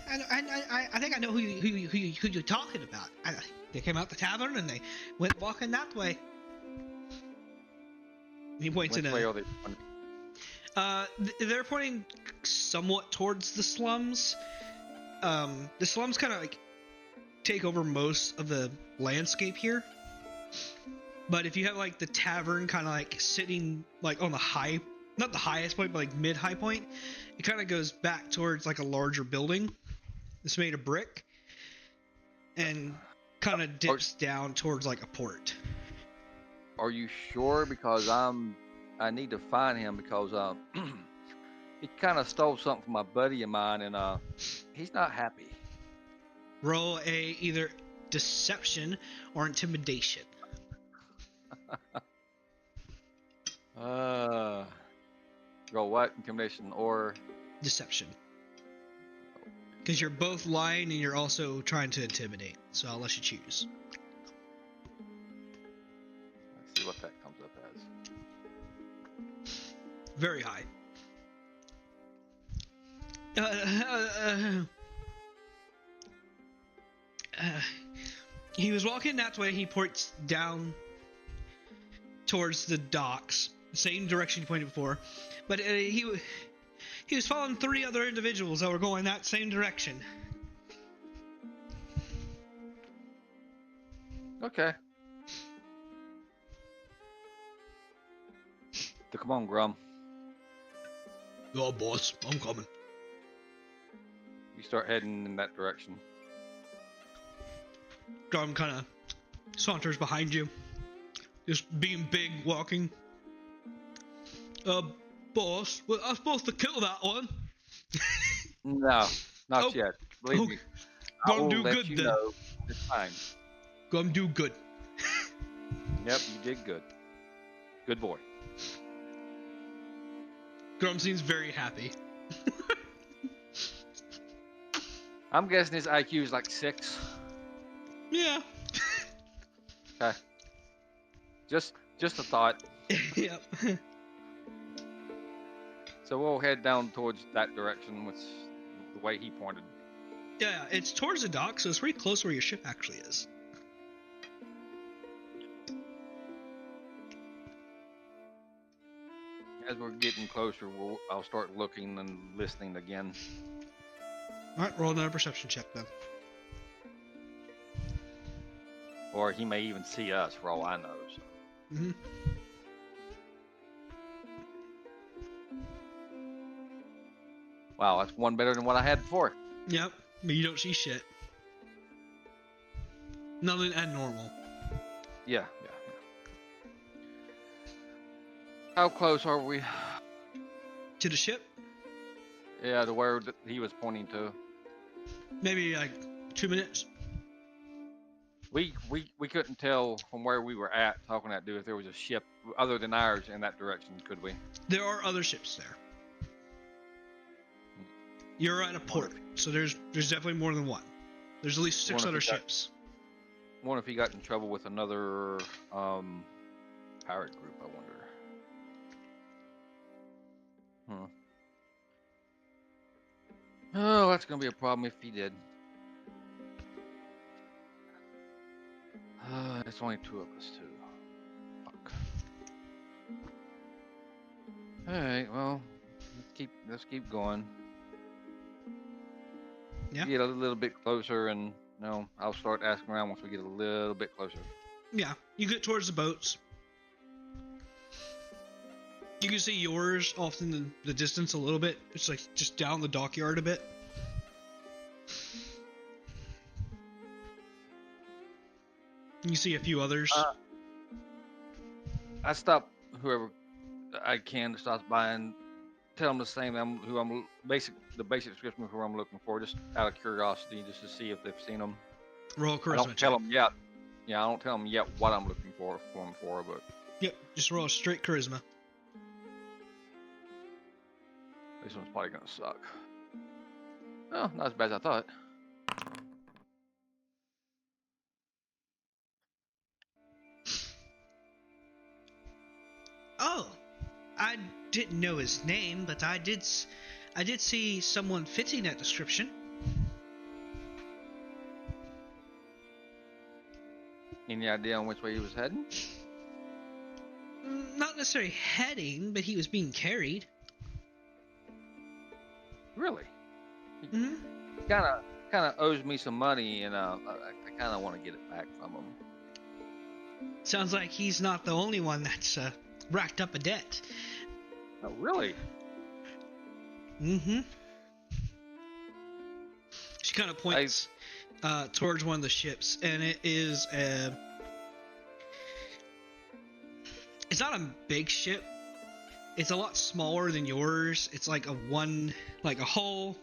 I think I know who you're talking about. They came out the tavern and they went walking that way. He points in a. They're pointing somewhat towards the slums. The slums kind of like take over most of the landscape here. But if you have like the tavern kind of like sitting like on the high, not the highest point, but like mid-high point, it kind of goes back towards like a larger building. It's made of brick and kind of dips down towards like a port. Are you sure? Because I need to find him because he kind of stole something from my buddy of mine, and he's not happy. Roll a either deception or intimidation. Roll what? Intimidation or deception. Because you're both lying and you're also trying to intimidate. So I'll let you choose. Let's see what that comes up as. Very high. He was walking that way. He points down towards the docks, same direction he pointed before, but he was following 3 other individuals that were going that same direction. Okay. So come on, Grum. Oh, boss, I'm coming. You start heading in that direction. Grum kind of saunters behind you, just being big, walking. Boss, well, I'm supposed to kill that one. No, not yet. Believe me. I will do let good you then. know this time. Gonna do good. Yep, you did good. Good boy. Grum seems very happy. I'm guessing his IQ is like 6. Yeah. Okay. Just a thought. Yep. So we'll head down towards that direction, which the way he pointed. Yeah, it's towards the dock, so it's pretty close where your ship actually is. As we're getting closer, I'll start looking and listening again. Alright, roll another perception check then. Or he may even see us, for all I know. So. Mm-hmm. Wow, that's one better than what I had before. Yep, but you don't see shit. Nothing abnormal. Yeah. How close are we? To the ship? Yeah, to where he was pointing to. Maybe like 2 minutes. We couldn't tell from where we were at talking that dude if there was a ship other than ours in that direction, could we? There are other ships there. You're at a port, so there's definitely more than one. There's at least 6 other ships. I wonder if he got in trouble with another pirate group, I wonder. Oh, that's gonna be a problem if he did. It's only 2 of us too. Fuck. Alright, well, let's keep going. Yeah. Get a little bit closer, and I'll start asking around once we get a little bit closer. Yeah, you get towards the boats. You can see yours off in the distance a little bit. It's like just down the dockyard a bit. You see a few others. I stop whoever I can to stop by and tell them the same. The basic description of who I'm looking for, just out of curiosity, just to see if they've seen them. Roll charisma. I don't tell them yet. Yeah, I don't tell them yet what I'm looking for but. Yep, just roll a straight charisma. This one's probably gonna suck. Oh, not as bad as I thought. Oh, I didn't know his name, but I did see someone fitting that description. Any idea on which way he was heading? Not necessarily heading, but he was being carried. Really? Mm-hmm. Kind of owes me some money, and I kind of want to get it back from him. Sounds like he's not the only one that's racked up a debt. Oh, really? Mm-hmm. She kind of points towards one of the ships, and it is it's not a big ship. It's a lot smaller than yours. It's like a hull,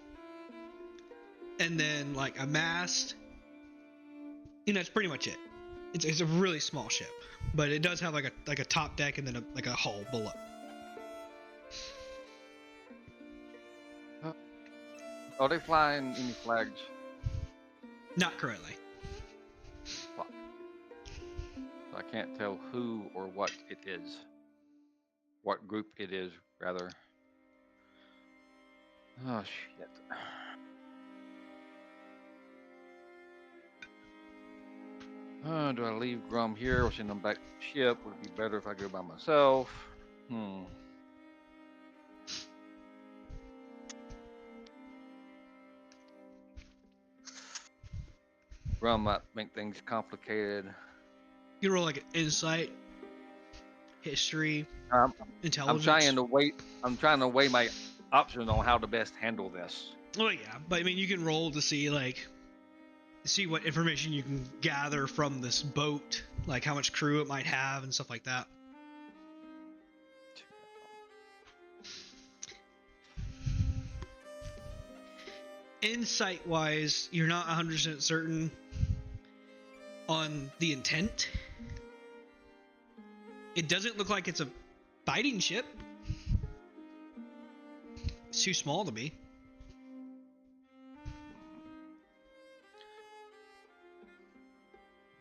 and then like a mast. And that's pretty much it. It's a really small ship, but it does have like a top deck and then a hull below. Are they flying any flags? Not currently. Fuck. So I can't tell who or what it is. What group it is, rather. Oh, shit. Do I leave Grum here or send him back to the ship? Would it be better if I go by myself? Grum might make things complicated. You roll like an insight, history, intelligence. I'm trying to weigh my options on how to best handle this. Oh yeah, but I mean you can roll to see what information you can gather from this boat, like how much crew it might have and stuff like that. Insight wise, you're not 100% certain on the intent. It doesn't look like it's a fighting ship. It's too small to be.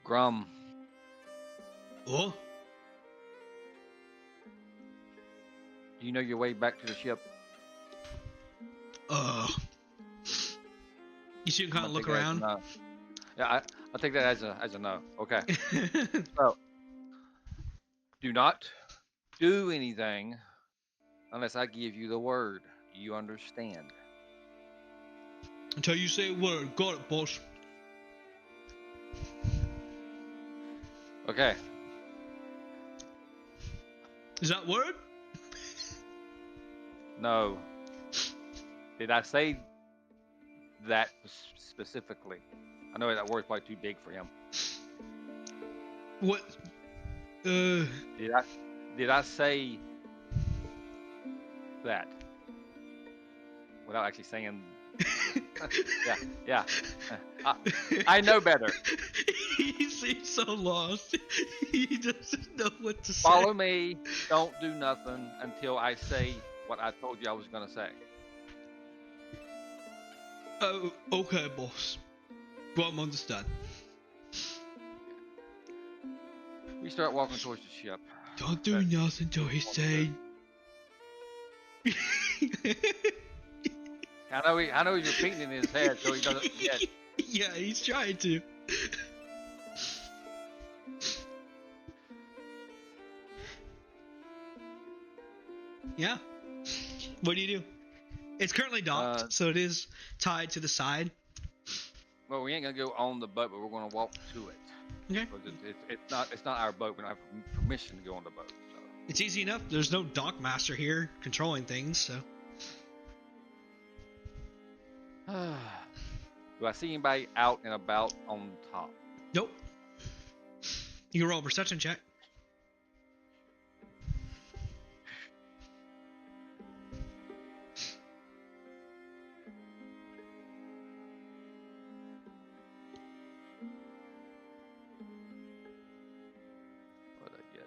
Grum. Oh? Do you know your way back to the ship? You see him kind of look around? No. Yeah, I'll take that as a no. Okay. So, do not do anything unless I give you the word. You understand? Until you say a word. Got it, boss. Okay. Is that word? No. Did I say that specifically? I know that word's probably too big for him. What? Did I say that without actually saying? Yeah. I know better. He seems so lost. He doesn't know what to say. Follow me. Don't do nothing until I say what I told you I was gonna say. Oh, okay, boss. Well, I'm understand. We start walking towards the ship. Don't do nothing till he say. I know he's repeating in his head, so he doesn't forget. Yeah, he's trying to. Yeah. What do you do? It's currently docked, so it is tied to the side. Well, we ain't gonna go on the boat, but we're gonna walk to it. Okay. It's not our boat. We don't have permission to go on the boat. So. It's easy enough. There's no dock master here controlling things, so. Do I see anybody out and about on top? Nope. You can roll a perception check. What'd I get?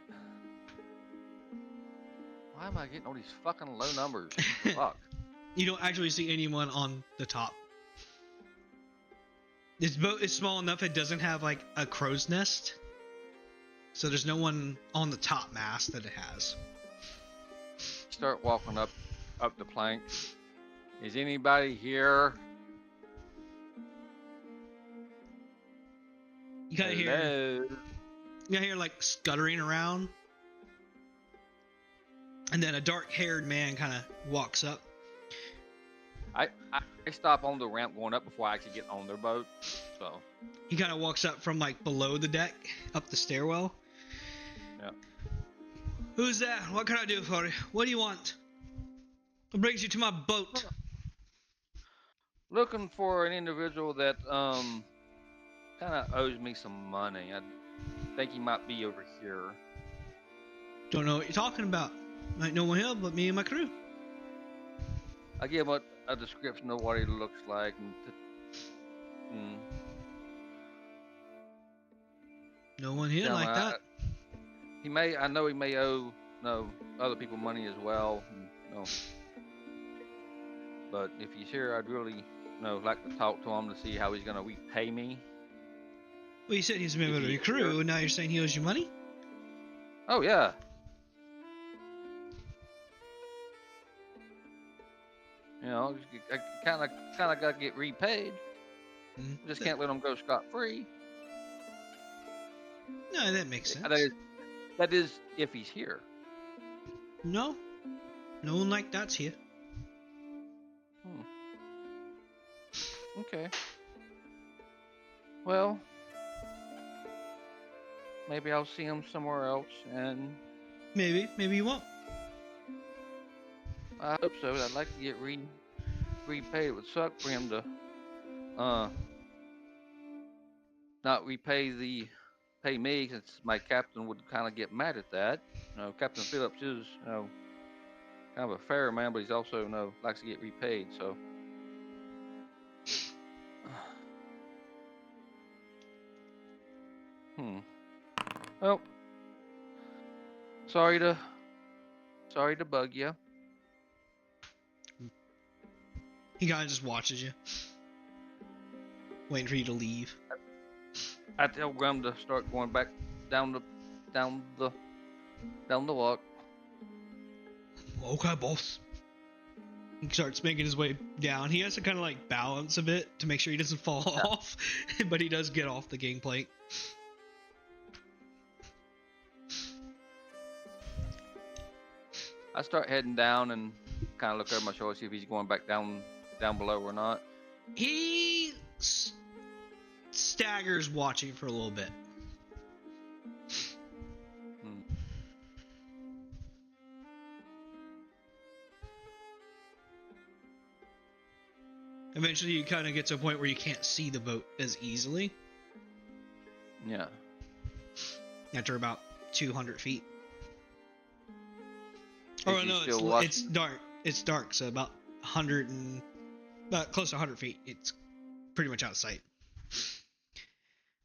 Why am I getting all these fucking low numbers? Fuck. You don't actually see anyone on the top. This boat is small enough it doesn't have like a crow's nest. So there's no one on the top mast that it has. Start walking up the plank. Is anybody here? You kind of hear like scuttering around. And then a dark-haired man kind of walks up. I stop on the ramp going up before I actually get on their boat. So He kind of walks up from like below the deck, up the stairwell. yeah. Who's that? What can I do for you? What do you want? What brings you to my boat? Looking for an individual that kind of owes me some money. I think he might be over here. Don't know what you're talking about. Ain't no one here but me and my crew. I give him a description of what he looks like, and No one here tell like him that. I know he may owe other people money as well. But if he's here, I'd really like to talk to him to see how he's gonna repay me. Well, you said he's a member of your crew, and now you're saying he owes you money? Oh yeah. I kind of gotta get repaid. Just can't let him go scot free. No, that makes sense. That is if he's here. No one like that's here. Okay. Well, maybe I'll see him somewhere else, and maybe you won't. I hope so. I'd like to get repaid. It would suck for him to not pay me, since my captain would kind of get mad at that. Captain Phillips is kind of a fair man, but he's also likes to get repaid. So well, sorry to bug you. He kind of just watches you, waiting for you to leave. I tell Grum to start going back down the walk. Okay, boss. He starts making his way down. He has to kind of like balance a bit to make sure he doesn't fall off, but he does get off the gangplank. I start heading down and kind of look over my shoulder, see if he's going back down below or not. He staggers watching for a little bit. Eventually, you kind of get to a point where you can't see the boat as easily. Yeah. After about 200 feet. Oh no, it's dark. It's dark, so about close to 100 feet. It's pretty much out of sight.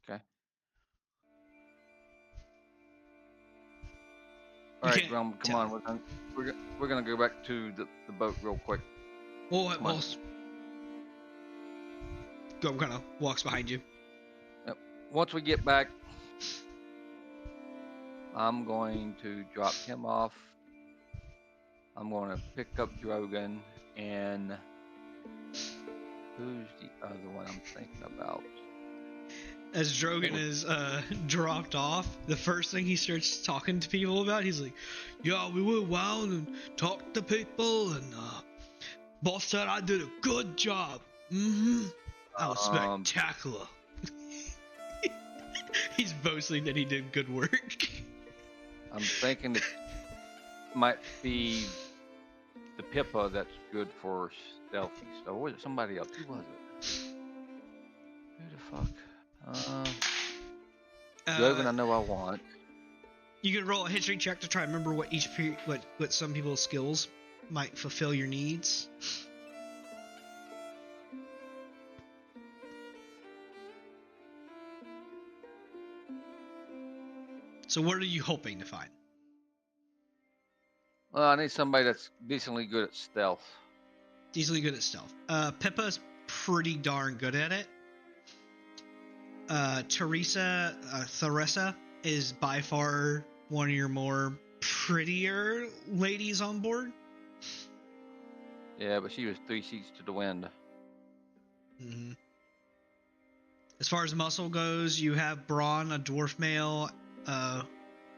Okay. All right, Grum, come on. We're gonna go back to the boat real quick. Oh, boss. Grum kind of walks behind you. Yep. Once we get back, I'm going to drop him off. I'm going to pick up Drogon, and who's the other one I'm thinking about? As Drogon is dropped off, the first thing he starts talking to people about, he's like, "Yeah, we went around and talked to people, and boss said I did a good job. That was spectacular." He's boasting that he did good work. I'm thinking it might be the Pippa that's good for stealthy stuff. Or was it somebody else? Who was it? Who the fuck? Drogon, I know I want. You can roll a history check to try and remember what what some people's skills might fulfill your needs. So what are you hoping to find? Well, I need somebody that's decently good at stealth. Decently good at stealth. Pippa's pretty darn good at it. Theresa is by far one of your more prettier ladies on board. Yeah, but she was 3 seats to the wind. Mm-hmm. As far as muscle goes, you have Braun, a dwarf male,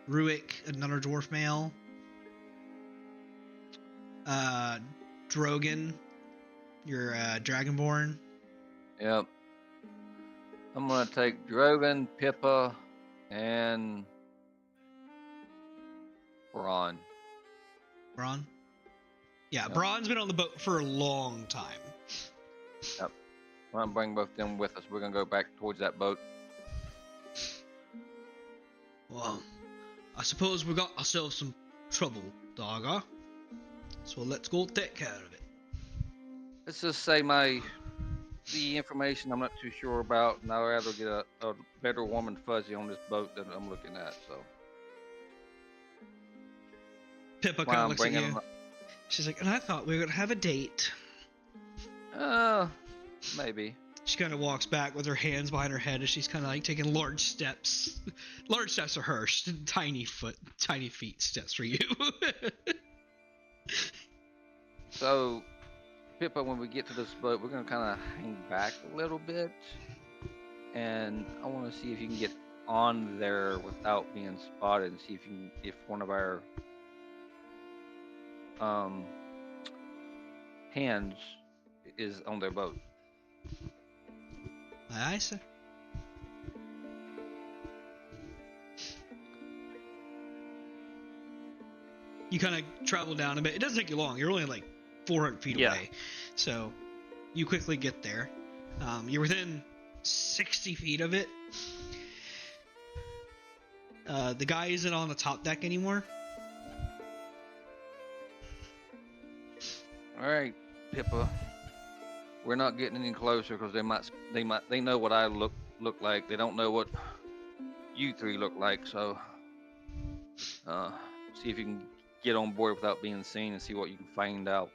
Ruick, another dwarf male, Drogon, Your Dragonborn. Yep. I'm gonna take Drogon, Pippa, and Braun. Braun? Yeah, Yep. Braun's been on the boat for a long time. Yep. We're gonna bring both of them with us. We're gonna go back towards that boat. Well, I suppose we got ourselves some trouble, Dargar. So let's go take care of it. Let's just say the information I'm not too sure about, and I'd rather get a better warm and fuzzy on this boat than I'm looking at. So Pippa kind of looks at you. She's like, and I thought we were gonna have a date. Maybe. She kind of walks back with her hands behind her head as she's kind of like taking large steps. Large steps for her, tiny feet steps for you. So, Pippa, when we get to this boat, we're gonna kind of hang back a little bit, and I want to see if you can get on there without being spotted, and see if one of our hands is on their boat. Aye, sir. You kind of travel down a bit. It doesn't take you long. You're only like 400 feet away. So you quickly get there. You're within 60 feet of it. The guy isn't on the top deck anymore. All right, Pippa. We're not getting any closer because they know what I look like. They don't know what you three look like. So, see if you can get on board without being seen and see what you can find out.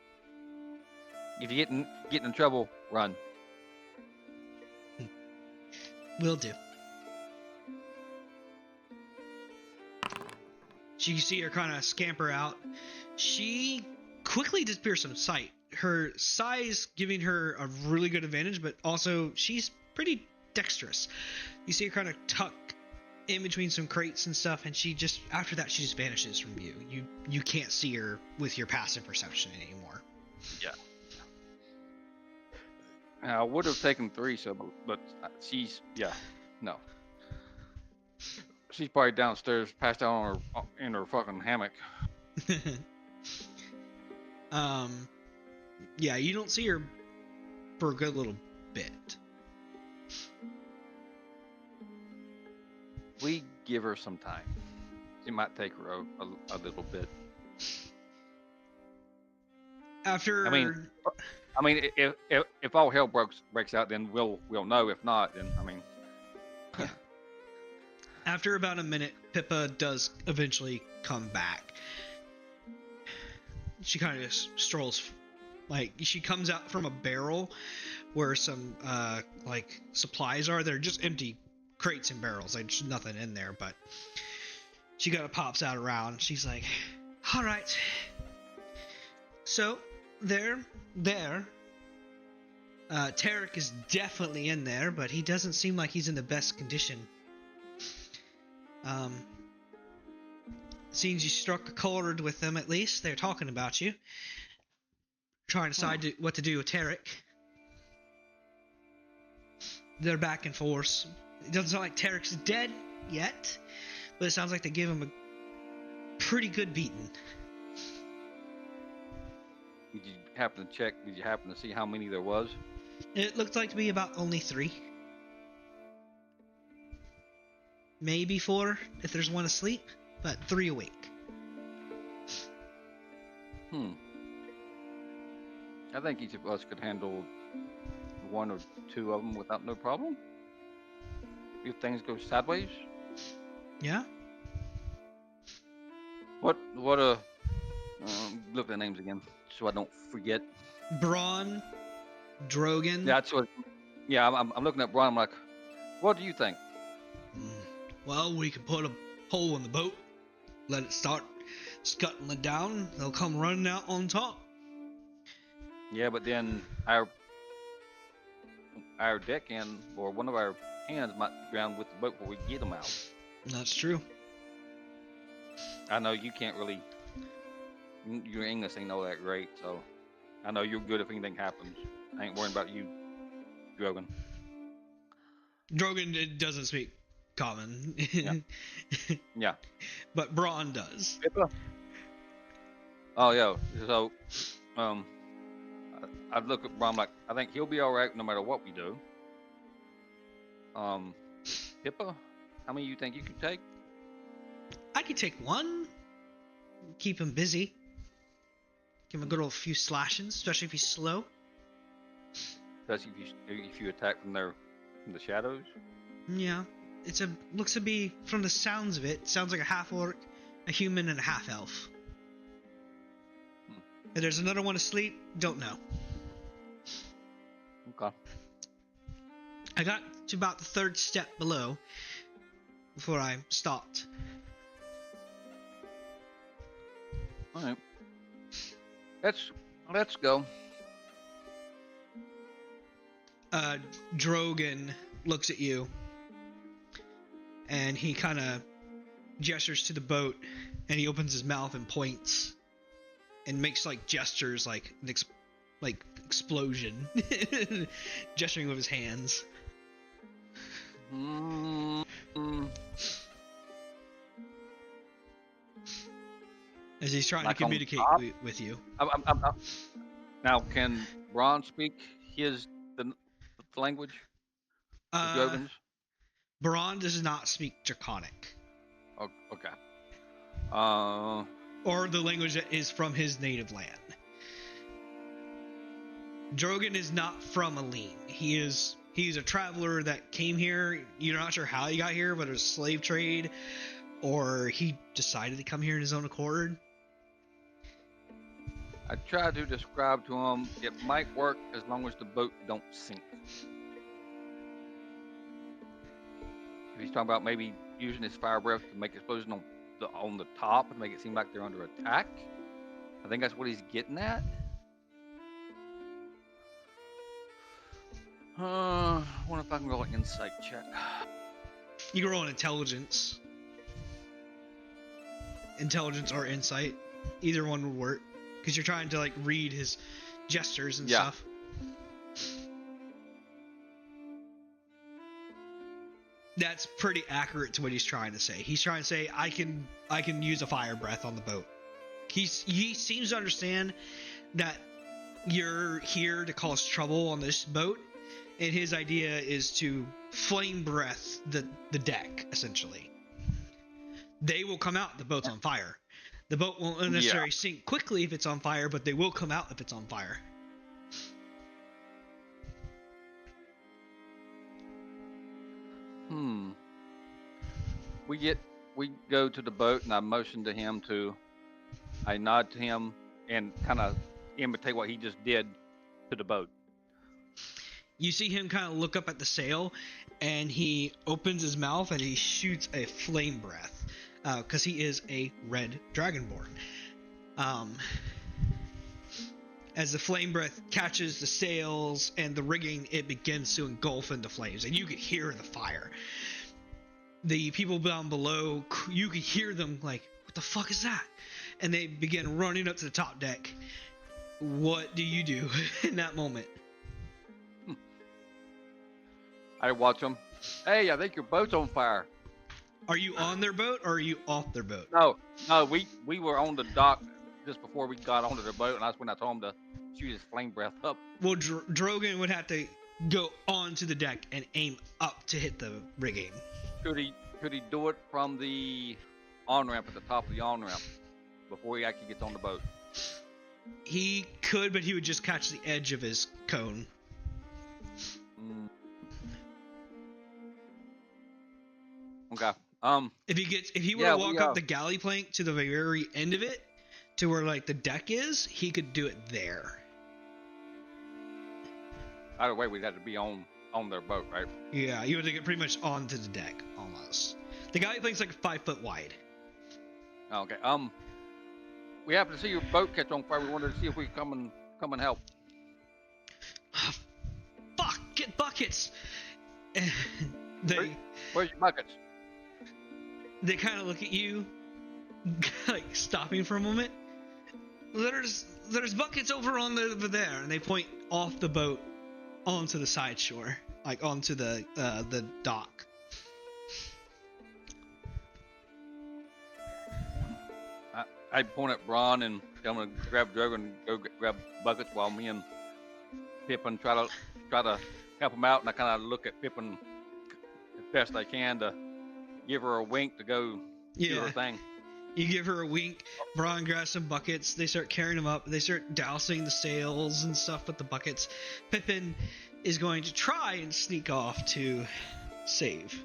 If you get in trouble, run. Will do. So you see her kind of scamper out. She quickly disappears from sight. Her size giving her a really good advantage, but also she's pretty dexterous. You see her kind of tuck in between some crates and stuff, and after that she just vanishes from view. You can't see her with your passive perception anymore. Yeah. I would have taken 3, but she's no. She's probably downstairs, passed out in her fucking hammock. Yeah, you don't see her for a good little bit. We give her some time. It might take her a little bit. After, I mean, if all hell breaks out, then we'll know. If not, then I mean. Yeah. After about a minute, Pippa does eventually come back. She kind of just strolls, like she comes out from a barrel where some like supplies are. They're just empty crates and barrels. Like there's nothing in there, but she kind of pops out around. She's like, "All right, so there. Tarek is definitely in there, but he doesn't seem like he's in the best condition. Seems you struck a chord with them at least. They're talking about you. Trying to decide what to do with Tarek. They're back and forth. It doesn't sound like Tarek's dead yet, but it sounds like they gave him a pretty good beating. Did you happen to check? Did you happen to see how many there was? It looked like to be about only 3. Maybe 4 if there's one asleep, but 3 awake. I think each of us could handle 1 or 2 of them without no problem. If things go sideways. Yeah? What look at the names again so I don't forget. Braun, Drogon. That's what. Yeah, I'm looking at Braun. I'm like, what do you think? Well, we can put a hole in the boat, let it start scuttling down. They'll come running out on top. Yeah, but then our deckhand or one of our hands might drown with the boat before we get them out. That's true. I know you can't really. Your English ain't all that great, so I know you're good if anything happens. I ain't worrying about you, Drogon. Drogon doesn't speak common. Yeah. Yeah. But Braun does. Oh yeah. So, I'd look at Brom like I think he'll be all right no matter what we do. Pippa, how many you think you could take? I could take one. Keep him busy. Give him a good old few slashings, especially if he's slow. Especially if you attack from the shadows. Yeah. Looks to be, from the sounds of it, sounds like a half orc, a human, and a half elf. If there's another one asleep, don't know. Okay. I got to about the third step below before I stopped. All right. Let's go. Drogon looks at you, and he kind of gestures to the boat, and he opens his mouth and points, and makes like gestures like an explosion, gesturing with his hands. As he's trying to communicate with you. Now, can Bron speak the language? Drogons? Bron does not speak Draconic. Oh, okay. Or the language that is from his native land. Drogon is not from Aline. He's a traveler that came here. You're not sure how he got here, whether it's slave trade or he decided to come here in his own accord. I tried to describe to him it might work as long as the boat don't sink. If he's talking about maybe using his fire breath to make explosion on the top and make it seem like they're under attack, I think that's what he's getting at. I wonder if I can roll an insight check. You can roll an intelligence. Intelligence or insight. Either one would work. Because you're trying to like read his gestures and stuff. That's pretty accurate to what he's trying to say. He's trying to say, I can use a fire breath on the boat. He seems to understand that you're here to cause trouble on this boat, and his idea is to flame breath the deck, essentially. They will come out, the boat's on fire. The boat won't necessarily sink quickly if it's on fire, but they will come out if it's on fire. We go to the boat, and I motion to him I nod to him and kind of imitate what he just did to the boat. You see him kind of look up at the sail, and he opens his mouth and he shoots a flame breath, because he is a red dragonborn. As the flame breath catches the sails and the rigging, it begins to engulf into flames, and you could hear the fire. The people down below, you could hear them like, what the fuck is that? And they begin running up to the top deck. What do you do in that moment? I watch them. Hey, I think your boat's on fire. Are you on their boat or are you off their boat? No, we were on the dock just before we got onto the boat, and that's when I told him to shoot his flame breath up. Well, Drogon would have to go onto the deck and aim up to hit the rigging. Could he do it from the on-ramp at the top of the on-ramp before he actually gets on the boat? He could, but he would just catch the edge of his cone. Okay. If he were to walk up the galley plank to the very end of it, to where like the deck is, he could do it there. Either way, we'd have to be on their boat, right? Yeah, you would have to get pretty much onto the deck almost. The galley plank's like 5 foot wide. Okay. We happened to see your boat catch on fire. We wanted to see if we could come and help. Fuck! Get buckets. Where's your buckets? They kind of look at you, like stopping for a moment. there's buckets over over there, and they point off the boat onto the side shore, like onto the dock. I point at Braun and tell him to grab Drogo and go grab buckets while me and Pippin try to help him out, and I kind of look at Pippin as best I can to give her a wink to go do her thing. You give her a wink. Braun grabs some buckets. They start carrying them up. They start dousing the sails and stuff with the buckets. Pippin is going to try and sneak off to save.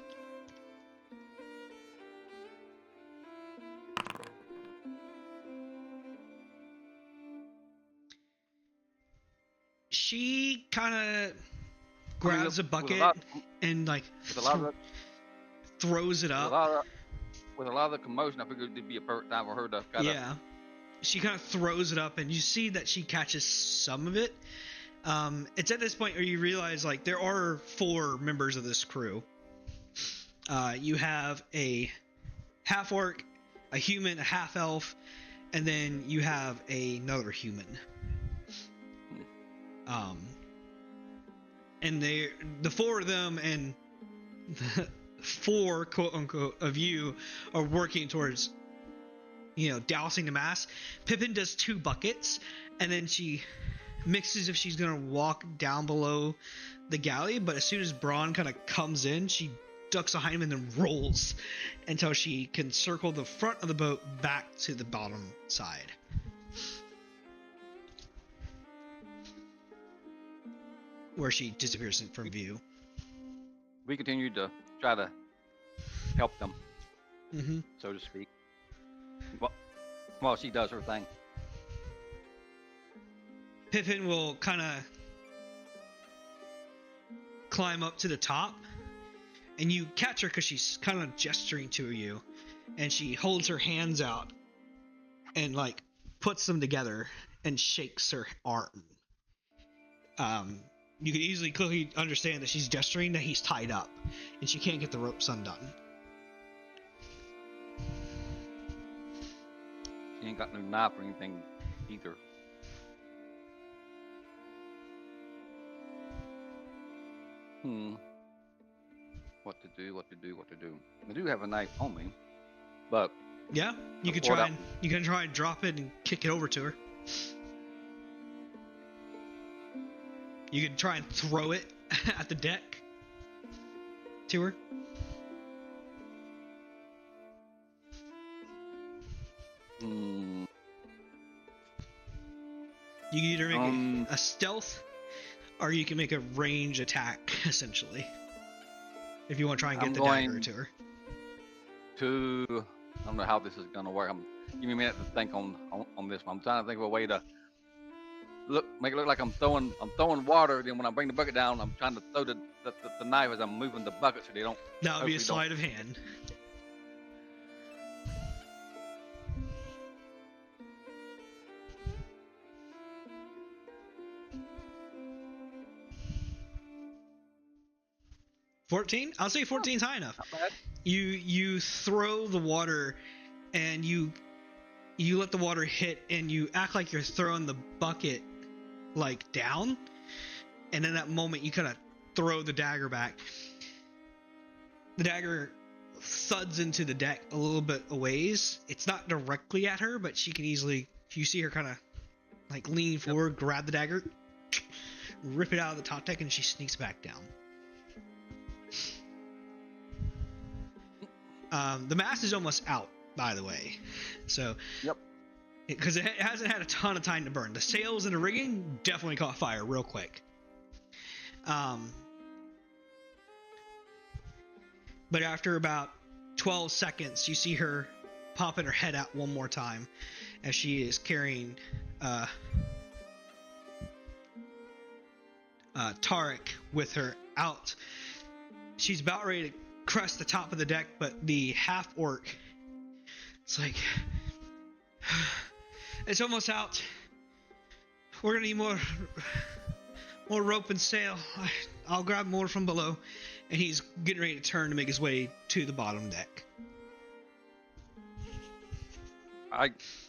She kind of grabs a bucket and like throws it up. With a lot of the commotion, I figured it'd be a perfect time for her to kind of... Yeah. She kind of throws it up, and you see that she catches some of it. It's at this point where you realize, like, there are 4 members of this crew. You have a half-orc, a human, a half-elf, and then you have another human. And the 4 of them and the 4 quote-unquote of you are working towards, dousing the mass. Pippin does 2 buckets, and then she mixes if she's gonna walk down below the galley, but as soon as Braun kind of comes in, she ducks behind him and then rolls until she can circle the front of the boat back to the bottom side. Where she disappears from view. We continue to try to help them, so to speak, while she does her thing. Pippin will kind of climb up to the top, and you catch her because she's kind of gesturing to you, and she holds her hands out and like puts them together and shakes her arm. You can easily clearly understand that she's gesturing that he's tied up, and she can't get the ropes undone. She ain't got no knife or anything either. What to do? I do have a knife on me, but yeah, you can try and drop it and kick it over to her. You can try and throw it at the deck to her. You can either make a stealth, or you can make a range attack, essentially. If you want to try and get the dagger to her. I don't know how this is going to work. Give me a minute to think on this one. I'm trying to think of a way to make it look like I'm throwing water. Then when I bring the bucket down, I'm trying to throw the knife as I'm moving the bucket so they don't. That would be a sleight of hand. $14? I'll say 14's high enough. Not bad. You throw the water, and you let the water hit, and you act like you're throwing the bucket like down, and in that moment you kind of throw the dagger back. The dagger thuds into the deck a little bit a ways. It's not directly at her, but she can easily, you see her kind of like lean forward, grab the dagger, rip it out of the top deck, and she sneaks back down. The mast is almost out, by the way. So, because it hasn't had a ton of time to burn. The sails and the rigging definitely caught fire real quick. But after about 12 seconds, you see her popping her head out one more time as she is carrying Tarek with her out. She's about ready to crest the top of the deck, but the half-orc, it's like, it's almost out. We're gonna need more rope and sail. I'll grab more from below. And he's getting ready to turn to make his way to the bottom deck.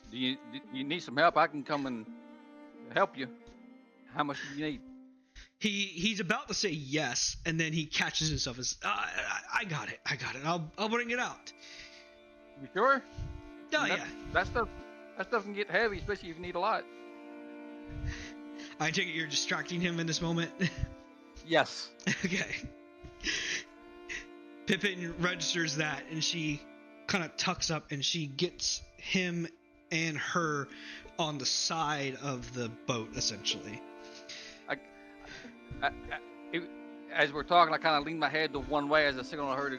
Do you need some help? I can come and help you. How much do you need? He's about to say yes, and then he catches himself as I got it. I'll bring it out. You sure? Oh yeah. That stuff can get heavy, especially if you need a lot. I take it you're distracting him in this moment. Yes. Okay. Pippin registers that, and she kind of tucks up, and she gets him and her on the side of the boat, essentially. As we're talking, I kind of lean my head to one way as I signal to her to,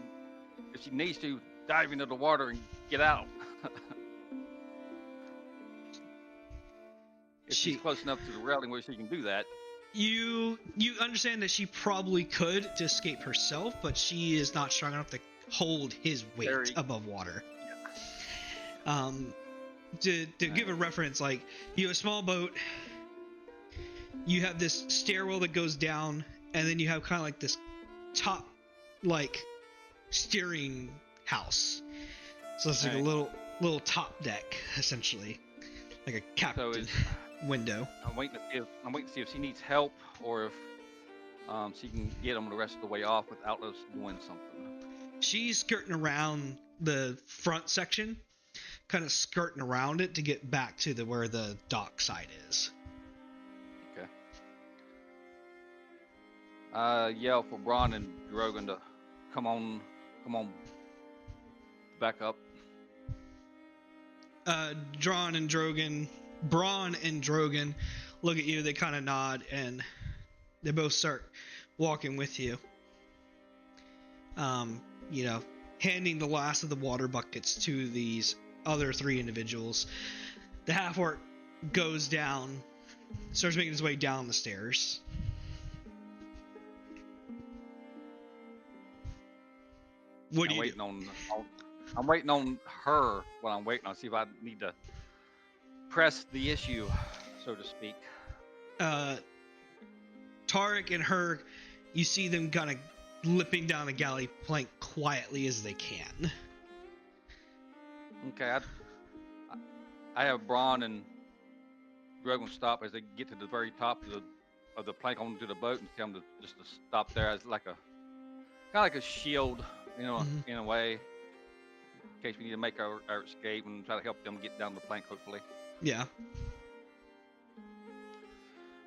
if she needs to, dive into the water and get out. If she's close enough to the railing where she can do that. You understand that she probably could to escape herself, but she is not strong enough to hold his weight above water. Yeah. To give a reference, like, you have a small boat, you have this stairwell that goes down, and then you have kind of like this top, like, steering house. So it's like a little top deck, essentially, like a captain window. I'm waiting to see if she needs help, or if she can get them the rest of the way off without us doing something. She's skirting around the front section, kind of skirting around it to get back to where the dock side is. Okay. Yell for Braun and Drogon to come on back up. Braun and Drogon look at you, they kind of nod, and they both start walking with you. Handing the last of the water buckets to these other three individuals. The half-orc goes down, starts making his way down the stairs. What do you do? I'm waiting on her. What I'm waiting on, see if I need to press the issue, so to speak. Tarek and her, you see them kind of lipping down the galley plank quietly as they can. Okay, I have Braun and Drogon stop as they get to the very top of the plank onto the boat, and tell them to stop there as like kind of like a shield, in a way, in case we need to make our escape, and try to help them get down the plank, hopefully. Yeah.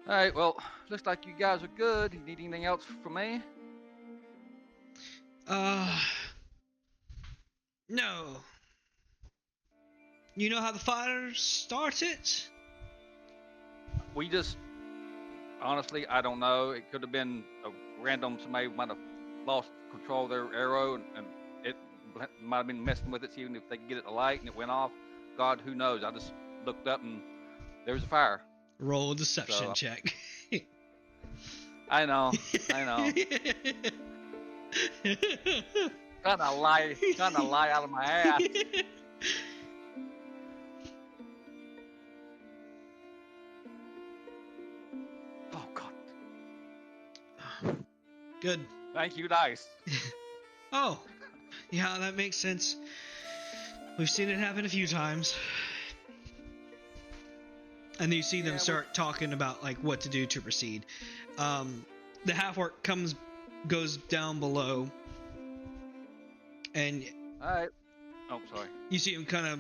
All right. Well, looks like you guys are good. You need anything else from me? No. You know how the fire started? We just, honestly, I don't know. It could have been a random, somebody might have lost control of their arrow, and it might have been messing with it, even if they could get it to light, and it went off. God, who knows? I just looked up and there was a fire. Roll a deception check. I know. Trying to lie out of my ass. Oh God. Good. Thank you, dice. Oh, yeah, that makes sense. We've seen it happen a few times. And you see them start talking about like what to do to proceed. The half-orc goes down below, and all right. Oh, sorry. You see him kind of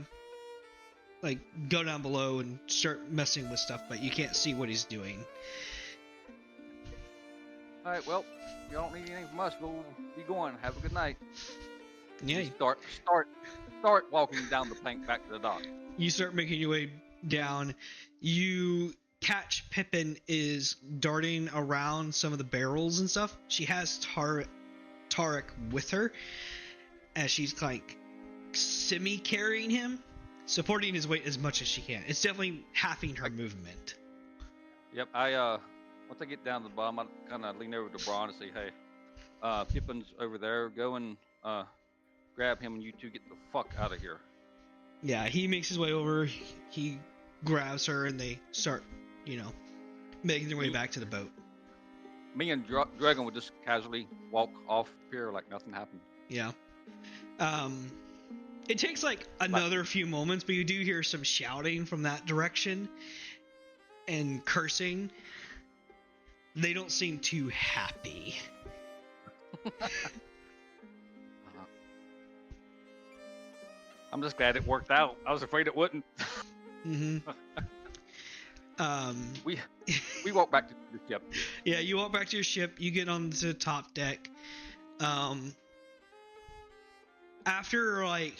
like go down below and start messing with stuff, but you can't see what he's doing. All right. Well, you don't need anything from us. We'll be going. Have a good night. Yeah. You start walking down the plank back to the dock. You start making your way down. You catch Pippin is darting around some of the barrels and stuff. She has Tarek with her, as she's like semi-carrying him, supporting his weight as much as she can. It's definitely halving her movement. Yep. Once I get down to the bottom, I kind of lean over to Braun and say, "Hey, Pippin's over there. Go and grab him, and you two get the fuck out of here." Yeah, he makes his way over. He grabs her, and they start, making their way back to the boat. Me and Dragon would just casually walk off here like nothing happened. Yeah. It takes like another few moments, but you do hear some shouting from that direction. and cursing. They don't seem too happy. I'm just glad it worked out. I was afraid it wouldn't. Mm-hmm. We walk back to the ship. Yeah, you walk back to your ship. You get on the top deck. After like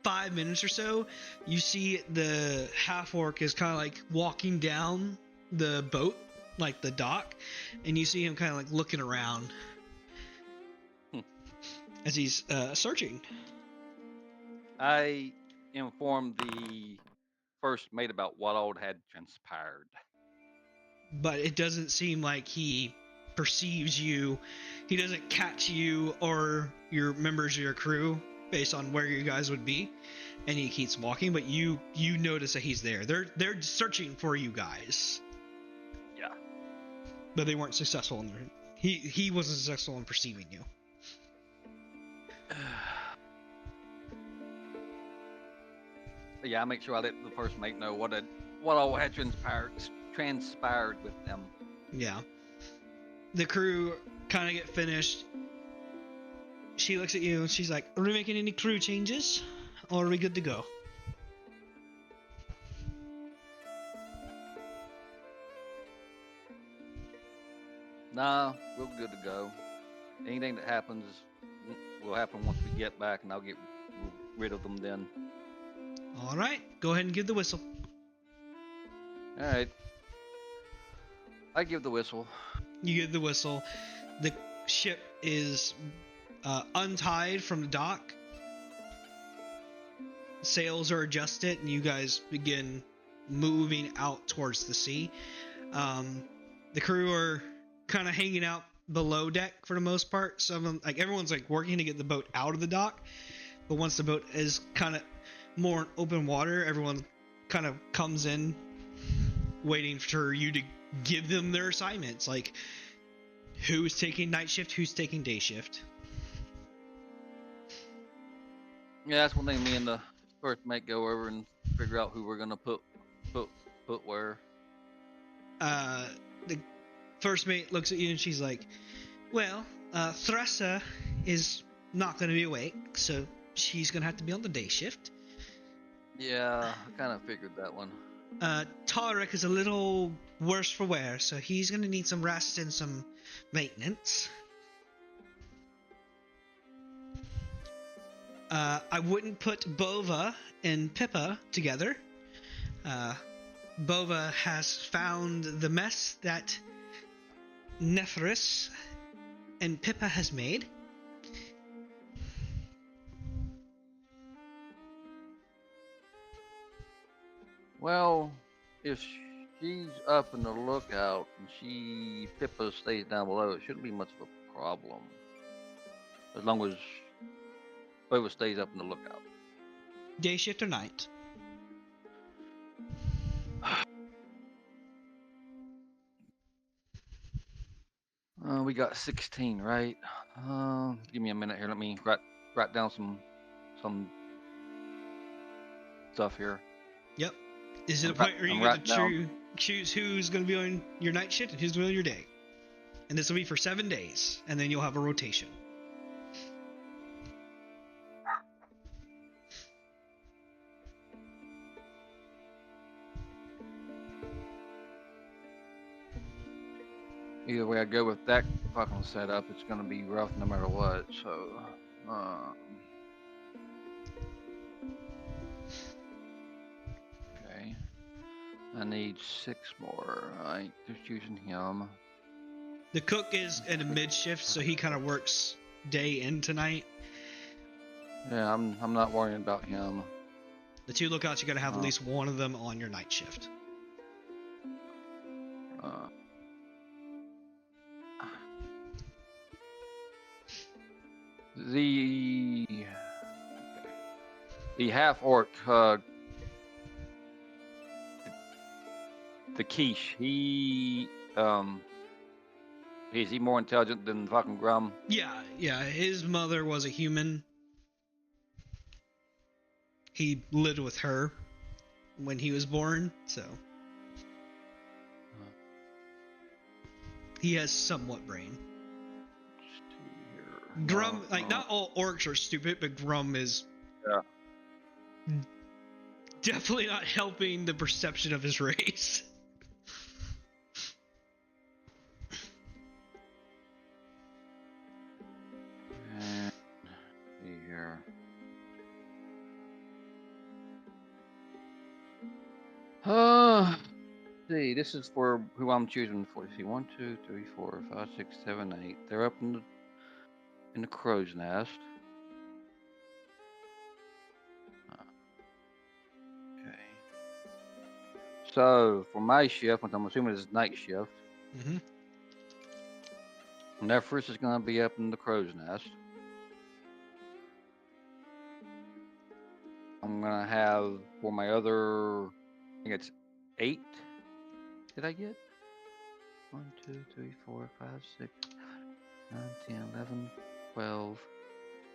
5 minutes or so, you see the half orc is kind of like walking down the boat, like the dock, and you see him kind of like looking around as he's searching. I informed the first mate about what all had transpired. But it doesn't seem like he perceives you. He doesn't catch you or your members of your crew based on where you guys would be, and he keeps walking. But you notice that he's there. They're searching for you guys. Yeah. But they weren't successful in their. He wasn't successful in perceiving you. Yeah, I make sure I let the first mate know what all had transpired with them. Yeah. The crew kind of get finished. She looks at you and she's like, "Are we making any crew changes, or are we good to go?" Nah, we're good to go. Anything that happens will happen once we get back, and I'll get rid of them then. All right, go ahead and give the whistle. All right. I give the whistle. You give the whistle. The ship is untied from the dock. Sails are adjusted, and you guys begin moving out towards the sea. The crew are kind of hanging out below deck for the most part. Some of them, like everyone's like working to get the boat out of the dock, but once the boat is kind of more in open water, everyone kind of comes in waiting for you to give them their assignments, like who's taking night shift, who's taking day shift. Yeah, that's one thing me and the first mate go over and figure out who we're gonna put where. The first mate looks at you and she's like, "Well, Thressa is not going to be awake, so she's going to have to be on the day shift. Yeah, I kind of figured that one. Tarek is a little worse for wear, so he's going to need some rest and some maintenance. I wouldn't put Bova and Pippa together. Bova has found the mess that Nephris and Pippa has made. Well, if she's up in the lookout and Pippa stays down below, it shouldn't be much of a problem. As long as Bova stays up in the lookout. Day shift or night? We got 16, right? Give me a minute here. Let me write down some stuff here. Yep. Is it a point where you get to choose who's going to be on your night shift and who's going to be on your day? And this will be for 7 days, and then you'll have a rotation. Either way I go with that fucking setup, it's gonna be rough no matter what. So, okay. I need 6 more. Right, just using him. The cook is at a mid shift, so he kind of works day into night. Yeah, I'm not worrying about him. The 2 lookouts, you got to have at least one of them on your night shift. The half orc, the quiche, is he more intelligent than fucking Grum? Yeah. His mother was a human. He lived with her when he was born, so. He has somewhat brain. Let's see here. Grum, No, like, not all orcs are stupid, but Grum is definitely not helping the perception of his race. And see here. See, this is for who I'm choosing for. See, 1, 2, 3, 4, 5, 6, 7, 8. They're up in the crow's nest. Okay. So for my shift, which I'm assuming is night shift, Mm-hmm. Nephris is going to be up in the crow's nest. I'm going to have for my other, I think it's 8. Did I get? 1, 2, 3, 4, 5, 6, 9, 10, 11, 12,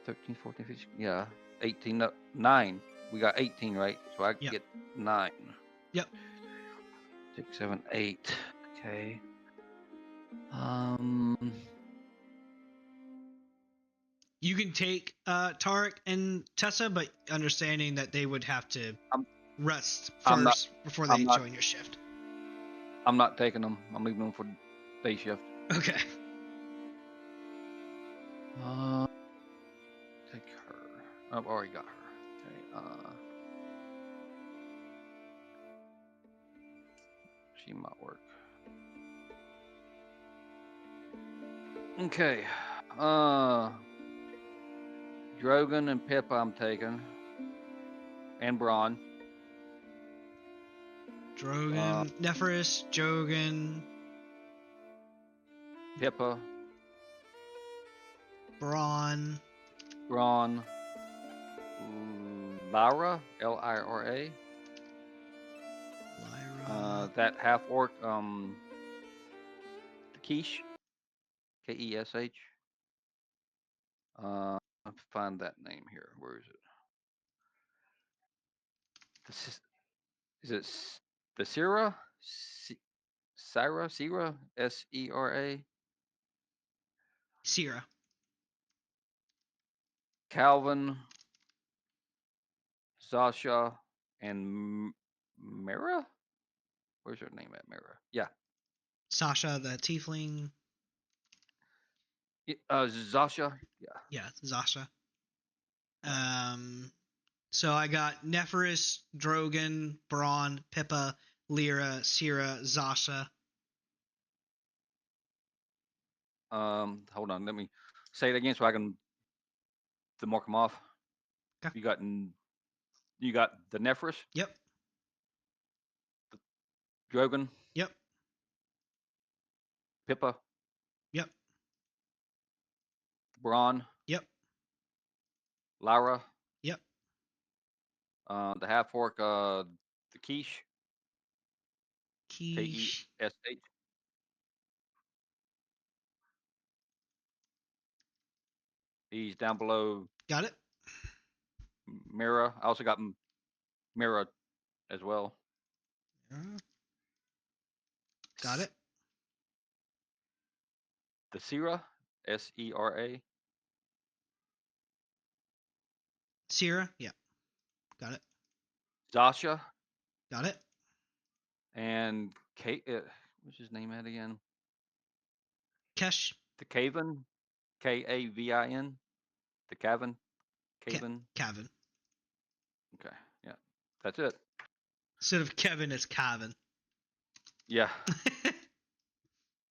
13, 14, 15. Yeah, 18. No, 9. We got 18, right? So I Yep. get 9. Yep. 6, 7, 8. Okay. You can take Tarek and Tessa, but understanding that they would have to rest first before they join your shift. I'm not taking them. I'm leaving them for day shift. Okay. Take her. I've already got her. Okay. She might work. Okay. Drogon and Pippa I'm taking. And Braun. Drogon, Nephris, Jogan, Pippa. Braun. Lyra, Lyra. Lyra. That half orc, Kesh, Kesh. Let's find that name here. Where is it? Is it the Sera? Sera? Sera? Sera? Sierra. Calvin, Zasha, and Mira? Where's her name at, Mira? Yeah. Sasha, the tiefling. Zasha? Yeah. Yeah, Zasha. So I got Nephris, Drogon, Braun, Pippa, Lyra, Sierra, Zasha. Hold on. Let me say it again so I can mark them off. Okay. You got the Nephris? Yep. Drogon? Yep. Pippa? Yep. Braun? Yep. Lyra? Yep. The half orc, the Kesh? Kesh. Kesh. He's down below Got it. Mira. I also got Mira as well. Got it. The Sera, Sera. Sierra. Yeah. Got it. Zasha. Got it. And Kate. What's his name at again? Kesh. The Caven. Kavin. The Caven. Caven. Kevin. Okay. Yeah. That's it. Instead of Kevin, it's Kevin. Yeah.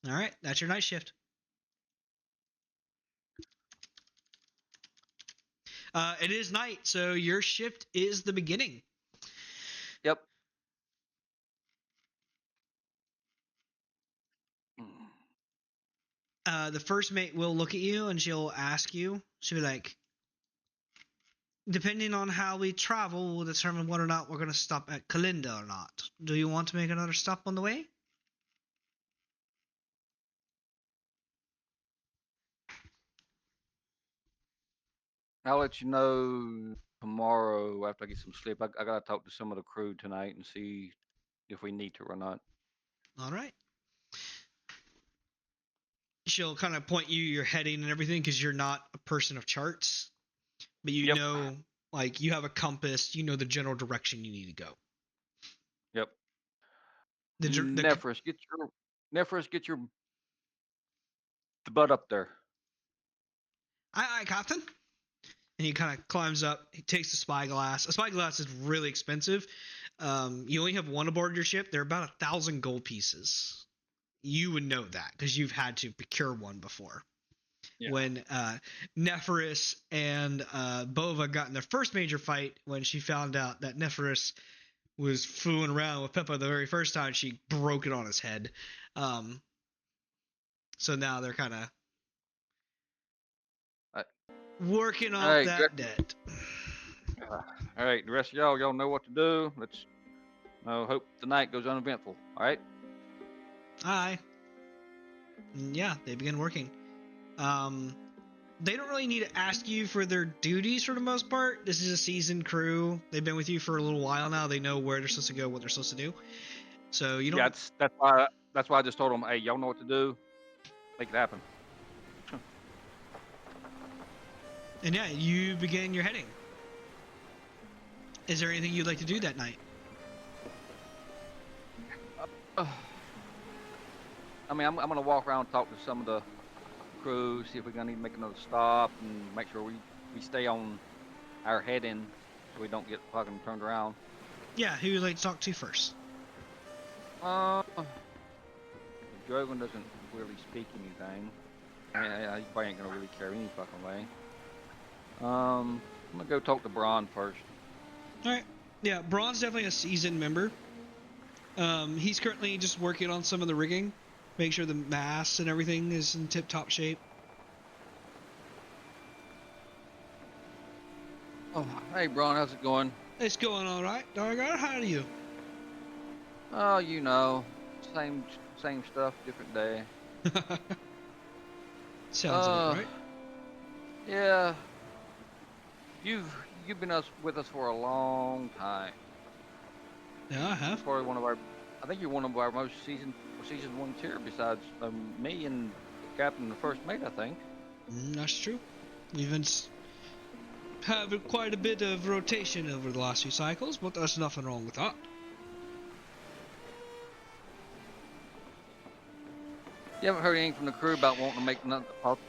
All right. That's your night shift. It is night, so your shift is the beginning. Yep. The first mate will look at you and she'll ask you. She'll be like, depending on how we travel, we'll determine whether or not we're going to stop at Kalinda or not. Do you want to make another stop on the way? I'll let you know tomorrow after I get some sleep. I gotta talk to some of the crew tonight and see if we need to or not. All right. she'll kind of point you your heading and everything because you're not a person of charts, but you Yep. know, like you have a compass, you know the general direction you need to go. Yep. The Nephris, get your the butt up there. aye, Captain. And he kind of climbs up. He takes the spyglass. A spyglass is really expensive. You only have one aboard your ship. They're about 1,000 gold pieces. You would know that because you've had to procure one before. Yeah. When Nephris and Bova got in their first major fight, when she found out that Nephris was fooling around with Peppa the very first time, she broke it on his head. So now they're kind of working off that debt. All right, the rest of y'all know what to do. Let's hope the night goes uneventful. All right. Aye. Yeah, they begin working. They don't really need to ask you for their duties for the most part. This is a seasoned crew. They've been with you for a little while now. They know where they're supposed to go, what they're supposed to do. So you don't. Yeah, that's why I just told them, hey, y'all know what to do. Make it happen. And yeah, you begin your heading. Is there anything you'd like to do that night? I mean, I'm gonna walk around and talk to some of the crew, see if we're gonna need to make another stop, and make sure we stay on our heading so we don't get fucking turned around. Yeah, who would you like to talk to first? Drogon doesn't really speak anything. I mean, he probably ain't gonna really care any fucking way. I'm gonna go talk to Braun first. All right. Yeah, Braun's definitely a seasoned member. He's currently just working on some of the rigging, make sure the mast and everything is in tip-top shape. Oh, hey Braun, how's it going? It's going all right, Dargar. How are you? Oh, you know, same stuff, different day. Sounds about right. Yeah. You've been with us for a long time. Yeah, I have. Probably I think you're one of our most seasoned ones here, besides me and Captain the First Mate, I think. That's true. We've been having quite a bit of rotation over the last few cycles, but there's nothing wrong with that. You haven't heard anything from the crew about wanting to make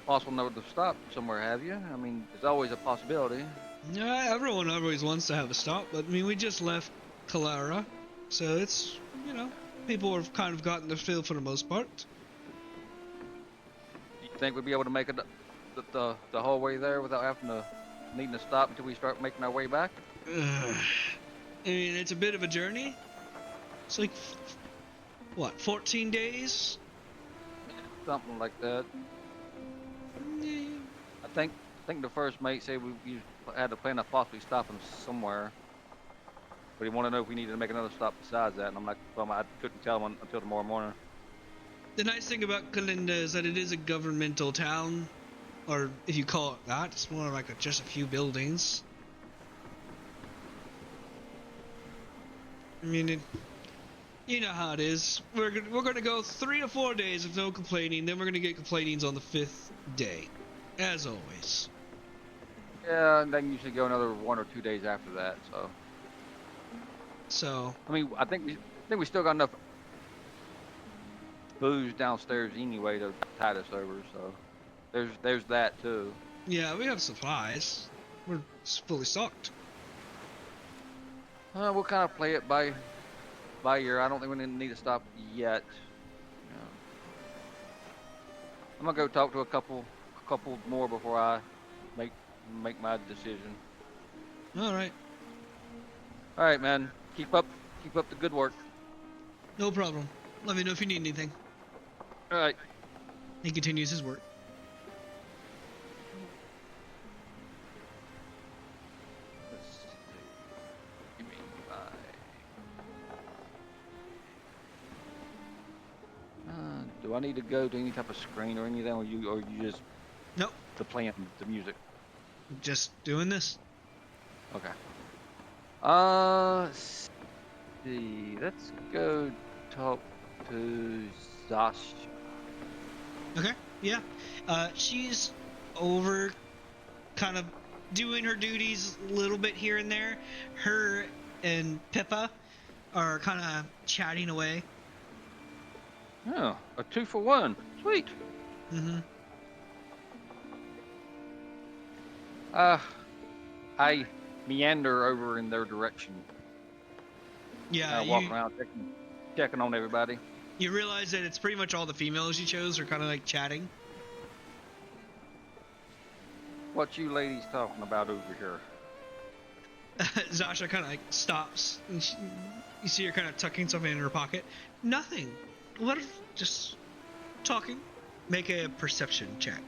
possible another stop somewhere, have you? I mean, there's always a possibility. Yeah, everyone always wants to have a stop, but I mean, we just left Kalara, so it's, you know, people have kind of gotten the feel for the most part. Do you think we'd be able to make it the whole way there without needing to stop until we start making our way back? I mean, it's a bit of a journey. It's like, what, 14 days? Something like that. Yeah. I think the First Mate said we had a plan of possibly stopping somewhere, but he wanted to know if we needed to make another stop besides that, and I'm like, well, I couldn't tell him until tomorrow morning. The nice thing about Kalinda is that it is a governmental town, or if you call it that, it's more like just a few buildings. I mean, you know how it is. We're gonna go 3 to 4 days of no complaining, then we're gonna get complainings on the 5th day, as always. Yeah, and then usually go another 1 or 2 days after that. So I mean, I think we still got enough booze downstairs anyway to tide us over. So there's that too. yeah, we have supplies. We're fully stocked. We'll kind of play it by ear. I don't think we need to stop yet. I'm gonna go talk to a couple more before I make my decision. All right. All right, man. Keep up the good work. No problem. Let me know if you need anything. All right. He continues his work. Let's see. You mean do I need to go to any type of screen or anything, or you just Nope. playing the music? Just doing this. Okay. Let's see. Let's go talk to Zasha. Okay. Yeah. She's over kind of doing her duties a little bit here and there. Her and Pippa are kind of chatting away. Yeah, a 2-for-1. Sweet. Mm-hmm. I meander over in their direction. Yeah, Walking around checking on everybody. you realize that it's pretty much all the females you chose are kind of like chatting. What you ladies talking about over here? Zasha kind of like stops, and you see her kind of tucking something in her pocket. Nothing. What? Just talking. Make a perception check.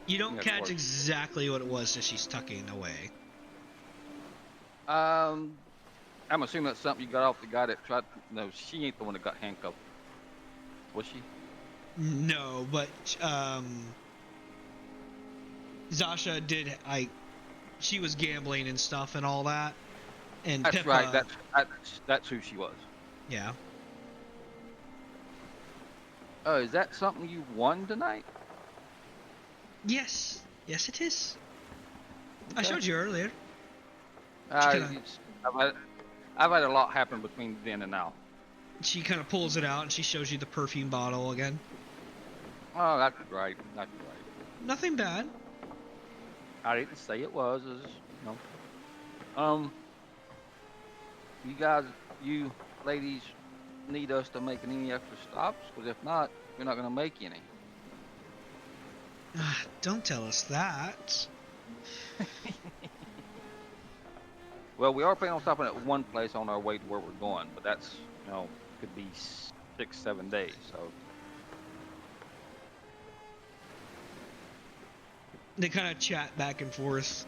You don't catch exactly what it was that she's tucking away. I'm assuming that's something you got off the guy that tried. No, she ain't the one that got handcuffed. Was she? No, but Zasha did. She was gambling and stuff and all that. And That's Pippa, right. That's who she was. Yeah. Oh, is that something you won tonight? Yes. Yes, it is. Okay. I showed you earlier. I've had a lot happen between then and now. She kind of pulls it out and she shows you the perfume bottle again. Oh, that's right. That's right. Nothing bad. I didn't say it was. You ladies need us to make any extra stops? Because if not, we're not going to make any. Don't tell us that. Well, we are planning on stopping at one place on our way to where we're going, but that's, could be 6-7 days, so. They kind of chat back and forth.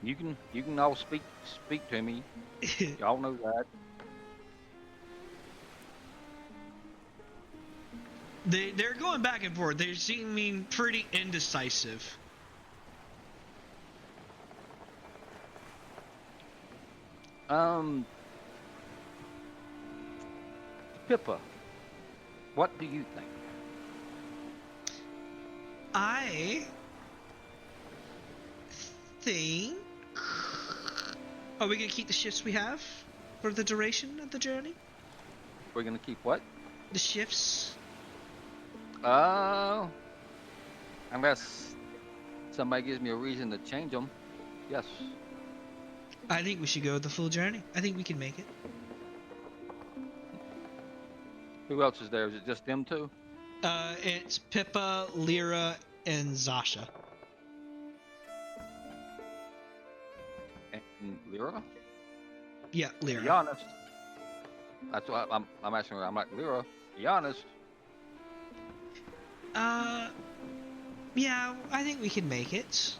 You can all speak to me. Y'all know that. They're going back and forth. They're seeming pretty indecisive. Pippa, what do you think? I think. Are we gonna keep the shifts we have for the duration of the journey? We're gonna keep what? The shifts. Unless somebody gives me a reason to change them, yes. I think we should go the full journey. I think we can make it. Who else is there? Is it just them two? It's Pippa, Lyra, and Zasha. And Lyra? Yeah, Lyra. To be honest, that's what I'm asking her. I'm like, Lyra, be honest. Yeah, I think we can make it.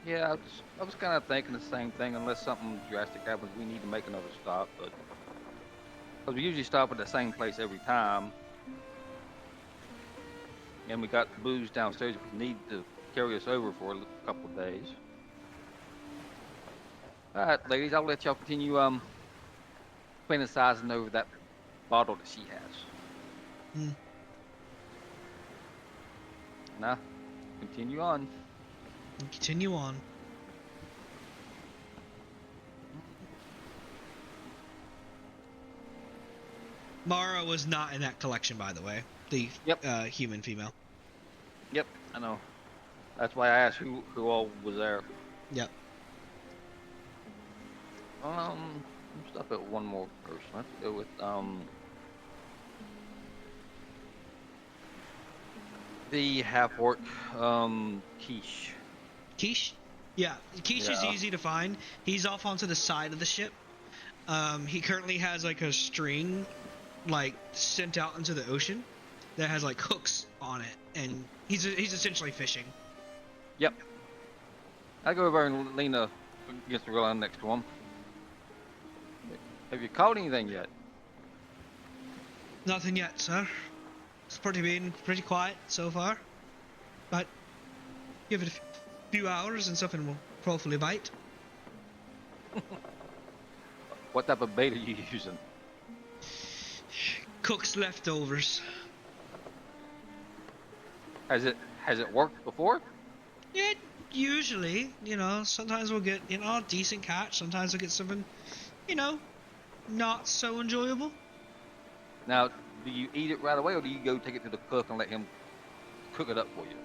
Yeah, I was kind of thinking the same thing. Unless something drastic happens, we need to make another stop. But because we usually stop at the same place every time, and we got booze downstairs, if we need to carry us over for a couple of days. All right, ladies, I'll let y'all continue fantasizing over that bottle that she has. Now, continue on. Continue on. Mara was not in that collection, by the way. The human female. Yep, I know. That's why I asked who all was there. Yep. Let's stop at one more person. Let's go with the half-orc Quiche. Quiche? Yeah, Quiche is easy to find. He's off onto the side of the ship. He currently has like a string sent out into the ocean that has like hooks on it, and he's essentially fishing. Yep. I go over and lean against the rail next to him. Have you caught anything yet? Nothing yet, sir. It's been pretty quiet so far. But give it a few hours and something will hopefully bite. What type of bait are you using? Cook's leftovers. Has it worked before? It usually, sometimes we'll get, a decent catch. Sometimes we'll get something, not so enjoyable. Now, do you eat it right away, or do you go take it to the cook and let him cook it up for you?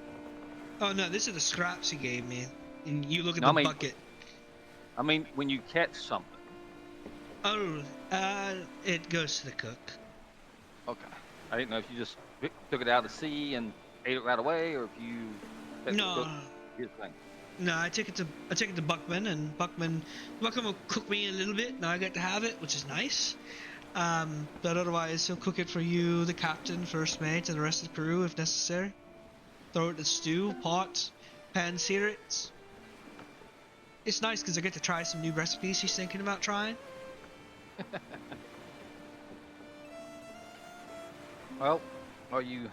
Oh no, this is the scraps he gave me. And you look at the bucket. I mean, when you catch something. Oh, it goes to the cook. Okay. I didn't know if you just took it out of the sea and ate it right away, or if you No. No, I take it to Buckman, and Buckman will cook me a little bit, and I get to have it, which is nice. But otherwise, he'll cook it for you, the captain, first mate, and the rest of the crew if necessary. Throw it in the stew, pot, pan sear it. It's nice because I get to try some new recipes he's thinking about trying. Well, do you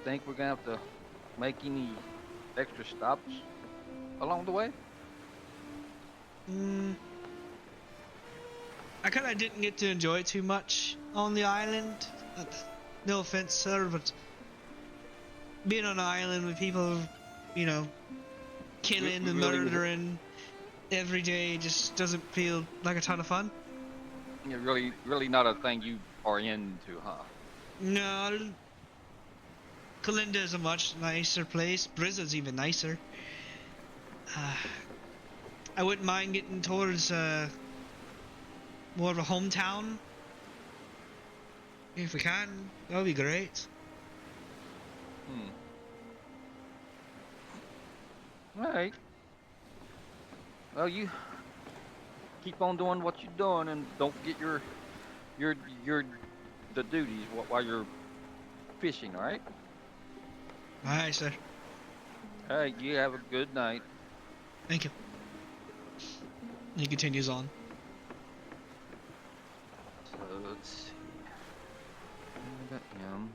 think we're gonna have to make any extra stops along the way? I kind of didn't get to enjoy it too much on the island. No offense, sir, but being on an island with people, killing and murdering every day just doesn't feel like a ton of fun. You're really not a thing you are into, huh? No, Kalinda is a much nicer place. Brizza's even nicer. I wouldn't mind getting towards more of a hometown. If we can, that would be great. Alright. Well, you keep on doing what you're doing, and don't forget the duties while you're fishing, alright? Alright, sir. Alright, you have a good night. Thank you. He continues on. So let's see. I got him.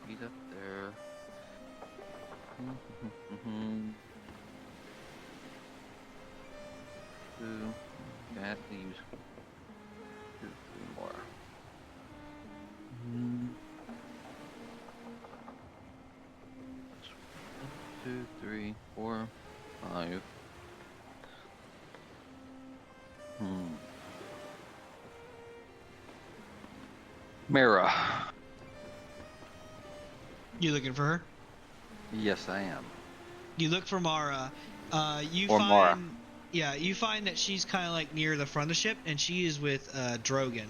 He's up there. Two. That leaves two more. Two, three, four, five. Mira. You looking for her? Yes, I am. You look for Mara. You find that she's kind of like near the front of the ship, and she is with Drogon.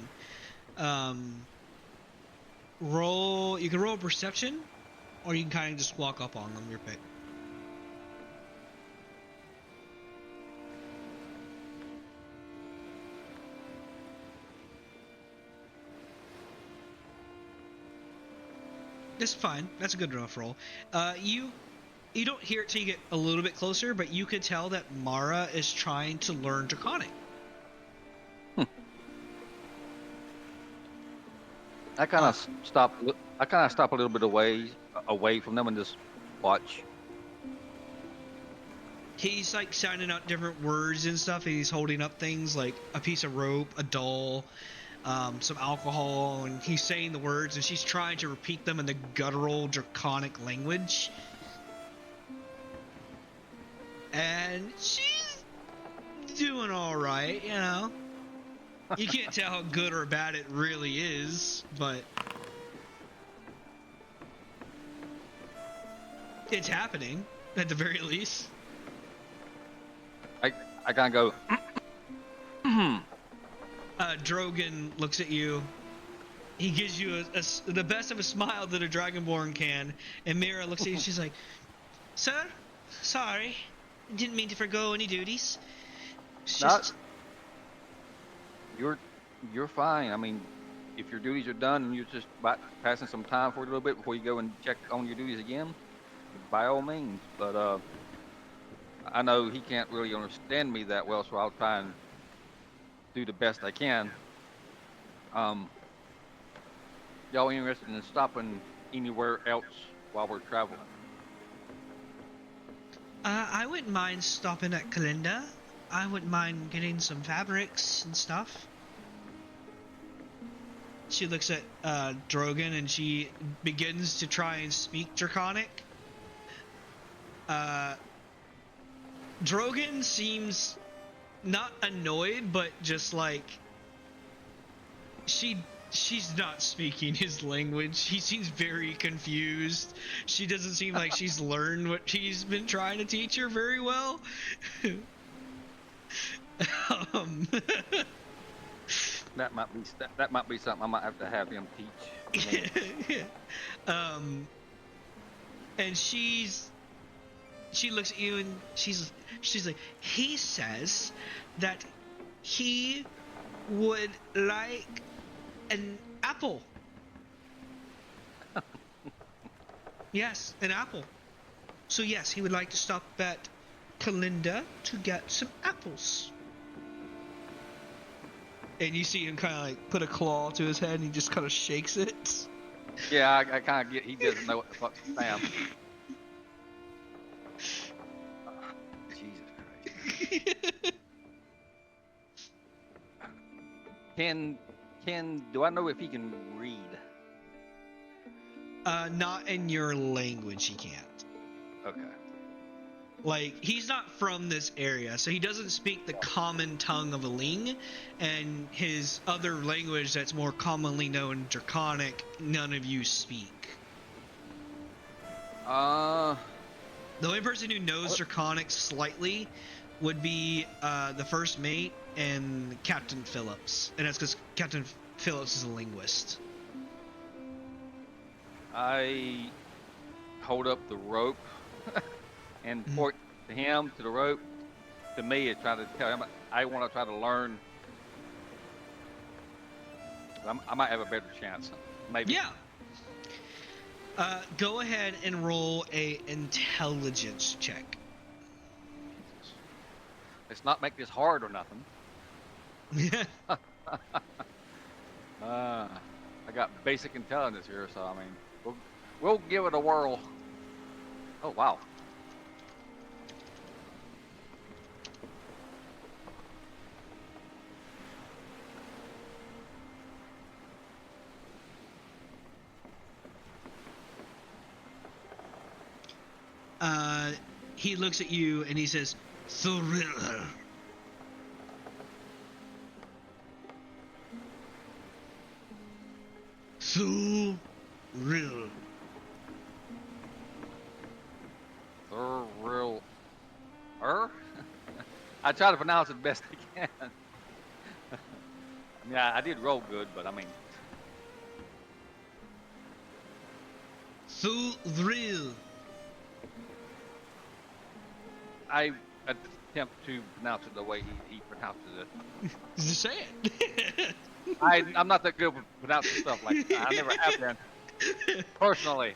You can roll a perception, or you can kind of just walk up on them. Your pick. That's fine. That's a good rough roll. You don't hear it till you get a little bit closer, but you could tell that Mara is trying to learn Draconic. I kind of stop a little bit away from them and just watch. He's like sounding out different words and stuff, and he's holding up things like a piece of rope, a doll, some alcohol, and he's saying the words, and she's trying to repeat them in the guttural Draconic language. And she's doing all right, You can't tell how good or bad it really is, but it's happening at the very least. I kind of go. Drogon looks at you. He gives you the best of a smile that a Dragonborn can, and Mira looks at you. She's like, "Sir, sorry, didn't mean to forgo any duties. It's just..." You're fine. I mean, if your duties are done and you're just passing some time for a little bit before you go and check on your duties again, by all means. But I know he can't really understand me that well, so I'll try and do the best I can. Y'all interested in stopping anywhere else while we're traveling? I wouldn't mind stopping at Kalinda. I wouldn't mind getting some fabrics and stuff. She looks at Drogon and she begins to try and speak Draconic. Drogon seems not annoyed, but just like she's not speaking his language. He seems very confused. She doesn't seem like she's learned what he's been trying to teach her very well. That might be something I might have to have him teach. And she looks at you and she's like, he says that he would like an apple. Yes, an apple. So yes, he would like to stop at Kalinda to get some apples. And you see him kind of like put a claw to his head and he just kind of shakes it. Yeah, I kind of get. He doesn't know what the fuck's Sam. Jesus Christ. Do I know if he can read? Not in your language, he can't. Okay. Like, he's not from this area, so he doesn't speak the common tongue of Aline, and his other language that's more commonly known, Draconic, none of you speak. The only person who knows Draconic slightly would be the first mate and Captain Phillips, and that's because Captain Phillips is a linguist. I hold up the rope and point to him, to the rope, to me, and try to tell him I want to try to learn. I might have a better chance, maybe. Yeah. Go ahead and roll a intelligence check. Let's not make this hard or nothing. I got basic intelligence here, so I mean, we'll give it a whirl. Oh wow. He looks at you and he says, "Thrill." Thrill. Thrill. I try to pronounce it best I can. I mean, I did roll good, but I mean. Thrill. I attempt to pronounce it the way he pronounces it. Just say it. I'm not that good with pronouncing stuff like that. I never have been. Personally.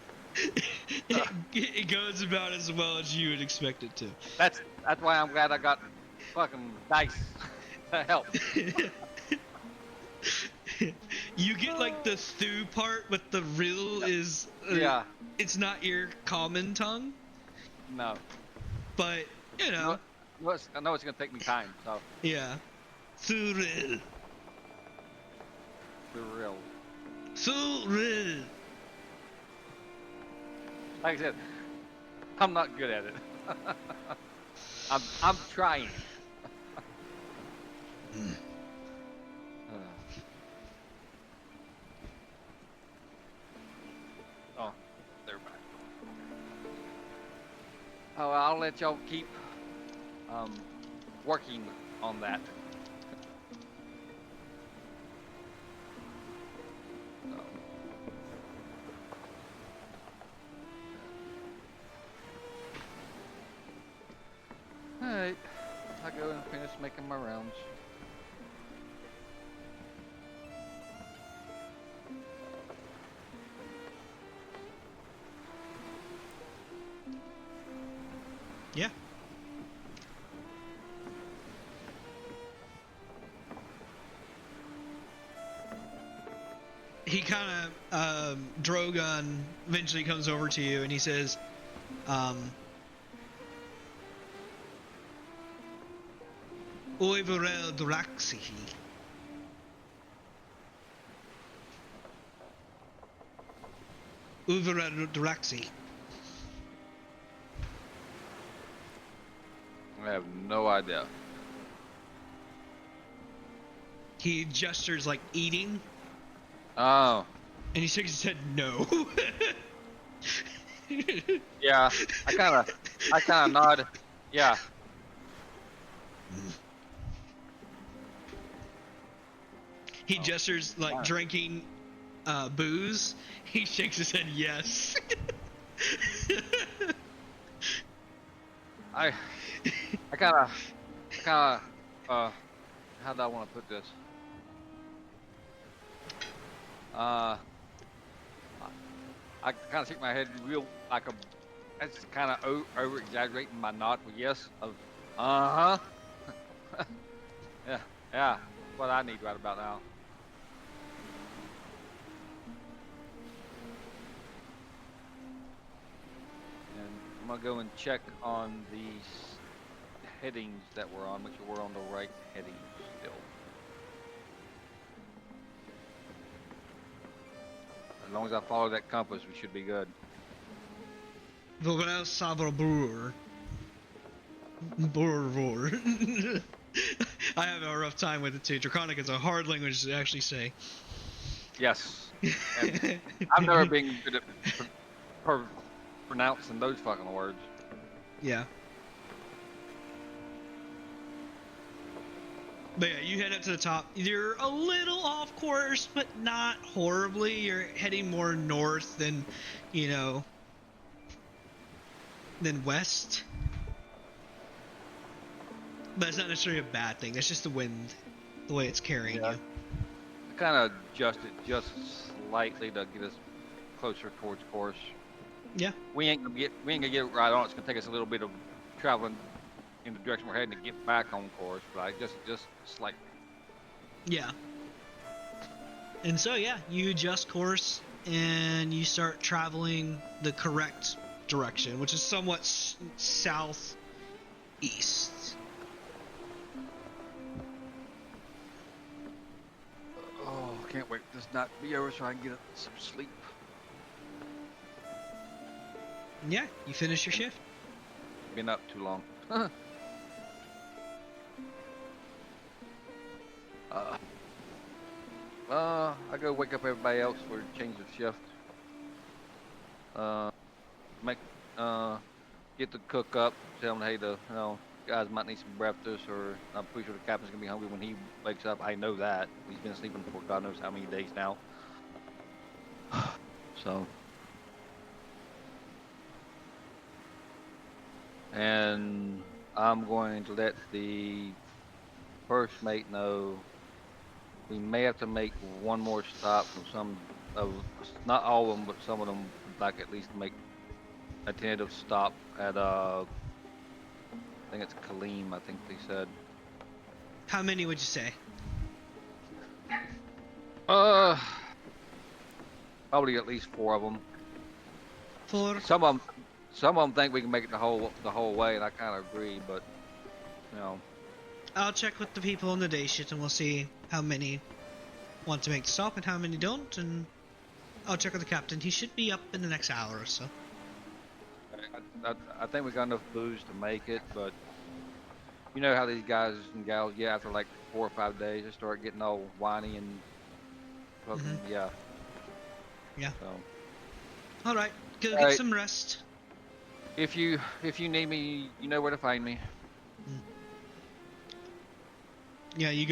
It goes about as well as you would expect it to. That's why I'm glad I got fucking dice to help. You get like the stew part, but the rill is yeah. It's not your common tongue. No. But you know. I know it's gonna take me time. So. Yeah. Thrill. Thrill. Thrill. Like I said, I'm not good at it. I'm trying. Oh, they're back. Oh, I'll let y'all keep working on that. Alright, I'll go and finish making my rounds. Yeah. he kind of Drogon eventually comes over to you and he says, Oivorel Draxihi. Uvorel Draxi. I have no idea. He gestures like eating, Oh, and he shakes his head no. yeah. I kind of nod. Yeah. He gestures like Wow. drinking booze. He shakes his head yes. I kind of, how do I want to put this? I kind of shake my head real like a, that's kind of over exaggerating my nod with yes of, yeah, yeah, what I need right about now. And I'm gonna go and check on these headings that we're on, make sure we're on the right heading still. As long as I follow that compass, we should be good. Vogonel Sabro Brewer. Brewer. I have a rough time with it too. Draconic is a hard language to actually say. Yes. And I've never been good at pronouncing those fucking words. Yeah. But yeah, you head up to the top. You're a little off course, but not horribly. You're heading more north than, than west. But it's not necessarily a bad thing. That's just the wind, the way it's carrying you. I kind of adjusted just slightly to get us closer towards course. Yeah. We ain't gonna get it right on. It's gonna take us a little bit of traveling in the direction we're heading to get back on course, but just slightly. Yeah. And so yeah, you adjust course and you start traveling the correct direction, which is somewhat southeast. Oh, can't wait for this not to be over so I can get some sleep. Yeah, you finish your shift. Been up too long. I go wake up everybody else for a change of shift. Get the cook up, tell them, hey, guys might need some breakfast, or I'm pretty sure the captain's gonna be hungry when he wakes up. I know that. He's been sleeping for God knows how many days now. So. And I'm going to let the first mate know we may have to make one more stop from some of, not all of them, but some of them, like at least make a tentative stop at, I think it's Kaleem, I think they said. How many would you say? Probably at least 4 of them. 4? Some of them think we can make it the whole way, and I kind of agree, but, I'll check with the people on the day shift and we'll see how many want to make the stop and how many don't, and I'll check with the captain. He should be up in the next hour or so. I think we got enough booze to make it, but you know how these guys and gals get after like 4 or 5 days, they start getting all whiny and fucking, yeah. So. All right, go get some rest. If you need me, you know where to find me. Yeah, you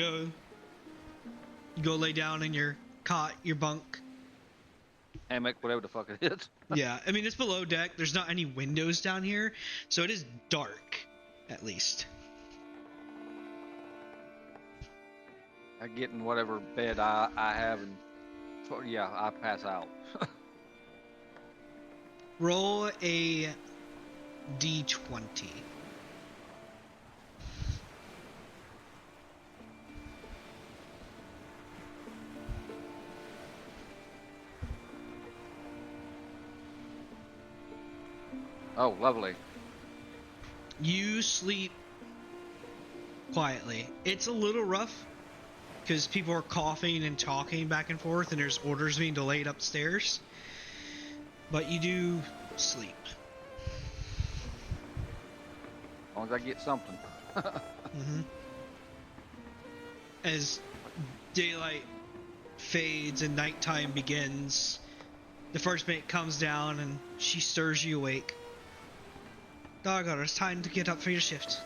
go lay down in your cot, your bunk. Hammock, whatever the fuck it is. Yeah, I mean, it's below deck. There's not any windows down here, so it is dark, at least. I get in whatever bed I have, and yeah, I pass out. Roll a d20. Oh, lovely. You sleep quietly. It's a little rough because people are coughing and talking back and forth, and there's orders being delayed upstairs. But you do sleep. As long as I get something. Mm-hmm. As daylight fades and nighttime begins, the first mate comes down and she stirs you awake. Dargar, it's time to get up for your shift.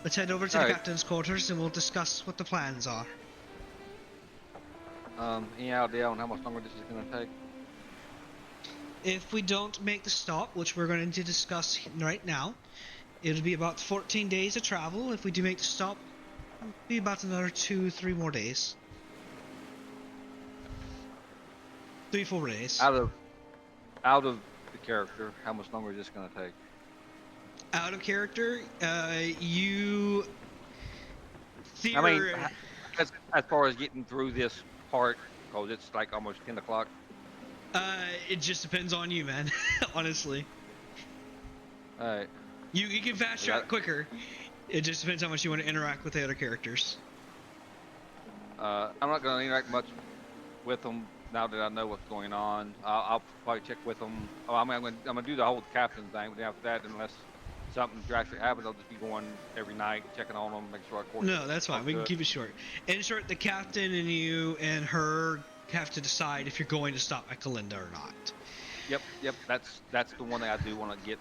Let's head over to the captain's quarters and we'll discuss what the plans are. Any idea on how much longer this is going to take? If we don't make the stop, which we're going to discuss right now, it'll be about 14 days of travel. If we do make the stop, it'll be about another 2-3 more days. 3-4 days. Out of the character, how much longer is this going to take? Out of character, you... I mean, as far as getting through this part, because it's like almost 10 o'clock. It just depends on you, man. Honestly. Alright. You can fast track quicker. It just depends how much you want to interact with the other characters. I'm not going to interact much with them now that I know what's going on. I'll probably check with them. Oh, I'm going to do the whole captain thing, but after that, unless something drastic happens, I'll just be going every night, checking on them, make sure I... No, that's fine. We can keep it short. In short, the captain and you and her have to decide if you're going to stop at Kalinda or not. Yep. That's the one thing I do want to get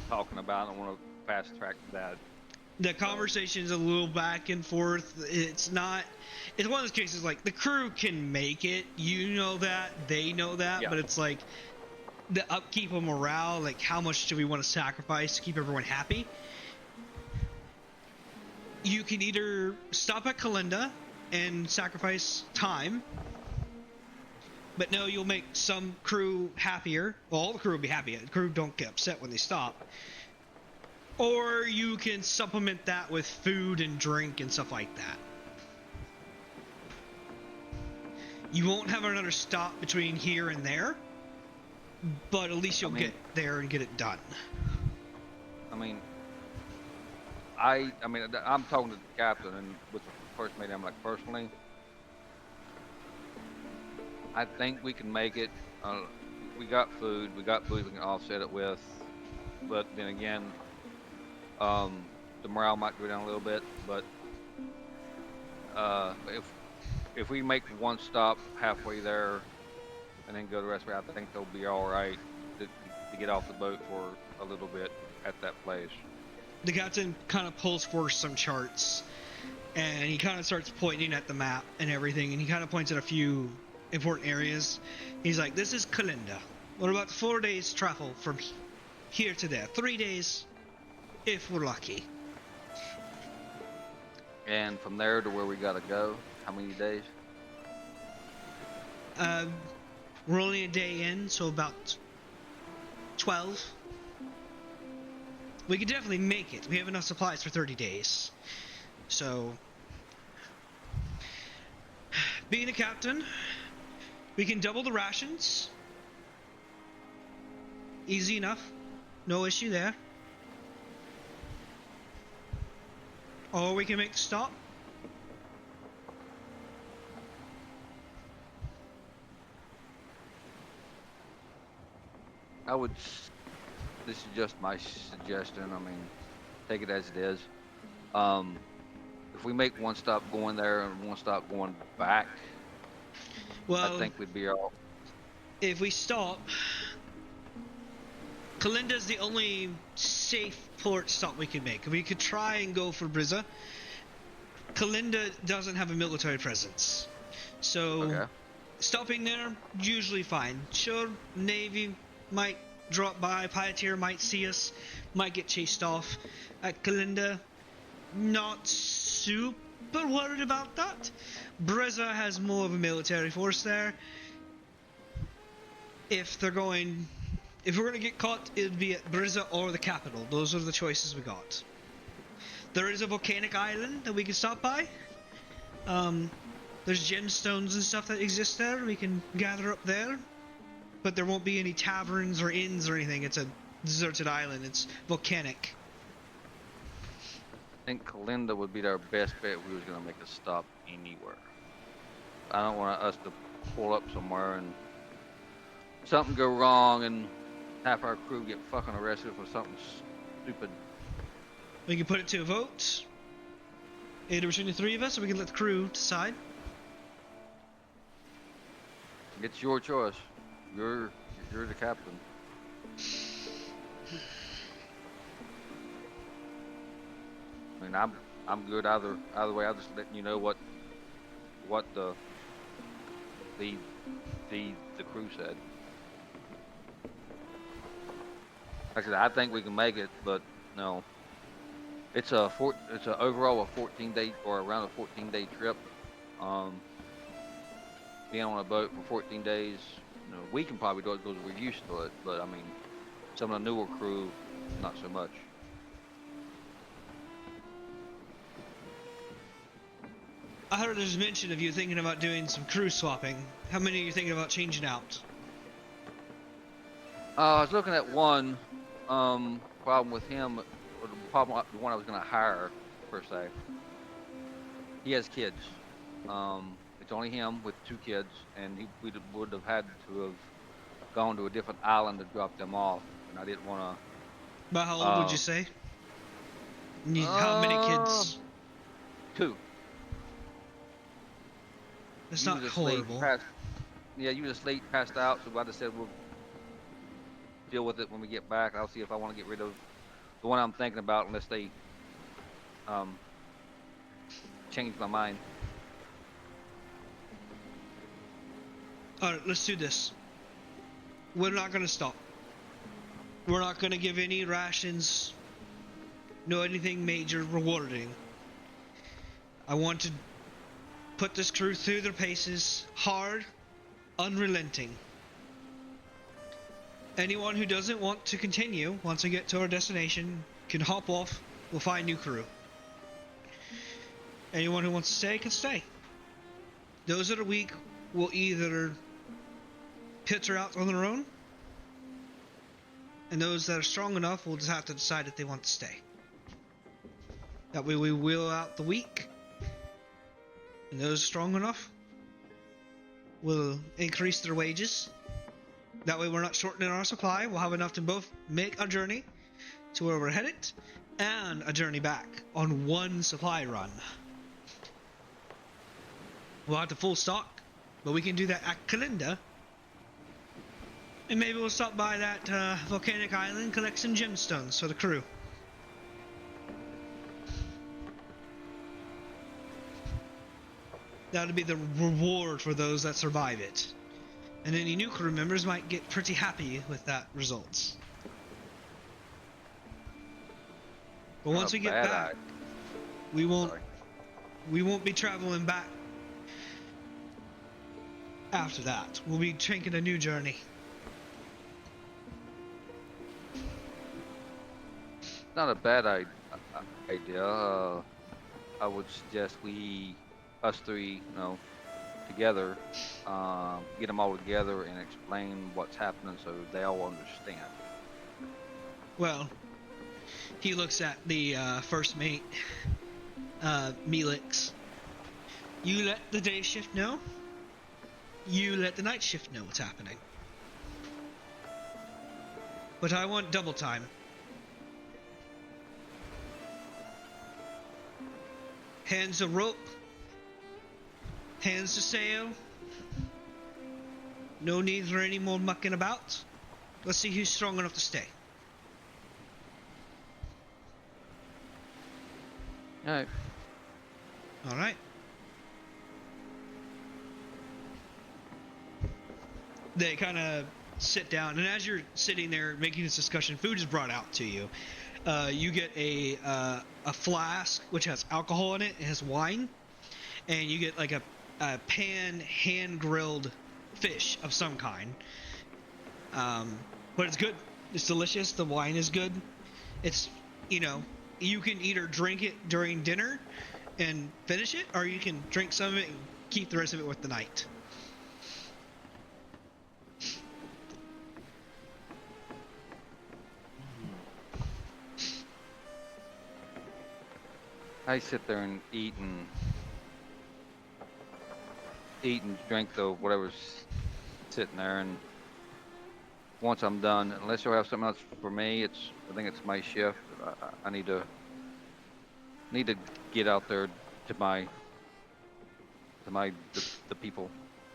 talking about. I want to fast track that. The conversation's a little back and forth. It's one of those cases like the crew can make it. You know that, they know that, but it's like the upkeep of morale, like how much do we want to sacrifice to keep everyone happy? You can either stop at Kalinda and sacrifice time, but no, you'll make some crew happier. Well, all the crew will be happy. The crew don't get upset when they stop. Or you can supplement that with food and drink and stuff like that. You won't have another stop between here and there, but at least you'll get there and get it done. I'm talking to the captain and with the first mate, I'm like, personally, I think we can make it. We got food we can offset it with, but then again, the morale might go down a little bit, but if we make one stop halfway there and then go the rest of the way, I think they'll be all right to get off the boat for a little bit at that place. The captain kind of pulls forth some charts, and he kind of starts pointing at the map and everything, and he kind of points at a few important areas. He's like, this is Kalinda. What about 4 days travel from here to there? 3 days, if we're lucky. And from there to where we gotta go, how many days? We're only a day in, so about 12. We could definitely make it. We have enough supplies for 30 days. So, being a captain, we can double the rations. Easy enough. No issue there. Or we can make the stop. This is just my suggestion. Take it as it is. If we make one stop going there and one stop going back, well, I think we'd be all... If we stop, Kalinda's the only safe port stop we can make. We could try and go for Brizza. Kalinda doesn't have a military presence, so stopping there, usually fine. Sure, Navy might drop by, Pioneer might see us, might get chased off. At Kalinda, not super worried about that. Brizza has more of a military force there. If we're gonna get caught, it'd be at Brizza or the capital. Those are the choices we got. There is a volcanic island that we can stop by. There's gemstones and stuff that exist there. We can gather up there. but there won't be any taverns or inns or anything. It's a deserted island. It's volcanic. I think Kalinda would be our best bet if we was gonna make a stop anywhere. I don't want us to pull up somewhere and something go wrong and half our crew get fucking arrested for something stupid. We can put it to a vote. Either between the three of us, or we can let the crew decide. It's your choice. You're the captain. I mean, I'm good either way. I'm just letting you know what the crew said. Like I said, I think we can make it, but no. It's overall a 14-day or around a 14-day trip. Being on a boat for 14 days, you know, we can probably do it because we're used to it. But I mean, some of the newer crew, not so much. I heard there's mention of you thinking about doing some crew swapping. How many are you thinking about changing out? I was looking at one problem with him, or the problem, the one I was going to hire per se. He has kids. It's only him with 2 kids, and we would have had to have gone to a different island to drop them off, and I didn't want to. About how old would you say? How many kids? 2. It's not horrible. Yeah, you was asleep, passed out, so I just said we'll deal with it when we get back. I'll see if I want to get rid of the one I'm thinking about, unless they change my mind. Alright, let's do this. We're not gonna stop. We're not gonna give any rations, no anything major rewarding. I want to put this crew through their paces, hard, unrelenting. Anyone who doesn't want to continue, once we get to our destination, can hop off. We'll find new crew. Anyone who wants to stay can stay. Those that are weak will either peter out on their own, and those that are strong enough will just have to decide if they want to stay. That way we wheel out the weak, and those strong enough will increase their wages. That way we're not shortening our supply. We'll have enough to both make a journey to where we're headed and a journey back on one supply run. We'll have to full stock, but we can do that at Kalinda. And maybe we'll stop by that volcanic island, collect some gemstones for the crew. That'll be the reward for those that survive it. And any new crew members might get pretty happy with that results. But once we get back, we won't be traveling back after that. We'll be taking a new journey. Not a bad idea. I would suggest us 3, together, get them all together and explain what's happening so they all understand. Well, he looks at the first mate, Melix. You let the day shift know. You let the night shift know what's happening. But I want double time. Hands to rope. Hands to sail. No need for any more mucking about. Let's see who's strong enough to stay. Alright. Alright. They kind of sit down, and as you're sitting there making this discussion, food is brought out to you. You get a flask which has alcohol in it. It has wine, and you get like a pan hand-grilled fish of some kind. But it's good. It's delicious. The wine is good. It's, you can either drink it during dinner and finish it, or you can drink some of it and keep the rest of it with the night. I sit there and eat and drink the whatever's sitting there, and once I'm done, unless you'll have something else for me, I think it's my shift. I need to get out there to the people.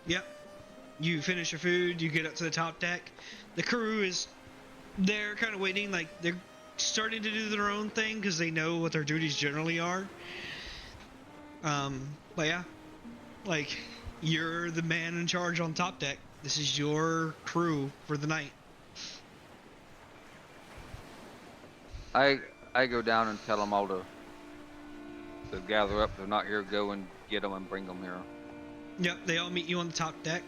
Yep. You finish your food, you get up to the top deck. The crew is there kind of waiting, like they're starting to do their own thing because they know what their duties generally are. But yeah, like you're the man in charge on top deck. This is your crew for the night. I go down and tell them all to gather up. If they're not here, go and get them and bring them here. Yep, they all meet you on the top deck.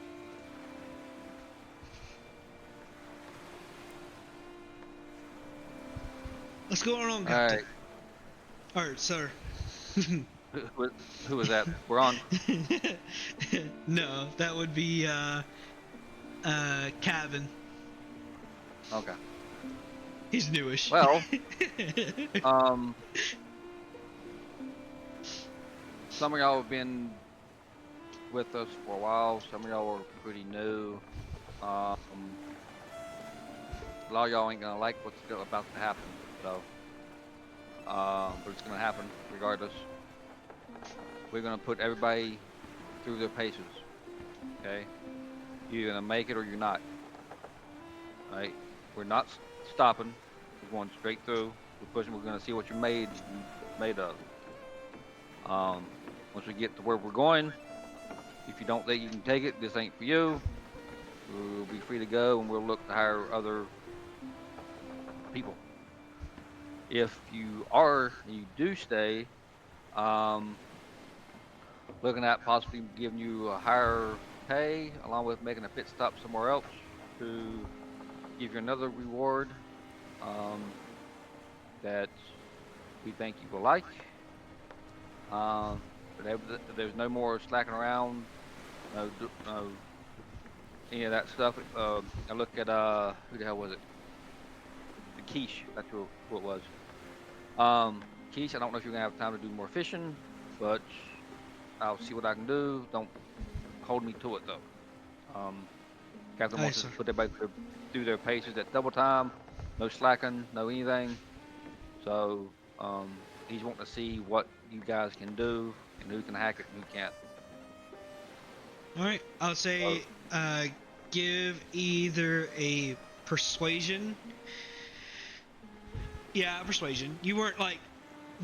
What's going on, Captain? Alright, sir. Who was that? We're on. No, that would be Cabin. Okay. He's newish. Well, some of y'all have been with us for a while. Some of y'all are pretty new. A lot of y'all ain't gonna like what's about to happen, so but it's gonna happen regardless. We're gonna put everybody through their paces. Okay, you're gonna make it or you're not. Right? We're not stopping. We're going straight through. We're pushing. We're gonna see what you're made of. Once we get to where we're going, if you don't think you can take it, this ain't for you. We'll be free to go, and we'll look to hire other people. If you do stay, looking at possibly giving you a higher pay, along with making a pit stop somewhere else to give you another reward that we think you will like. But there's no more slacking around, no any of that stuff. I look at who the hell was it? The Quiche, that's who it was. Quiche, I don't know if you're gonna have time to do more fishing, but I'll see what I can do. Don't hold me to it though. Captain wants to put everybody through their paces at double time, no slacking, no anything. So he's wanting to see what you guys can do and who can hack it and who can't. All right, I'll say give either a persuasion. Yeah, persuasion. You weren't like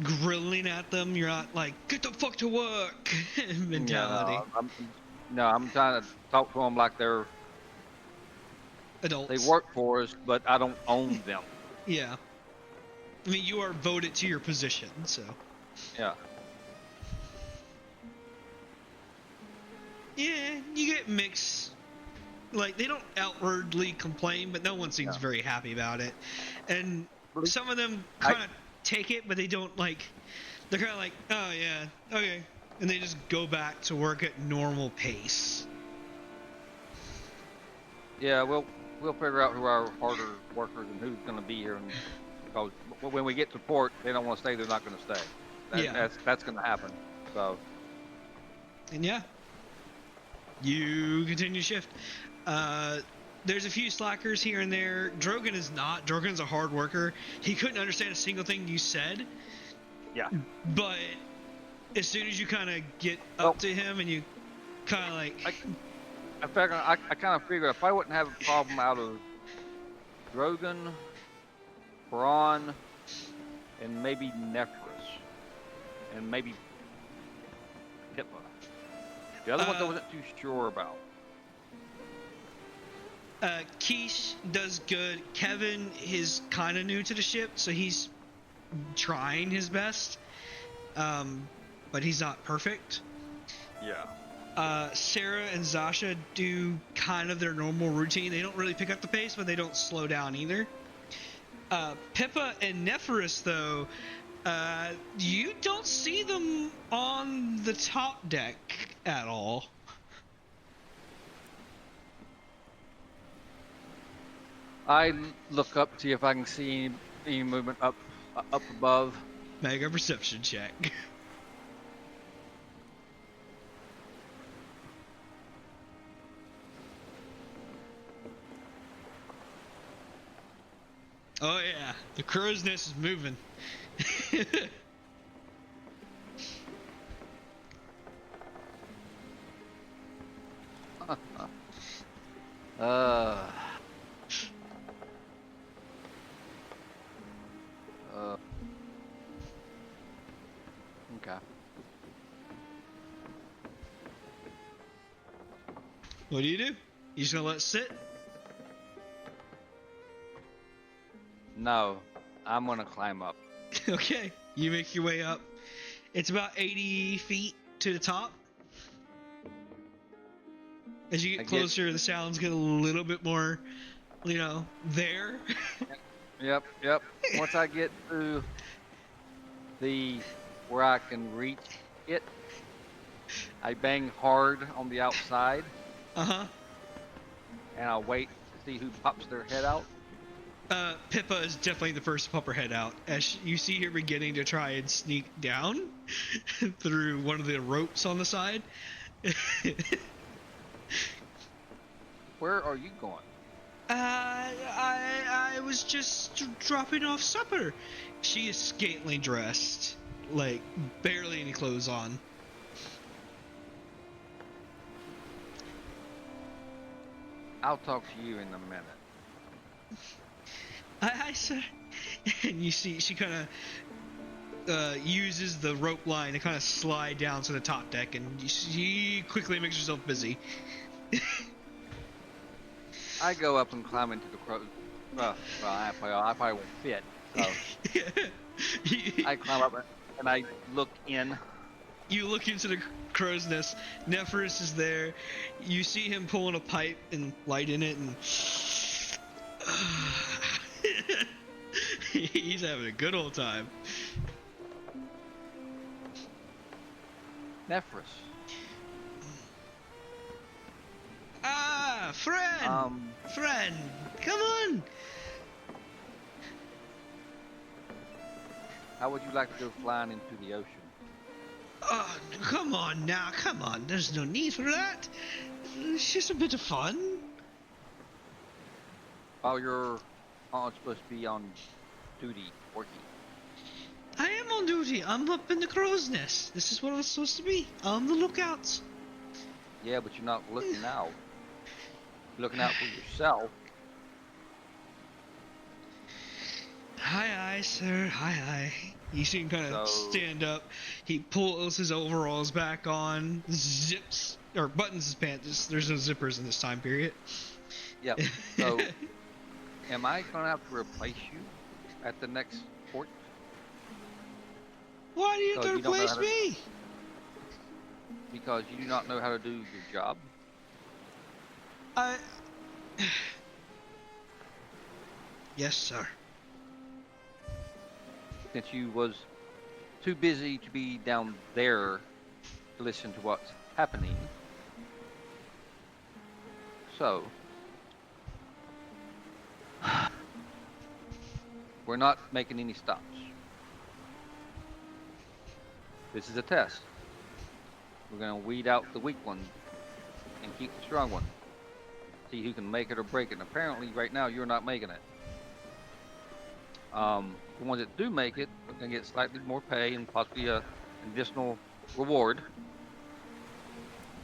grilling at them. You're not like get the fuck to work mentality. Yeah, I'm trying to talk to them like they're adults. They work for us, but I don't own them. Yeah. I mean, you are voted to your position, so. Yeah. Yeah, you get mixed. Like, they don't outwardly complain, but no one seems very happy about it. And some of them kind of take it, but they don't, like, they're kind of like, oh, yeah, okay. And they just go back to work at normal pace. Yeah, we'll figure out who are harder workers and who's going to be here. And because when we get to port, they don't want to stay, they're not going to stay. That's going to happen. So. And yeah. You continue shift. There's a few slackers here and there. Drogon is not. Drogon's a hard worker. He couldn't understand a single thing you said. Yeah. But as soon as you kind of get up to him and you kind of like... I kind of figured if I wouldn't have a problem out of Drogon, Braun, and maybe Nephris, and maybe Pippa. The other ones I wasn't too sure about. Quiche does good. Kevin is kind of new to the ship, so he's trying his best. But he's not perfect. Yeah. Sarah and Zasha do kind of their normal routine. They don't really pick up the pace, but they don't slow down either. Pippa and Nephris, though, you don't see them on the top deck at all. I look up to see if I can see any movement up above. Make a perception check. Oh yeah, the crow's nest is moving. uh, okay. What do? You just gonna let it sit? No, I'm gonna climb up. Okay, you make your way up. It's about 80 feet to the top. As you get closer, the sounds get a little bit more, there. Yep. Once I get to where I can reach it, I bang hard on the outside. Uh-huh. And I'll wait to see who pops their head out. Pippa is definitely the first to pop her head out, as you see her beginning to try and sneak down through one of the ropes on the side. Where are you going? I was just dropping off supper. She is scantily dressed, like barely any clothes on. I'll talk to you in a minute. I sir. And you see she kind of uses the rope line to kind of slide down to the top deck, and she quickly makes herself busy. I go up and climb into the crow. Well, I probably won't fit. So I climb up and I look in. You look into the crow's nest. Nephris is there. You see him pulling a pipe and lighting it, and he's having a good old time. Nephris. Ah, friend! Friend, come on! How would you like to go flying into the ocean? Oh, come on now, come on. There's no need for that. It's just a bit of fun. While you're supposed to be on duty, working. I am on duty. I'm up in the crow's nest. This is what I'm supposed to be. I'm the lookout. Yeah, but you're not looking out. You're looking out for yourself. Aye, sir. Aye. You see him kind of stand up. He pulls his overalls back on, zips, or buttons his pants. There's no zippers in this time period. Yep. So, am I going to have to replace you at the next port? Why do you have to replace me? Because you do not know how to do your job. Yes, sir. Since you was too busy to be down there to listen to what's happening. So, we're not making any stops. This is a test. We're going to weed out the weak one and keep the strong one. See who can make it or break it. And apparently, right now, you're not making it. The ones that do make it are going to get slightly more pay and possibly an additional reward.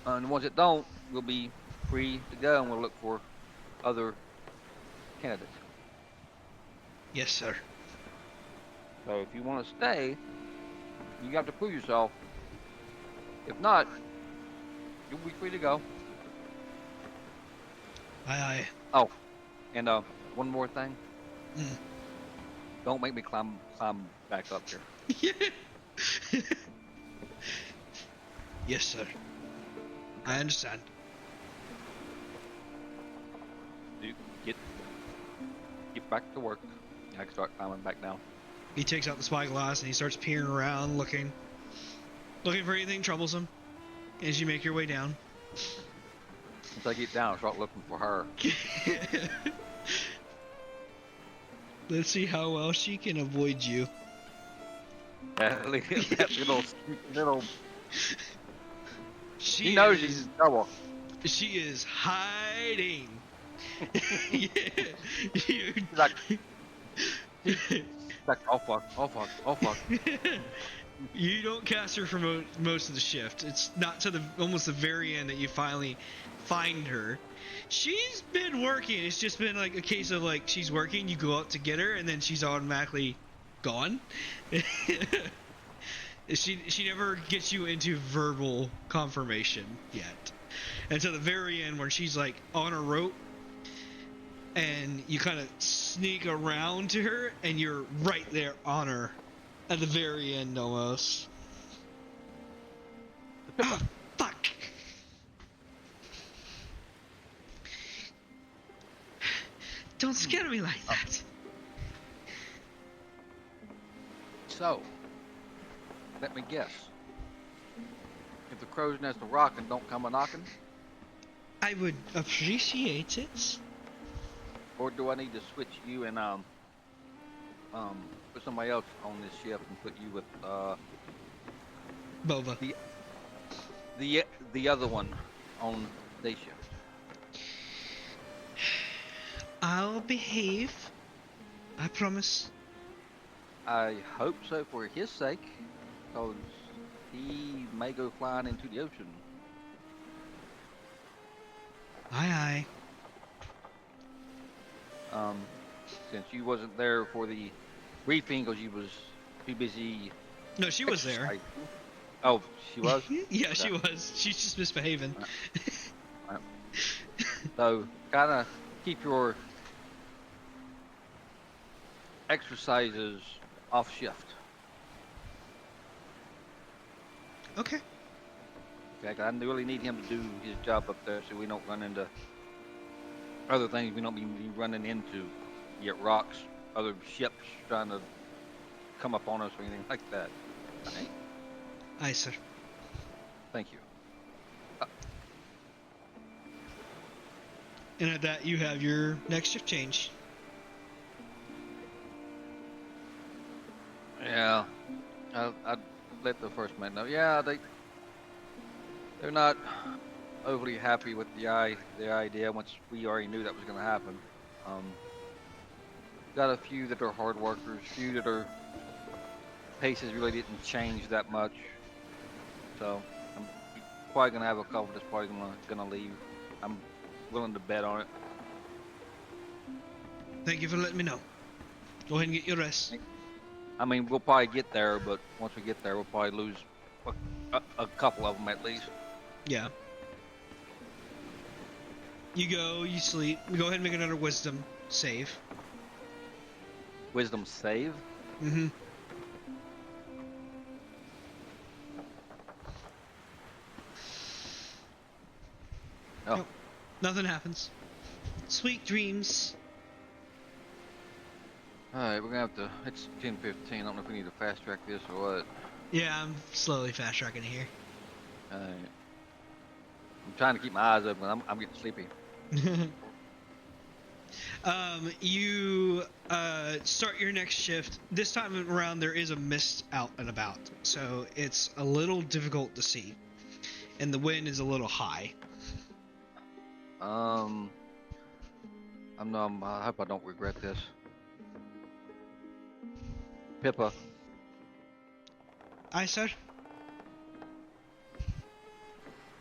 And the ones that don't will be free to go, and we'll look for other candidates. Yes, sir. So if you want to stay, you have to prove yourself. If not, you'll be free to go. Aye. Oh, and one more thing. Mm. Don't make me climb back up here. Yes, sir. I understand. Get back to work. I can start climbing back now. He takes out the spyglass and he starts peering around, looking for anything troublesome as you make your way down. Once I get down, I start looking for her. Let's see how well she can avoid you. That little. She knows she's in trouble. She is hiding. Yeah. Like, oh fuck, oh fuck, oh fuck. You don't cast her for most of the shift. It's not to the almost the very end that you finally find her. She's been working. It's just been like a case of like she's working, you go out to get her, and then she's automatically gone. She never gets you into verbal confirmation yet. And to the very end where she's like on a rope and you kind of sneak around to her and you're right there on her at the very end almost. Oh, fuck. Don't scare me like that. So, let me guess. If the crow's nest are rocking, don't come a knocking? I would appreciate it. Or do I need to switch you and put somebody else on this shift and put you with Boba. the other one on day shift? I'll behave. I promise. I hope so for his sake, because he may go flying into the ocean. Aye, aye. Since you wasn't there for the briefing because you was too busy. No, she was there. Oh, she was? Yeah, she was. She's just misbehaving. Right. So, kind of keep your exercises off shift. Okay. Okay, 'cause I really need him to do his job up there so we don't run into other things we don't be running into. Get rocks, other ships trying to come up on us or anything like that. Okay? Aye, sir. Thank you. And at that, you have your next shift change. Yeah, I'd let the first man know. Yeah, they're not overly happy with the idea once we already knew that was going to happen. Got a few that are hard workers, few that are paces really didn't change that much. So I'm probably going to have a couple that's probably going to leave. I'm willing to bet on it. Thank you for letting me know. Go ahead and get your rest. I mean, we'll probably get there, but once we get there, we'll probably lose a couple of them at least. Yeah. You go, you sleep. Go ahead and make another wisdom save. Wisdom save? Mm-hmm. Oh. Nope. Nothing happens. Sweet dreams. Alright, we're gonna have to. It's 10:15. I don't know if we need to fast track this or what. Yeah, I'm slowly fast tracking it here. Alright. I'm trying to keep my eyes open. I'm getting sleepy. You start your next shift. This time around, there is a mist out and about, so it's a little difficult to see, and the wind is a little high. I hope I don't regret this. Pippa. Aye, sir.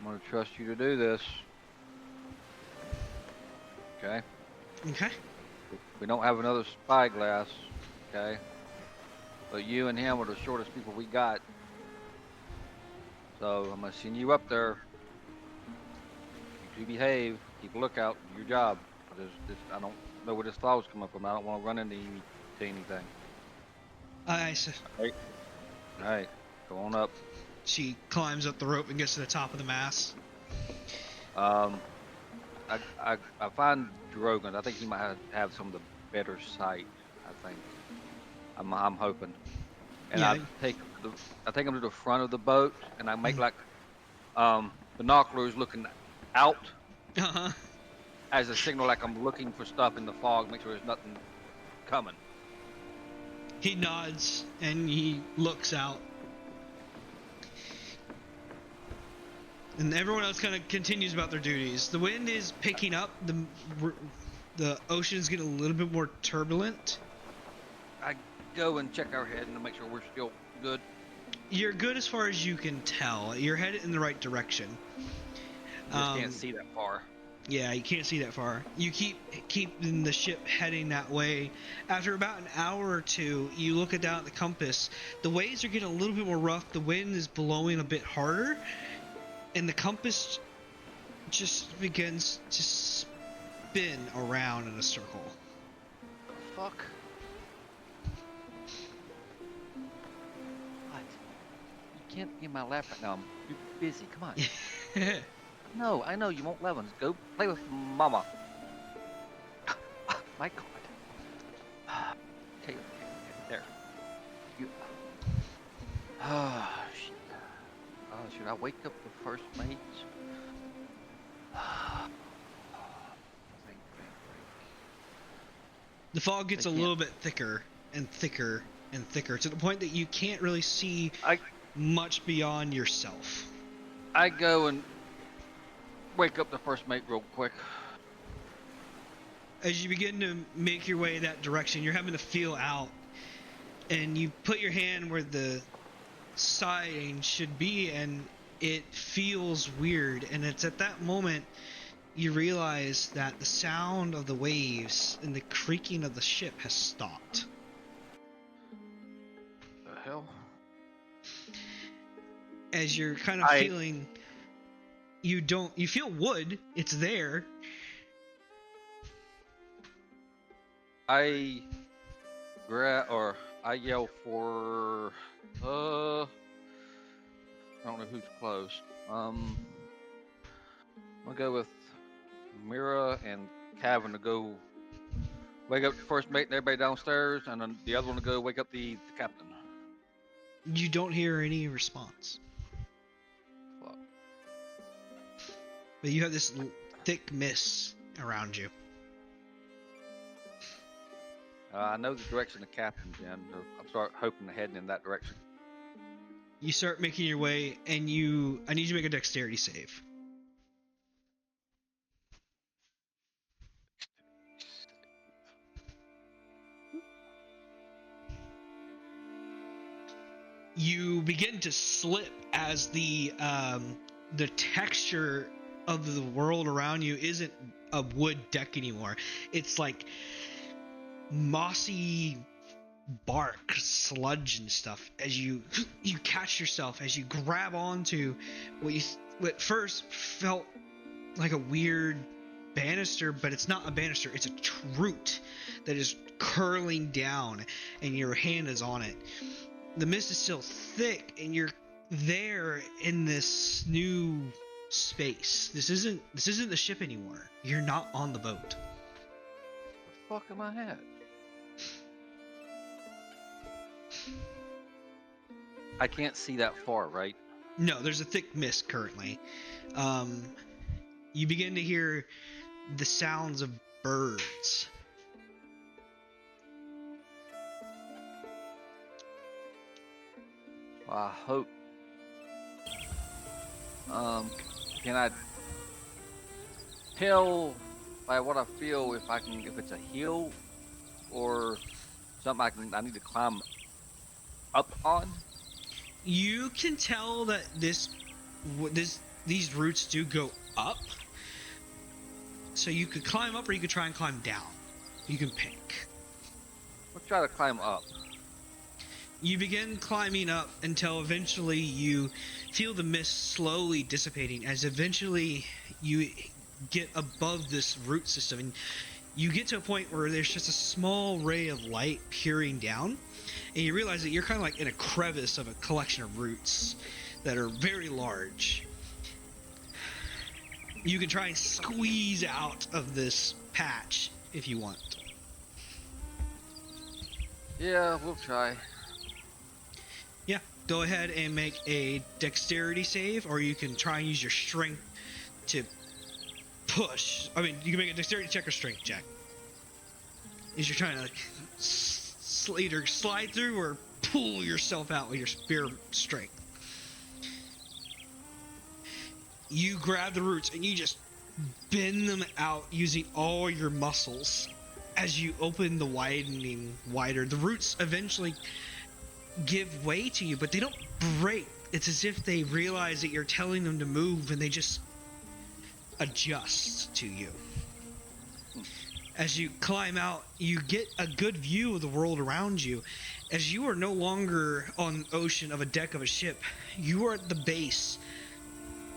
I'm gonna trust you to do this. Okay. Okay. We don't have another spyglass. Okay. But you and him are the shortest people we got. So I'm gonna send you up there. You behave. Keep a lookout. Your job. I don't know where this flow's coming from. I don't want to run into anything. Aye, sir. Alright. Go on up. She climbs up the rope and gets to the top of the mast. I find Drogon. I think he might have some of the better sight. I think. I'm hoping. And Yeah. I take him to the front of the boat, and I make like binoculars looking out Uh-huh. as a signal, like I'm looking for stuff in the fog, make sure there's nothing coming. He nods and he looks out. And everyone else kind of continues about their duties. The wind is picking up. The ocean's getting a little bit more turbulent. go and check our head and make sure we're still good. You're good as far as you can tell. You're headed in the right direction. Just can't see that far. Yeah, you can't see that far. You keeping the ship heading that way. After about an hour or two, you look down at the compass. The waves are getting a little bit more rough. The wind is blowing a bit harder, and the compass just begins to spin around in a circle. The fuck? What? You can't be in my lap right now. I'm busy. Come on. No, I know you want lemons. Go play with Mama. My God. Okay, there. You. Oh, shit. Should I wake up the first mates? The fog gets a little bit thicker and thicker and thicker to the point that you can't really see much beyond yourself. I go and wake up the first mate real quick. As you begin to make your way that direction, you're having to feel out, and you put your hand where the siding should be, and it feels weird. And it's at that moment you realize that the sound of the waves and the creaking of the ship has stopped. The hell? As you're kind of feeling, you feel wood, it's there. I yell for I don't know who's close. I'm gonna go with Mira and Kevin to go wake up the first mate and everybody downstairs, and then the other one to go wake up the captain. You don't hear any response. Fuck. But you have this thick mist around you. I know the direction the captain's in. I'm start hoping to head in that direction. You start making your way, and I need you to make a dexterity save. You begin to slip as the texture of the world around you isn't a wood deck anymore. It's like mossy bark, sludge and stuff. As you catch yourself as you grab onto what first felt like a weird banister, but it's not a banister, it's a root that is curling down, and your hand is on it. The mist is still thick, and you're there in this new space. This isn't the ship anymore. You're not on the boat. The fuck am I at? I can't see that far, right? No, there's a thick mist currently. You begin to hear the sounds of birds. Well, I hope. Can I tell by what I feel if it's a hill or something I need to climb up on? You can tell that these roots do go up. So you could climb up, or you could try and climb down. You can pick. Let's try to climb up. You begin climbing up until eventually you feel the mist slowly dissipating, as eventually you get above this root system, and you get to a point where there's just a small ray of light peering down, and you realize that you're kind of like in a crevice of a collection of roots that are very large. You can try and squeeze out of this patch if you want. Yeah, we'll try. Yeah, go ahead and make a dexterity save, or you can try and use your strength to push. I mean, you can make a dexterity check or strength check. Is you're trying to either slide through or pull yourself out with your spear strength. You grab the roots and you just bend them out using all your muscles as you open the widening wider, the roots eventually give way to you, but they don't break. It's as if they realize that you're telling them to move, and they just adjust to you. As you climb out, you get a good view of the world around you. As you are no longer on the ocean of a deck of a ship, you are at the base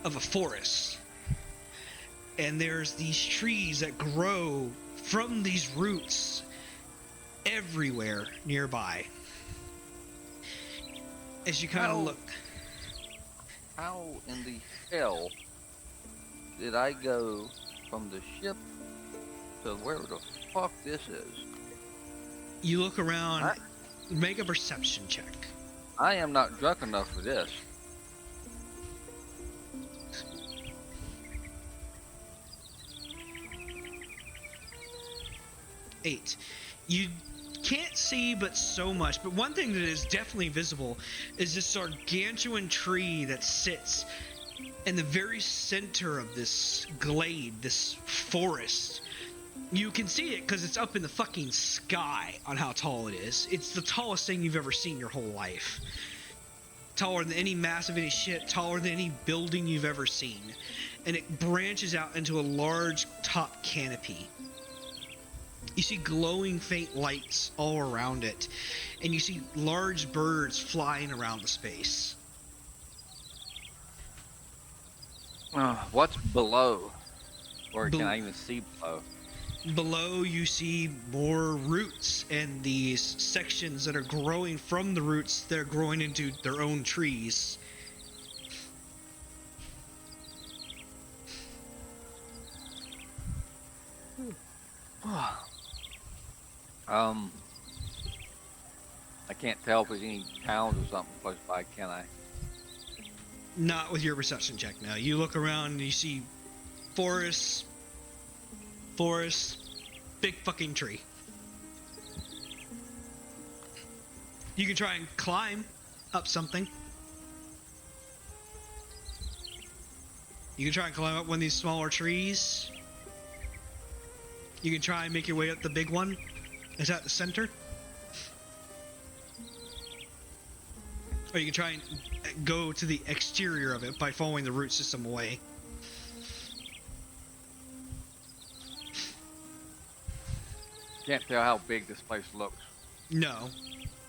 of a forest. And there's these trees that grow from these roots everywhere nearby. As you kind of look. How in the hell did I go from the ship to where the fuck this is? You look around, make a perception check. I am not drunk enough for this. Eight. You can't see but so much, but one thing that is definitely visible is this gargantuan tree that sits in the very center of this glade, this forest. You can see it because it's up in the fucking sky on how tall it is. It's the tallest thing you've ever seen your whole life. Taller than any mast of any shit, taller than any building you've ever seen. And it branches out into a large top canopy. You see glowing faint lights all around it, and you see large birds flying around the space. What's below? Or can I even see below? Below you see more roots and these sections that are growing from the roots that are growing into their own trees. I can't tell if there's any towns or something close by, can I? Not with your perception check now. You look around and you see forests, big fucking tree. You can try and climb up something. You can try and climb up one of these smaller trees. You can try and make your way up the big one. It's at the center. Or you can try and go to the exterior of it by following the root system away. Can't tell how big this place looks. No.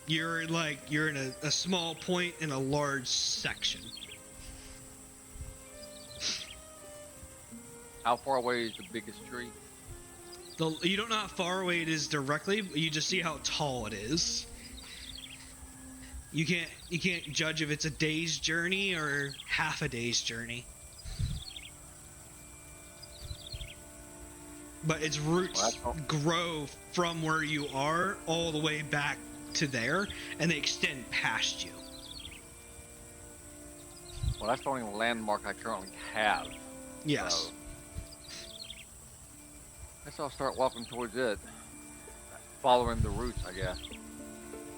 You're in a small point in a large section. How far away is the biggest tree? You don't know how far away it is directly, but you just see how tall it is. You can't judge if it's a day's journey or half a day's journey. But its roots grow from where you are all the way back to there, and they extend past you. Well, that's the only landmark I currently have. Yes. So I guess I'll start walking towards it, following the roots, I guess.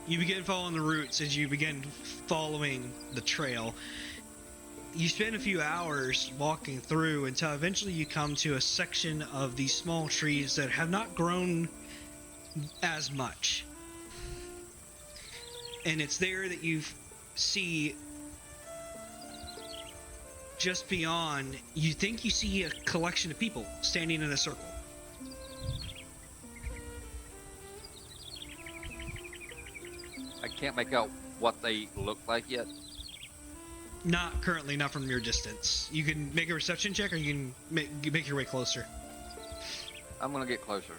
You begin following the roots as you begin following the trail. You spend a few hours walking through until eventually you come to a section of these small trees that have not grown as much. And it's there that you see just beyond, you think you see a collection of people standing in a circle. I can't make out what they look like yet. Not currently, not from your distance. You can make a perception check, or you can make your way closer. I'm gonna get closer.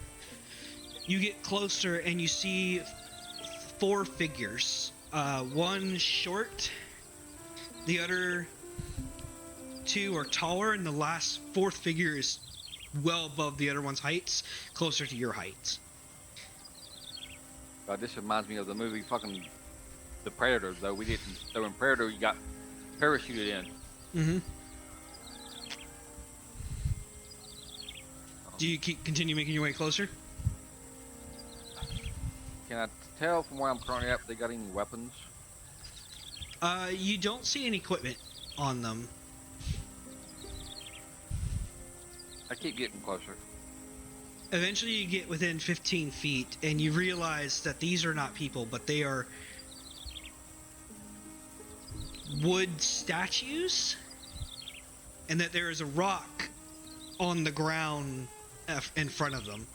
You get closer and you see 4 figures. One short, the other 2 are taller, and the last 4th figure is well above the other one's heights, closer to your height. God, this reminds me of the movie fucking The Predator, though we didn't. So in Predator, you got parachuted in. Mm-hmm. Do you continue making your way closer? Can I tell from where I'm currently at if they got any weapons? You don't see any equipment on them. I keep getting closer. Eventually you get within 15 feet and you realize that these are not people, but they are wood statues, and that there is a rock on the ground in front of them.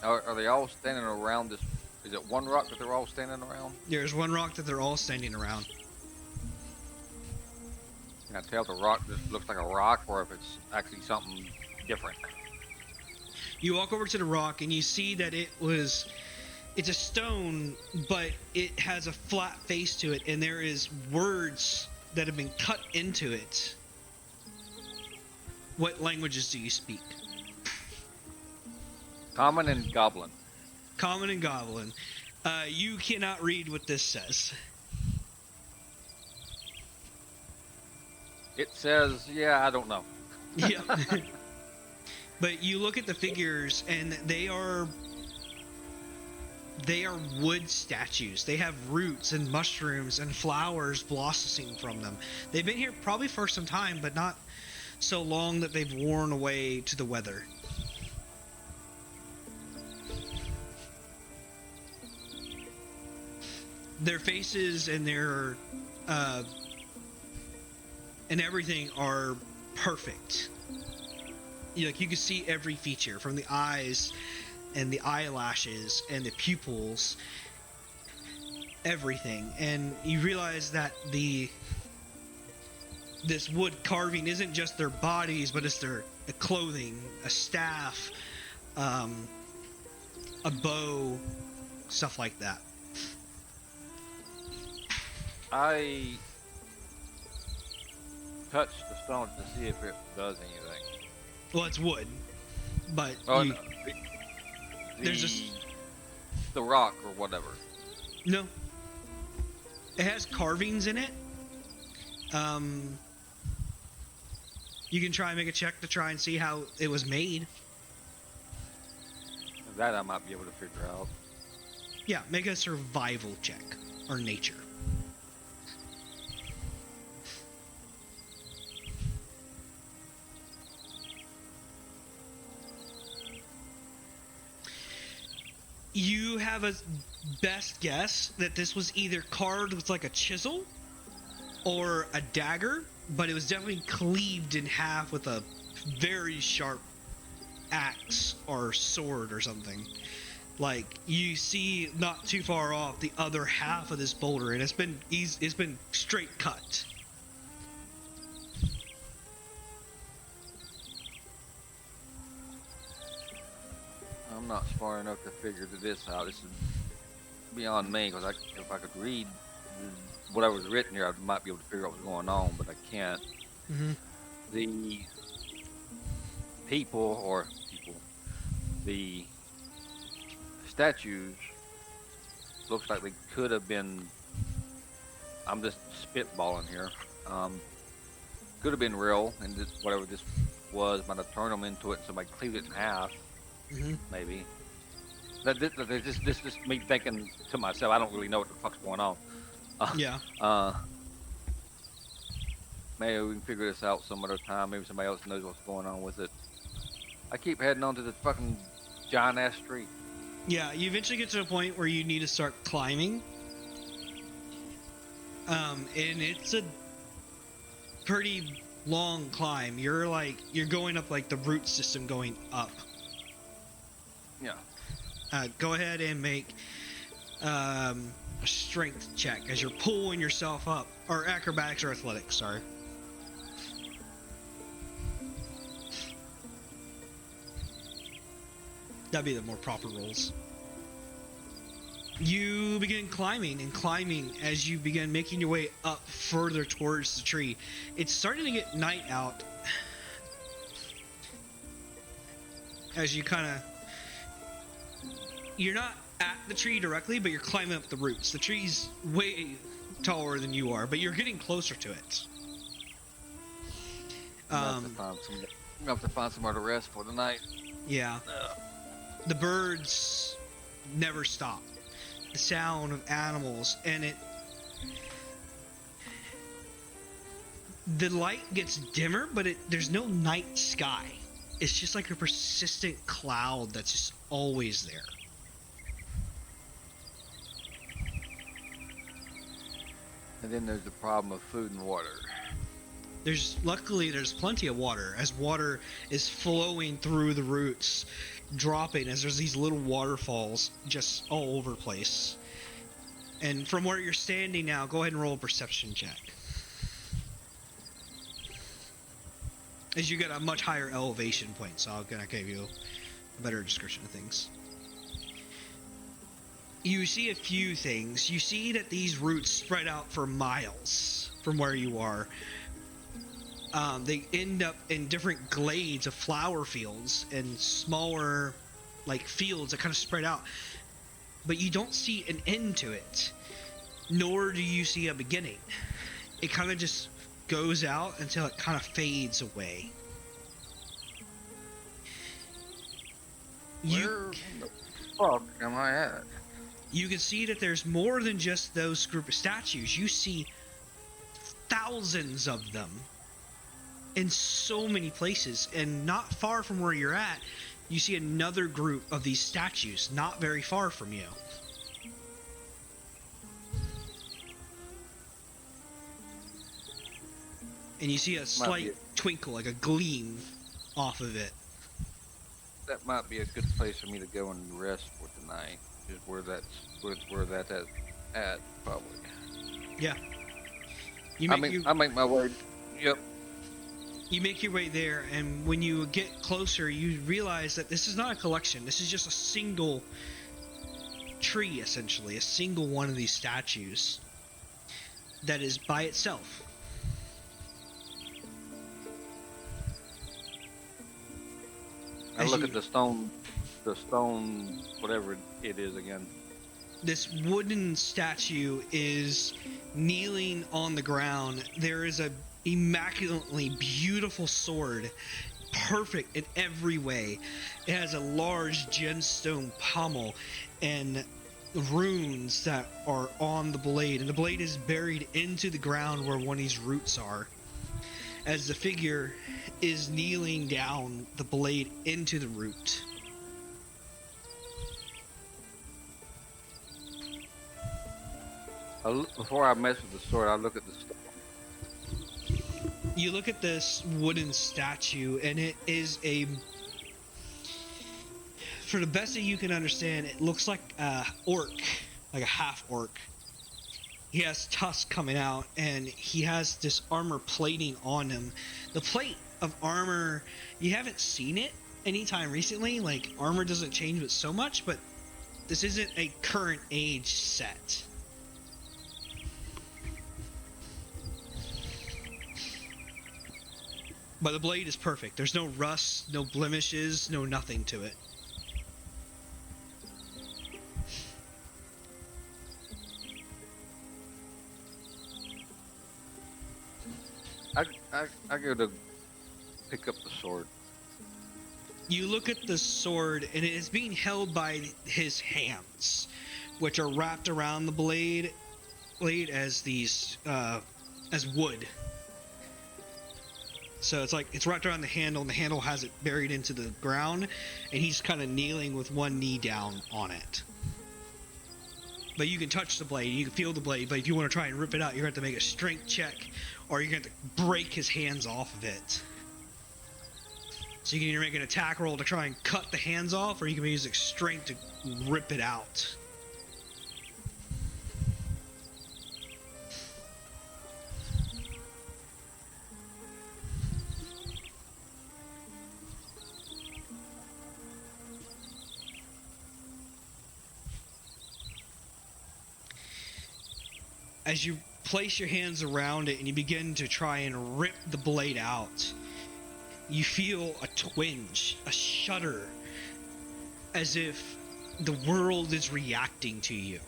Are they all standing around this? Is it one rock that they're all standing around? There's one rock that they're all standing around. Can I tell the rock just looks like a rock, or if it's actually something different? You walk over to the rock and you see that it's a stone, but it has a flat face to it, and there is words that have been cut into it. What languages do you speak? Common and Goblin. Common and Goblin. You cannot read what this says. It says, yeah, I don't know. Yeah. But you look at the figures, and they are wood statues. They have roots and mushrooms and flowers blossoming from them. They've been here probably for some time, but not so long that they've worn away to the weather. Their faces and their and everything are perfect. You can see every feature, from the eyes and the eyelashes and the pupils, everything. And you realize that this wood carving isn't just their bodies, but it's their clothing, a staff, a bow, stuff like that. I touched the stone to see if it does anything. Well, it's wood, but Oh, you, no, there's just the rock or whatever. no. It has carvings in it. You can try and make a check to try and see how it was made. That I might be able to figure out. Yeah, make a survival check or nature. You have a best guess that this was either carved with like a chisel or a dagger, but it was definitely cleaved in half with a very sharp axe or sword or something. Like, you see not too far off the other half of this boulder, and it's been straight cut. I'm not smart enough to figure this out. This is beyond me, because if I could read whatever was written here, I might be able to figure out what's going on, but I can't. Mm-hmm. The the statues looks like they could have been, I'm just spitballing here, could have been real, and whatever this was might have turned them into it, and somebody cleaved it in half. Mm-hmm. Maybe. This just me thinking to myself. I don't really know what the fuck's going on. Yeah. Maybe we can figure this out some other time. Maybe somebody else knows what's going on with it. I keep heading on to this fucking giant ass street. Yeah, you eventually get to a point where you need to start climbing. And it's a pretty long climb. You're going up like the root system going up. Yeah. Go ahead and make a strength check as you're pulling yourself up, or acrobatics or athletics, sorry. That'd be the more proper rolls. You begin climbing and climbing as you begin making your way up further towards the tree. It's starting to get night out as you kind of... You're not at the tree directly, but you're climbing up the roots. The tree's way taller than you are, but you're getting closer to it. I'm gonna have to find somewhere to rest for the night. Yeah. The birds never stop. The sound of animals, and The light gets dimmer, but there's no night sky. It's just like a persistent cloud that's just always there. And then there's the problem of food and water. Luckily there's plenty of water, as water is flowing through the roots, dropping as there's these little waterfalls just all over the place. And from where you're standing now, go ahead and roll a perception check. As you get a much higher elevation point, so I'm gonna give you a better description of things. You see a few things. You see that these roots spread out for miles from where you are. They end up in different glades of flower fields and smaller, like, fields that kind of spread out. But you don't see an end to it, nor do you see a beginning. It kind of just goes out until it kind of fades away. Where the fuck am I at? You can see that there's more than just those group of statues. You see thousands of them in so many places, and not far from where you're at, you see another group of these statues, not very far from you. And you see a slight twinkle, like a gleam off of it. That might be a good place for me to go and rest for tonight. Is where that's at probably. Yeah. I make my way. Yep. You make your way there, and when you get closer, you realize that this is not a collection. This is just a single tree, essentially, a single one of these statues that is by itself. I look at the stone, whatever it is again. This wooden statue is kneeling on the ground. There is a immaculately beautiful sword, perfect in every way. It has a large gemstone pommel and runes that are on the blade, and the blade is buried into the ground where one of these roots are. As the figure is kneeling down the blade into the root. Before I mess with the sword, I look at the stone. You look at this wooden statue, and it is for the best that you can understand, it looks like a orc, like a half orc. He has tusks coming out, and he has this armor plating on him. The plate of armor, you haven't seen it anytime recently. Like, armor doesn't change with so much, but this isn't a current age set. But the blade is perfect. There's no rust, no blemishes, no nothing to it. I go to pick up the sword. You look at the sword, and it is being held by his hands, which are wrapped around the blade as these as wood. So it's wrapped around the handle, and the handle has it buried into the ground, and he's kind of kneeling with one knee down on it. But you can touch the blade, you can feel the blade, but if you want to try and rip it out, you're going to have to make a strength check, or you're going to have to break his hands off of it. So you can either make an attack roll to try and cut the hands off, or you can use strength to rip it out. As you place your hands around it and you begin to try and rip the blade out, you feel a twinge, a shudder, as if the world is reacting to you.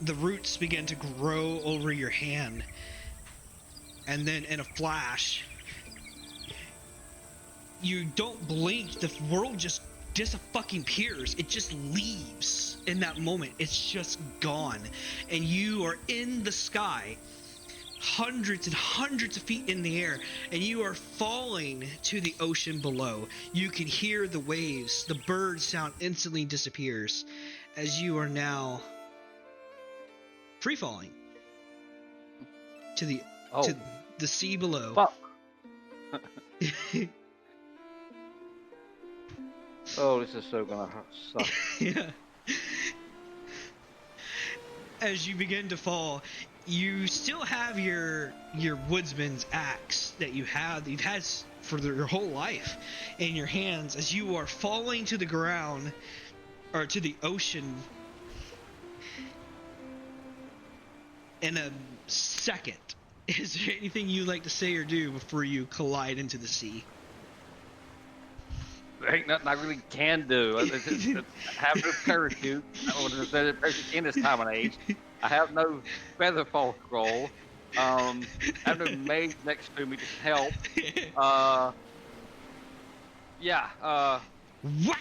The roots begin to grow over your hand, and then in a flash, you don't blink, the world just fucking appears. It just leaves in that moment. It's just gone, and you are in the sky, hundreds and hundreds of feet in the air, and you are falling to the ocean below. You can hear the waves. The bird sound instantly disappears as you are now free falling to the sea below. Fuck. Oh, this is so gonna suck. Yeah. As you begin to fall, you still have your woodsman's axe that you've had for your whole life in your hands. As you are falling to the ground or to the ocean in a second, is there anything you'd like to say or do before you collide into the sea? There ain't nothing I really can do. It's have no parachute. I would have said it parachute in this time and age. I have no feather fall scroll. I have no mage next to me to help. Whap!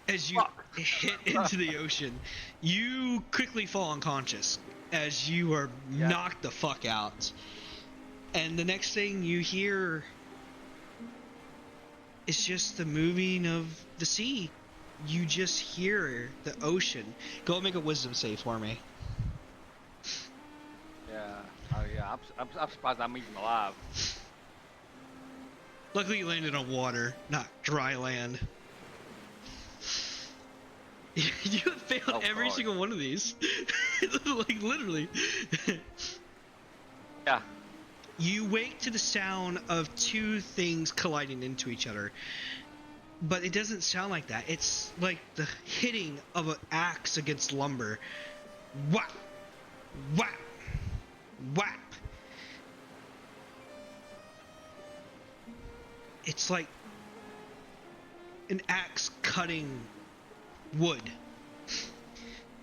As you hit into the ocean, you quickly fall unconscious as you are knocked the fuck out. And the next thing you hear is just the moving of the sea. You just hear the ocean. Go make a wisdom save for me. I'm surprised I'm even alive. Luckily you landed on water, not dry land. You have failed every single one of these. Like, literally. Yeah. You wake to the sound of two things colliding into each other. But it doesn't sound like that. It's like the hitting of an axe against lumber. Whap! Whap! Whap! It's like an axe cutting wood.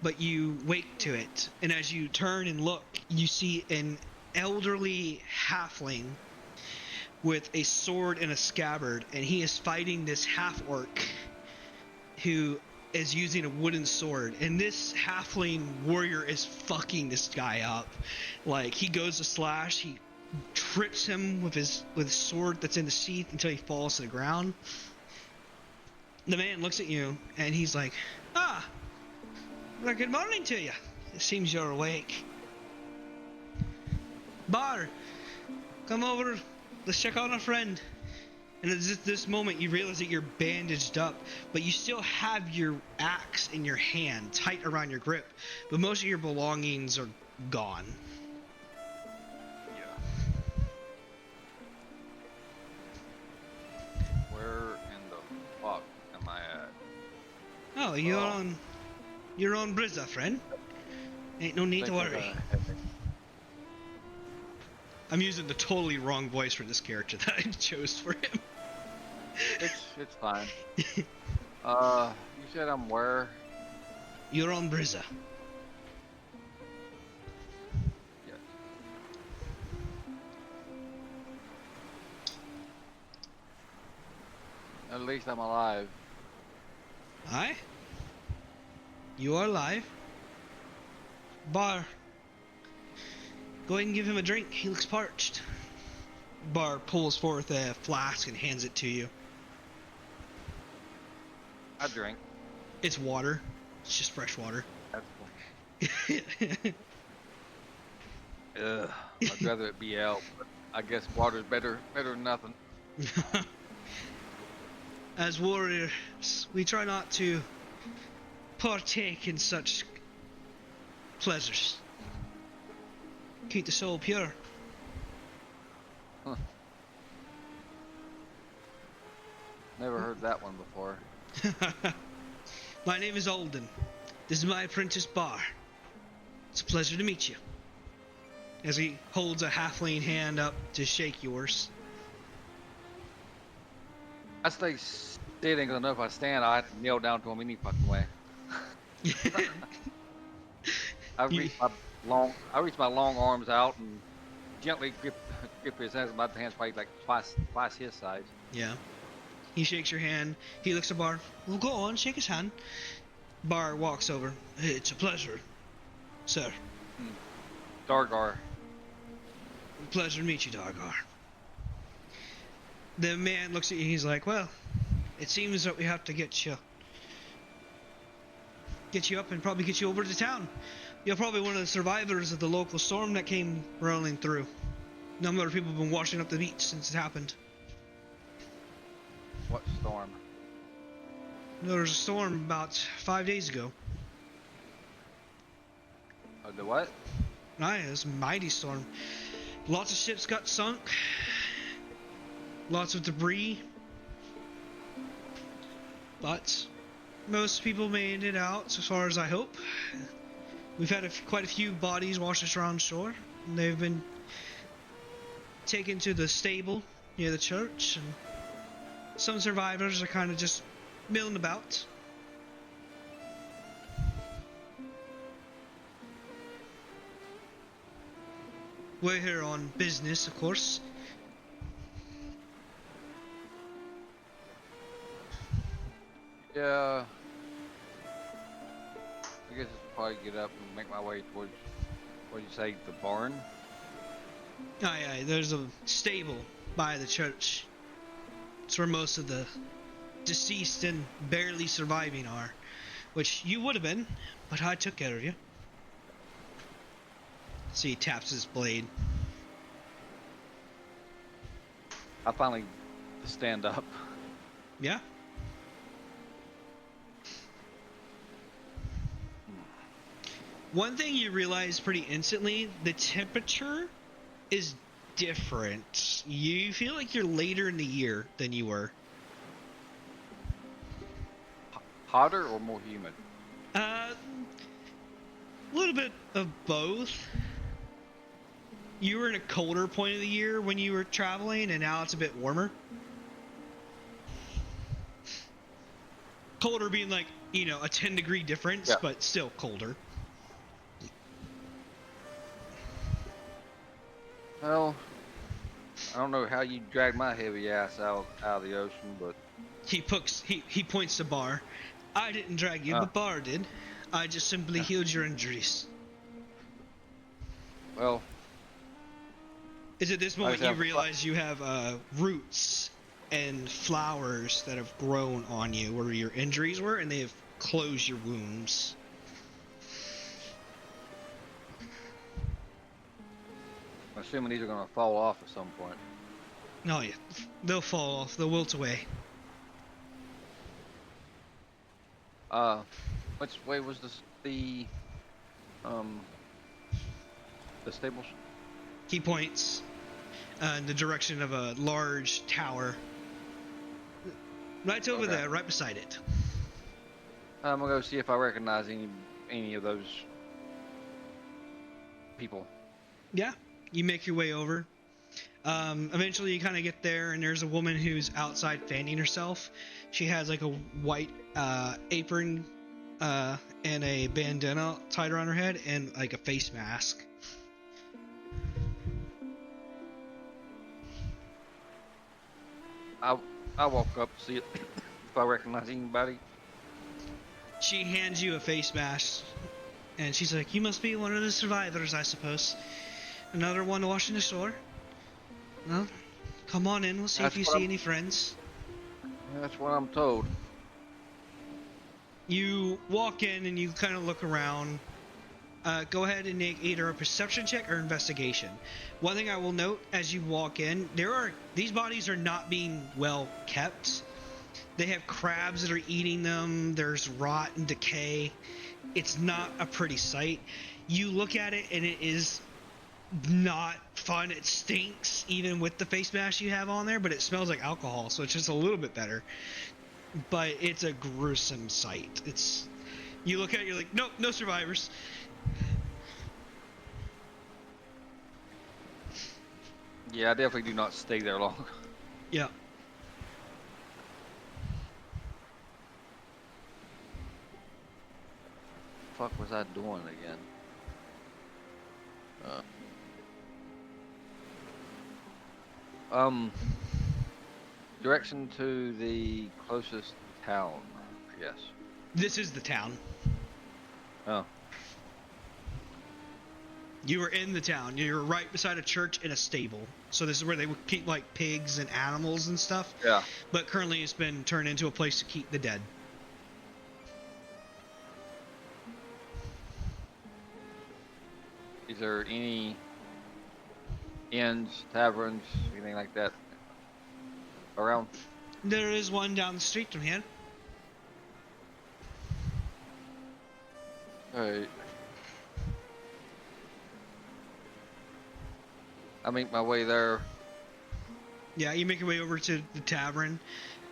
But you wake to it, and as you turn and look, you see an elderly halfling with a sword and a scabbard, and he is fighting this half-orc who is using a wooden sword, and this halfling warrior is fucking this guy up. Like, he goes to slash, he trips him with his sword that's in the sheath until he falls to the ground. The man looks at you, and he's like, well, good morning to you. It seems you're awake. Bar, come over. Let's check on a friend. And at this moment, you realize that you're bandaged up, but you still have your axe in your hand, tight around your grip. But most of your belongings are gone. Yeah. Where in the fuck am I at? Oh, you're on Brizza, friend. Ain't no need to worry. I'm using the totally wrong voice for this character that I chose for him. It's fine. You said I'm where? You're on Brizza. Yes. At least I'm alive. Aye? You are alive. Bar, go ahead and give him a drink. He looks parched. Bar pulls forth a flask and hands it to you. I drink. It's water. It's just fresh water. That's cool. Ugh. I'd rather it be out, but I guess water's better than nothing. As warriors, we try not to partake in such pleasures. Keep the soul pure. Huh. Never heard that one before. My name is Alden. This is my apprentice Bar. It's a pleasure to meet you. As he holds a halfling hand up to shake yours. I stay sitting because I know if I stand, I have to kneel down to him any fucking way. I reach my long arms out and gently grip his hands. My hands probably like twice his size. Yeah. He shakes your hand. He looks at Bar. Well, go on, shake his hand. Bar walks over. It's a pleasure, sir. Dargar. Pleasure to meet you, Dargar. The man looks at you and he's like, well, it seems that we have to get you up and probably get you over to town. You're probably one of the survivors of the local storm that came rolling through. A number of people have been washing up the beach since it happened. What storm? There was a storm about 5 days ago. The what? It was a mighty storm. Lots of ships got sunk. Lots of debris. But most people made it out, as far as I hope. We've had quite a few bodies wash ashore on shore. And they've been taken to the stable near the church. And some survivors are kind of just milling about. We're here on business, of course. Yeah. I guess I'll probably get up and make my way towards, what'd you say, the barn? Yeah, there's a stable by the church. It's where most of the deceased and barely surviving are. Which you would have been, but I took care of you. So he taps his blade. I finally stand up. Yeah? One thing you realize pretty instantly, the temperature is different. You feel like you're later in the year than you were. Hotter or more humid? A little bit of both. You were in a colder point of the year when you were traveling, and now it's a bit warmer. Colder being like, a 10-degree difference, Yeah. but still colder. Well, I don't know how you dragged my heavy ass out of the ocean, but He points to Bar. I didn't drag you, but Bar did. I just simply healed your injuries. well, Is at this moment Okay. you realize you have roots and flowers that have grown on you where your injuries were, and they have closed your wounds. I'm assuming these are gonna fall off at some point. No, yeah, they'll fall off. They'll wilt away. Which way was the stables? He points in the direction of a large tower. Right over Okay. there, right beside it. I'm gonna go see if I recognize any of those people. Yeah, you make your way over. Eventually you kind of get there, and there's a woman who's outside fanning herself. She has like a white apron and a bandana tied around her head and like a face mask. I walk up to see if I recognize anybody. She hands you a face mask, and she's like, "You must be one of the survivors, I suppose. Another one washing ashore. Well, come on in. We'll see if That's you what see any friends." That's what I'm told. You walk in and you kind of look around. Go ahead and make either a perception check or investigation. One thing I will note as you walk in, these bodies are not being well kept. They have crabs that are eating them. There's rot and decay. It's not a pretty sight. You look at it and it is not fun. It stinks even with the face mask you have on there, but it smells like alcohol, so it's just a little bit better. But it's a gruesome sight. You look at it, you're like, nope, no survivors. Yeah, I definitely do not stay there long. Yeah. Fuck was I doing again? Direction to the closest town, I guess. This is the town. Oh. You were in the town. You were right beside a church and a stable. So this is where they would keep like pigs and animals and stuff. Yeah. But currently it's been turned into a place to keep the dead. Is there any inns, taverns, anything like that around? There is one down the street from here. Alright. I make my way there. Yeah, you make your way over to the tavern.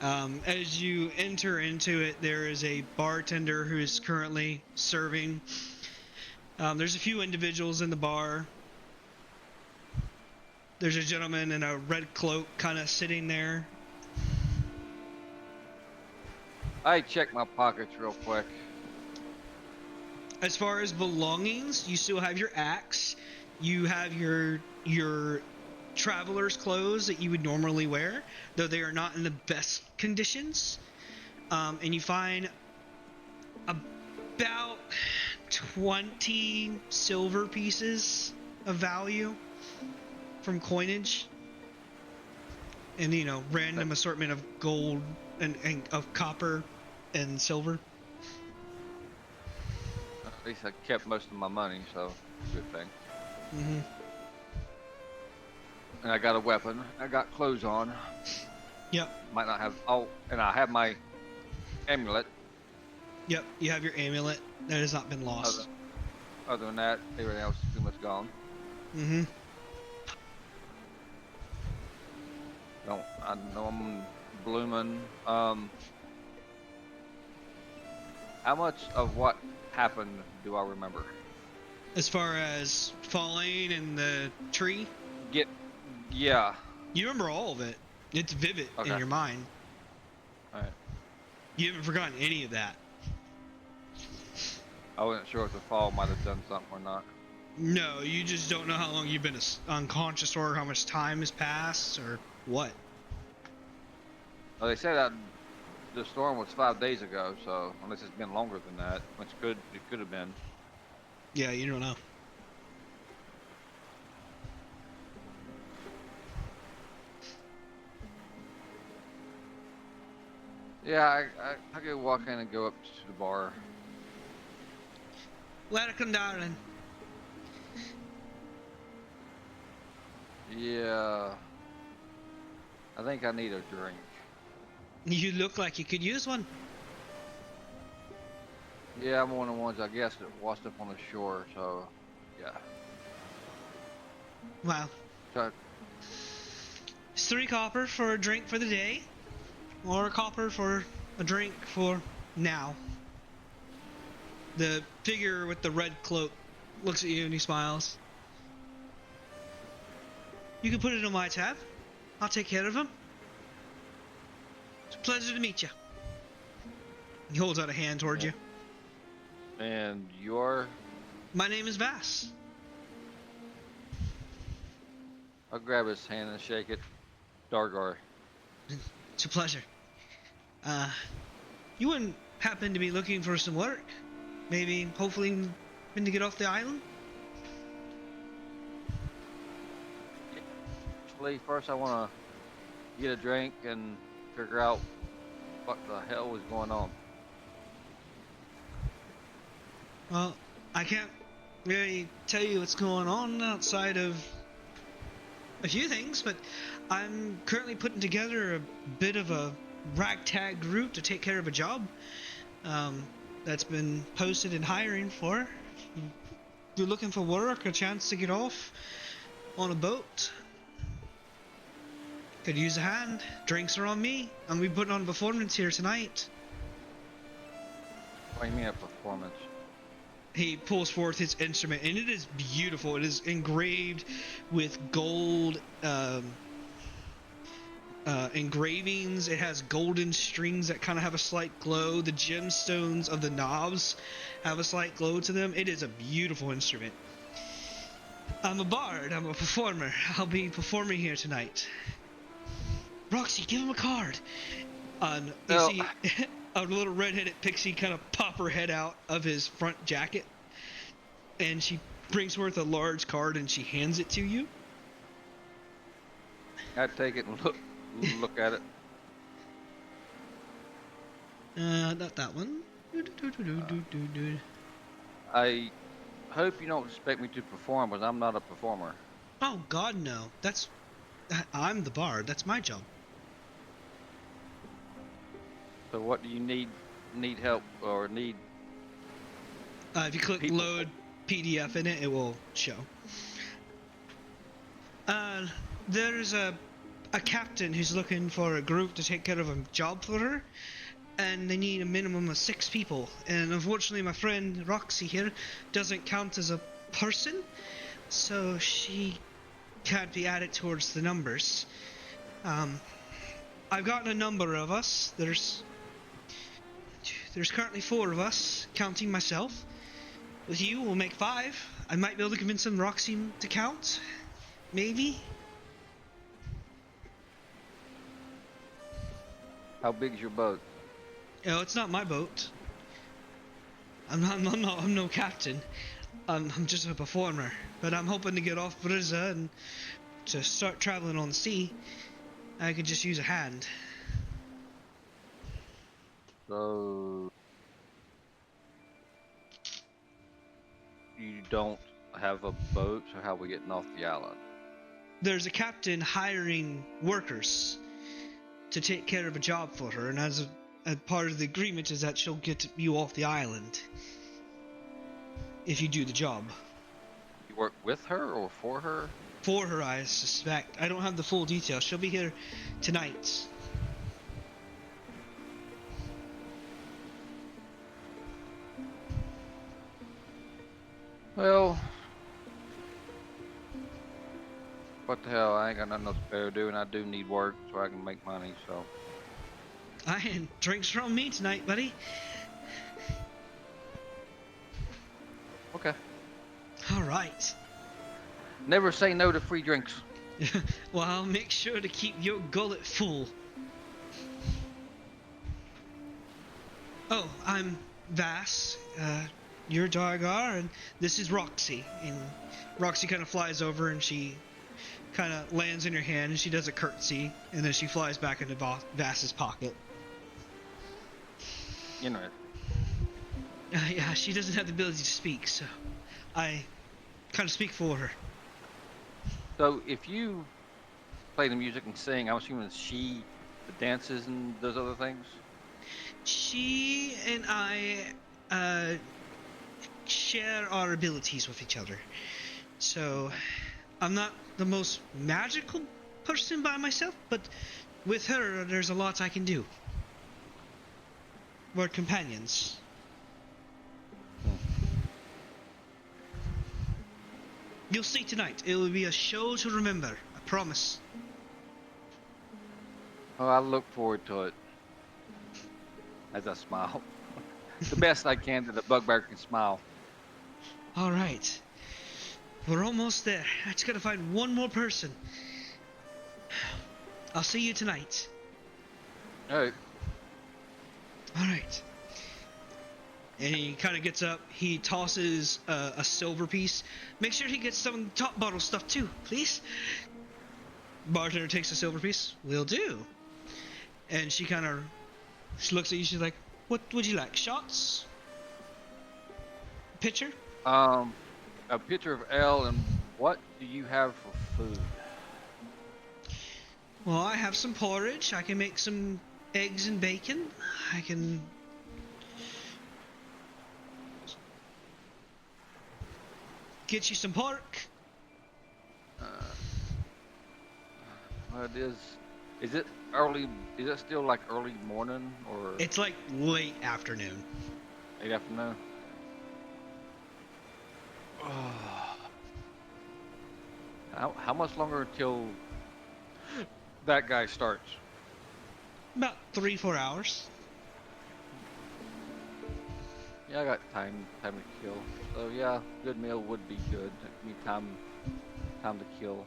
As you enter into it, there is a bartender who is currently serving. There's a few individuals in the bar. There's a gentleman in a red cloak kind of sitting there. I check my pockets real quick. As far as belongings, you still have your axe. You have your traveler's clothes that you would normally wear, though they are not in the best conditions. And you find about 20 silver pieces of value from coinage, and random assortment of gold and of copper and silver. At least I kept most of my money, so good thing. Mm-hmm. And I got a weapon. I got clothes on. Yep. Might not have. Oh, and I have my amulet. Yep. You have your amulet that has not been lost. Other than that, everything else is pretty much gone. Mm-hmm. I know I'm blooming. How much of what happened do I remember? As far as falling in the tree? Yeah. You remember all of it. It's vivid in your mind. Alright. You haven't forgotten any of that. I wasn't sure if the fall might have done something or not. No, you just don't know how long you've been unconscious or how much time has passed or what. Well, they said that the storm was 5 days ago, so unless it's been longer than that, which it could have been. Yeah, you don't know. Yeah, I could walk in and go up to the bar. Welcome, darling. Yeah. I think I need a drink. You look like you could use one. Yeah, I'm one of the ones, I guess, that washed up on the shore, so, yeah. Wow. So, It's 3 copper for a drink for the day, or a copper for a drink for now. The figure with the red cloak looks at you and he smiles. You can put it on my tab. I'll take care of him. It's a pleasure to meet you. He holds out a hand towards you. and you're... My name is Vass. I'll grab his hand and shake it. Dargar. It's a pleasure. You wouldn't happen to be looking for some work? Maybe, hopefully, when to get off the island? Actually, first I want to get a drink and figure out what the hell was going on. Well, I can't really tell you what's going on outside of a few things, but I'm currently putting together a bit of a ragtag group to take care of a job that's been posted and hiring for. If you're looking for work, a chance to get off on a boat, could use a hand. Drinks are on me. I'm gonna be putting on a performance here tonight. What do you mean a performance? He pulls forth his instrument, and it is beautiful. It is engraved with gold engravings. It has golden strings that kind of have a slight glow. The gemstones of the knobs have a slight glow to them. It is a beautiful instrument. I'm a bard. I'm a performer. I'll be performing here tonight. Roxy, give him a card. You see a little red-headed pixie kind of pop her head out of his front jacket, and she brings forth a large card and she hands it to you. I take it and look at it. Not that one. I hope you don't expect me to perform, because I'm not a performer. Oh God, no. I'm the bard. That's my job. So what do you need help or need? If you click people? load PDF in it, it will show. There's a captain who's looking for a group to take care of a job for her, and they need a minimum of 6 people. And unfortunately, my friend Roxy here doesn't count as a person, so she can't be added towards the numbers. I've gotten a number of us. There's currently 4 of us, counting myself. With you, we'll make 5. I might be able to convince some Roxy to count. Maybe. How big's your boat? Oh, it's not my boat. I'm no captain. I'm just a performer. But I'm hoping to get off Brizza and to start traveling on the sea. I could just use a hand. So you don't have a boat, so how are we getting off the island? There's a captain hiring workers to take care of a job for her, and as a part of the agreement is that she'll get you off the island if you do the job. You work with her or for her? For her, I suspect. I don't have the full details. She'll be here tonight. Well, what the hell? I ain't got nothing else better to do, and I do need work so I can make money. So And drinks from me tonight, buddy. okay. All right. Never say no to free drinks. Well, I'll make sure to keep your gullet full. Oh, I'm Vass. You're Dargar, and this is Roxy. And Roxy kind of flies over, and she kind of lands in your hand, and she does a curtsy, and then she flies back into Vass's pocket. Interesting. Yeah, she doesn't have the ability to speak, so I kind of speak for her. So if you play the music and sing, I'm assuming she dances and does other things? She and I share our abilities with each other. So I'm not the most magical person by myself, but with her there's a lot I can do. We're companions. You'll see tonight. It will be a show to remember. I promise. Oh, I look forward to it. As I smile. The best I can that a bugbear can smile. All right. We're almost there. I just gotta find one more person. I'll see you tonight. Alright. All right. And he kind of gets up. He tosses a silver piece. Make sure he gets some top bottle stuff too, please. Bartender takes a silver piece. Will do. And she looks at you. She's like, "What would you like? Shots? Pitcher?" A picture of ale, and what do you have for food? Well, I have some porridge. I can make some eggs and bacon. I can get you some pork. Well, it is. Is it early? Is it still like early morning or It's like late afternoon. late afternoon? How much longer until that guy starts? About 3-4 hours. Yeah, I got time to kill. So yeah, good meal would be good. Give me time to kill.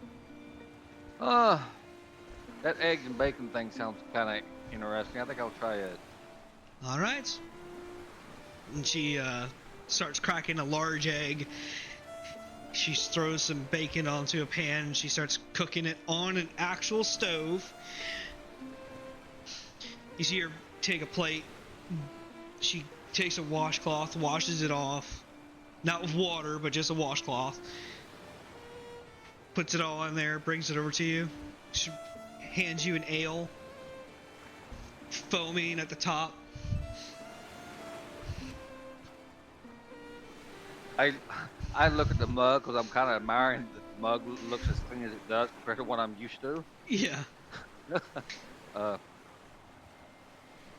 That eggs and bacon thing sounds kind of interesting. I think I'll try it. All right. And she starts cracking a large egg. She throws some bacon onto a pan and she starts cooking it on an actual stove. You see her take a plate. She takes a washcloth, washes it off. Not with water, but just a washcloth. Puts it all in there, brings it over to you. She hands you an ale. Foaming at the top. I look at the mug because I'm kind of admiring that the mug looks as clean as it does compared to what I'm used to. Yeah.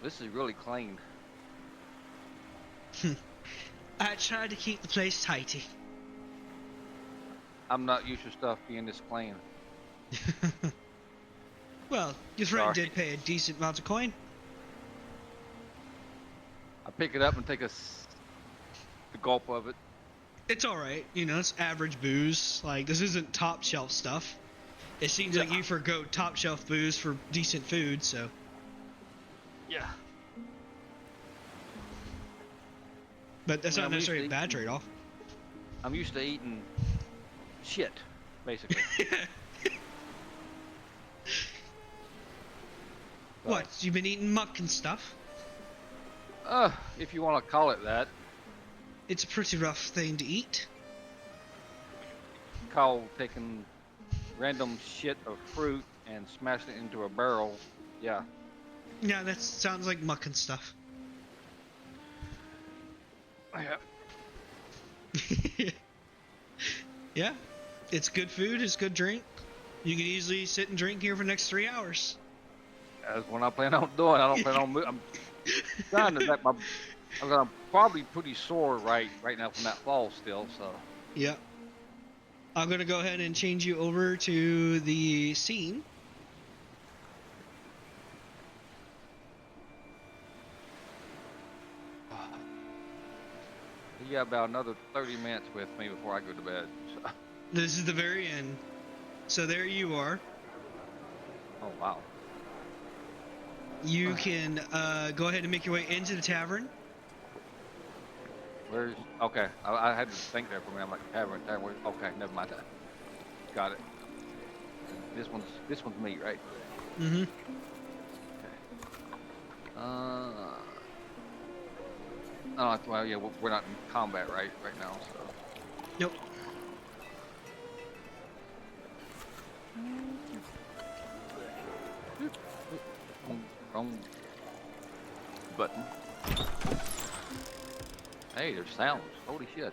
This is really clean. I tried to keep the place tidy. I'm not used to stuff being this clean. Well, your friend Sorry. did pay a decent amount of coin. I pick it up and take the gulp of it. It's alright, you know, it's average booze. Like, this isn't top shelf stuff. It seems like you forgo top shelf booze for decent food, so. Yeah. But that's not I'm used necessarily a to bad trade off. I'm used to eating shit, basically. What? You've been eating muck and stuff? If you want to call it that. It's a pretty rough thing to eat. Call taking random shit of fruit and smashing it into a barrel. Yeah. Yeah, that sounds like muck and stuff. Yeah. Yeah. It's good food, it's good drink. You can easily sit and drink here for the next 3 hours. That's what I plan on doing. I don't plan on moving. I'm trying to I'm probably pretty sore right now from that fall still, so. Yeah. I'm gonna go ahead and change you over to the scene. You got about another 30 minutes with me before I go to bed. So. This is the very end. So there you are. Oh, wow. You can go ahead and make your way into the tavern. Where's... Okay, I had to think there for a minute. I'm like, tavern. Okay, never mind that. Got it. This one's me, right? Mm-hmm. Oh, well, yeah, we're not in combat right now, so. Nope. Wrong button. Hey, there's sounds. Holy shit.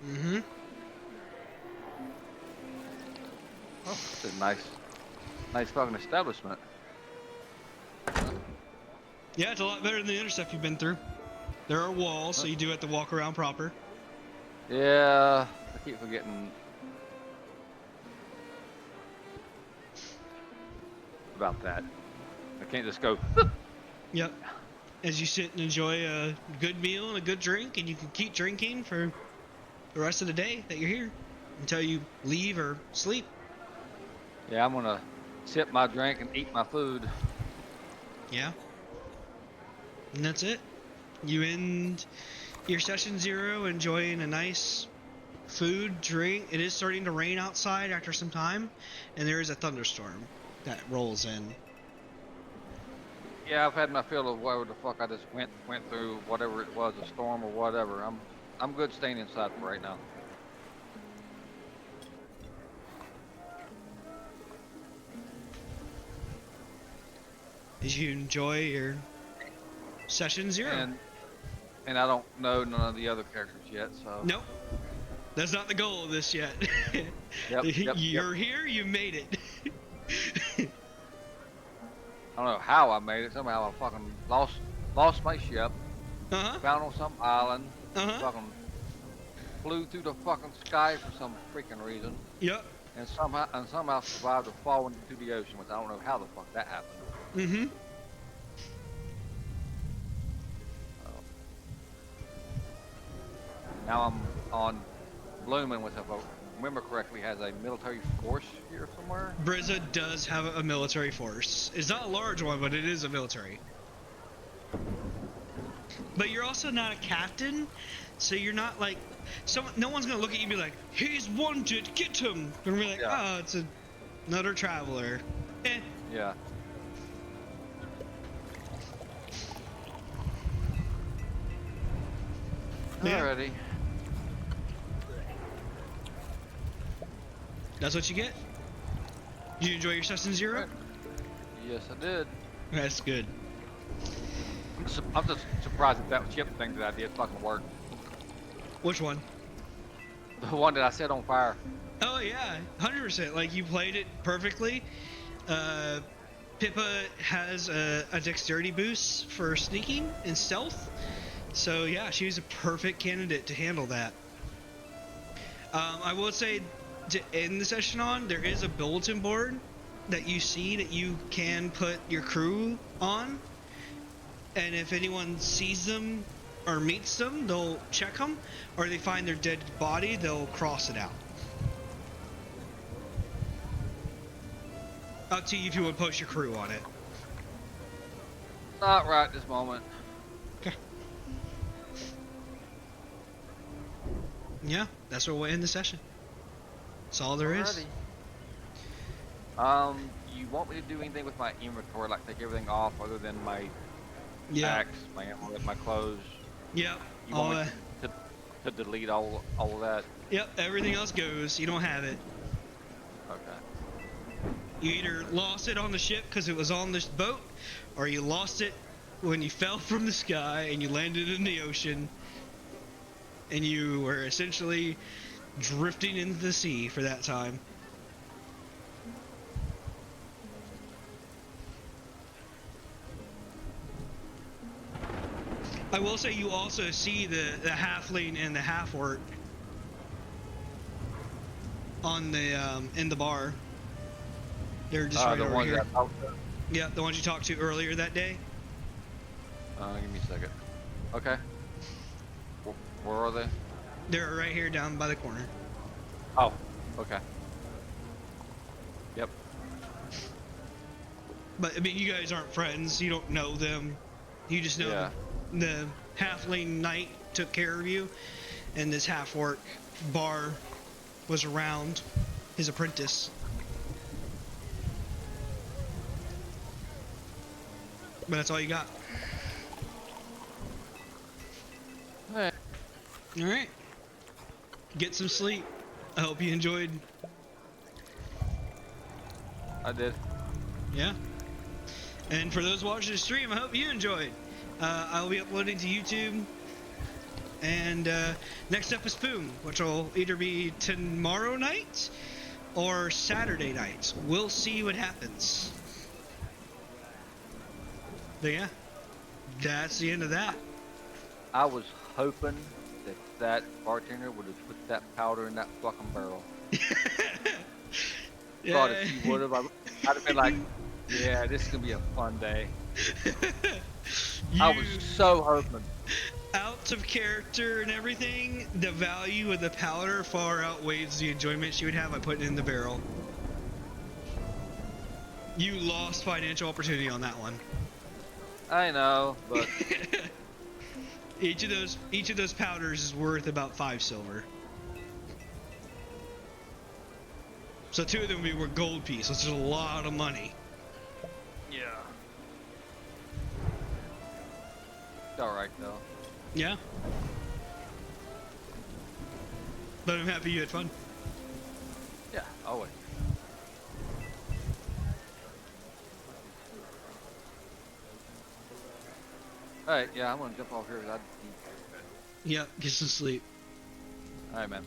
Mm-hmm. Oh, it's a nice fucking establishment. Yeah, it's a lot better than the other stuff you've been through. There are walls, so you do have to walk around proper. Yeah, I keep forgetting about that. I can't just go. Yep. As you sit and enjoy a good meal and a good drink, and you can keep drinking for the rest of the day that you're here until you leave or sleep. Yeah, I'm gonna sip my drink and eat my food. Yeah. And that's it. You end your session 0 enjoying a nice food, drink. It is starting to rain outside after some time, and there is a thunderstorm that rolls in. Yeah, I've had my fill of whatever the fuck I just went through, whatever it was, a storm or whatever. I'm good staying inside for right now. Did you enjoy your session 0? And I don't know none of the other characters yet, so. Nope. That's not the goal of this yet. Yep, You're here, you made it. I don't know how I made it. Somehow I fucking lost my ship. Uh-huh. Found on some island. Uh-huh. Fucking flew through the fucking sky for some freaking reason. Yep. And somehow survived to fall into the ocean, which I don't know how the fuck that happened. Mm-hmm. Now I'm on Bloomin', which if I remember correctly has a military force here somewhere. Brizza does have a military force. It's not a large one, but it is a military. But you're also not a captain, So you're not like, no one's gonna look at you and be like, he's wanted, get him. They're gonna be like, Yeah. oh, it's another traveler. Eh. Yeah. Yeah. Alrighty. That's what you get. Did you enjoy your session 0? Yes, I did. That's good. I'm just surprised that chip thing that I did fucking work. Which one? The one that I set on fire. Oh yeah, 100%. Like you played it perfectly. Pippa has a dexterity boost for sneaking and stealth, so yeah, she was a perfect candidate to handle that. I will say, to end the session on, there is a bulletin board that you see that you can put your crew on, and if anyone sees them or meets them, they'll check them, or they find their dead body, they'll cross it out. Up to you if you would post your crew on it. Not right this moment. Okay. Yeah, that's where we'll end the session. That's all there is. Alrighty. You want me to do anything with my inventory, like take everything off other than my axe, my amulet, my clothes? Yep. You want me to delete all of that? Yep, everything else goes. You don't have it. Okay. You either lost it on the ship because it was on this boat, or you lost it when you fell from the sky and you landed in the ocean, and you were essentially drifting into the sea for that time. I will say you also see the halfling and the half-orc on the in the bar. They're just right over here. Yeah, the ones you talked to earlier that day. Give me a second. Okay. Where are they? They're right here down by the corner. Oh, okay. Yep. But I mean, you guys aren't friends. You don't know them. You just know the halfling knight took care of you, and this half-orc bar was around his apprentice. But that's all you got. Hey. All right. Get some sleep. I hope you enjoyed. I did. Yeah. And for those watching the stream, I hope you enjoyed. I'll be uploading to YouTube. And next up is Boom, which will either be tomorrow night or Saturday night. We'll see what happens. But yeah, that's the end of that. I was hoping that bartender would have put that powder in that fucking barrel. Yeah. Thought if he would have, I'd have been like, yeah, this is gonna be a fun day. I was so hoping. Out of character and everything, the value of the powder far outweighs the enjoyment she would have by putting it in the barrel. You lost financial opportunity on that one. I know, but each of those powders is worth about 5 silver. So 2 of them would be worth gold piece, which is a lot of money. yeah. It's alright though. Yeah. But I'm happy you had fun. Yeah, always. Alright, yeah, I'm gonna jump off here. Yeah, get some sleep. Alright, man.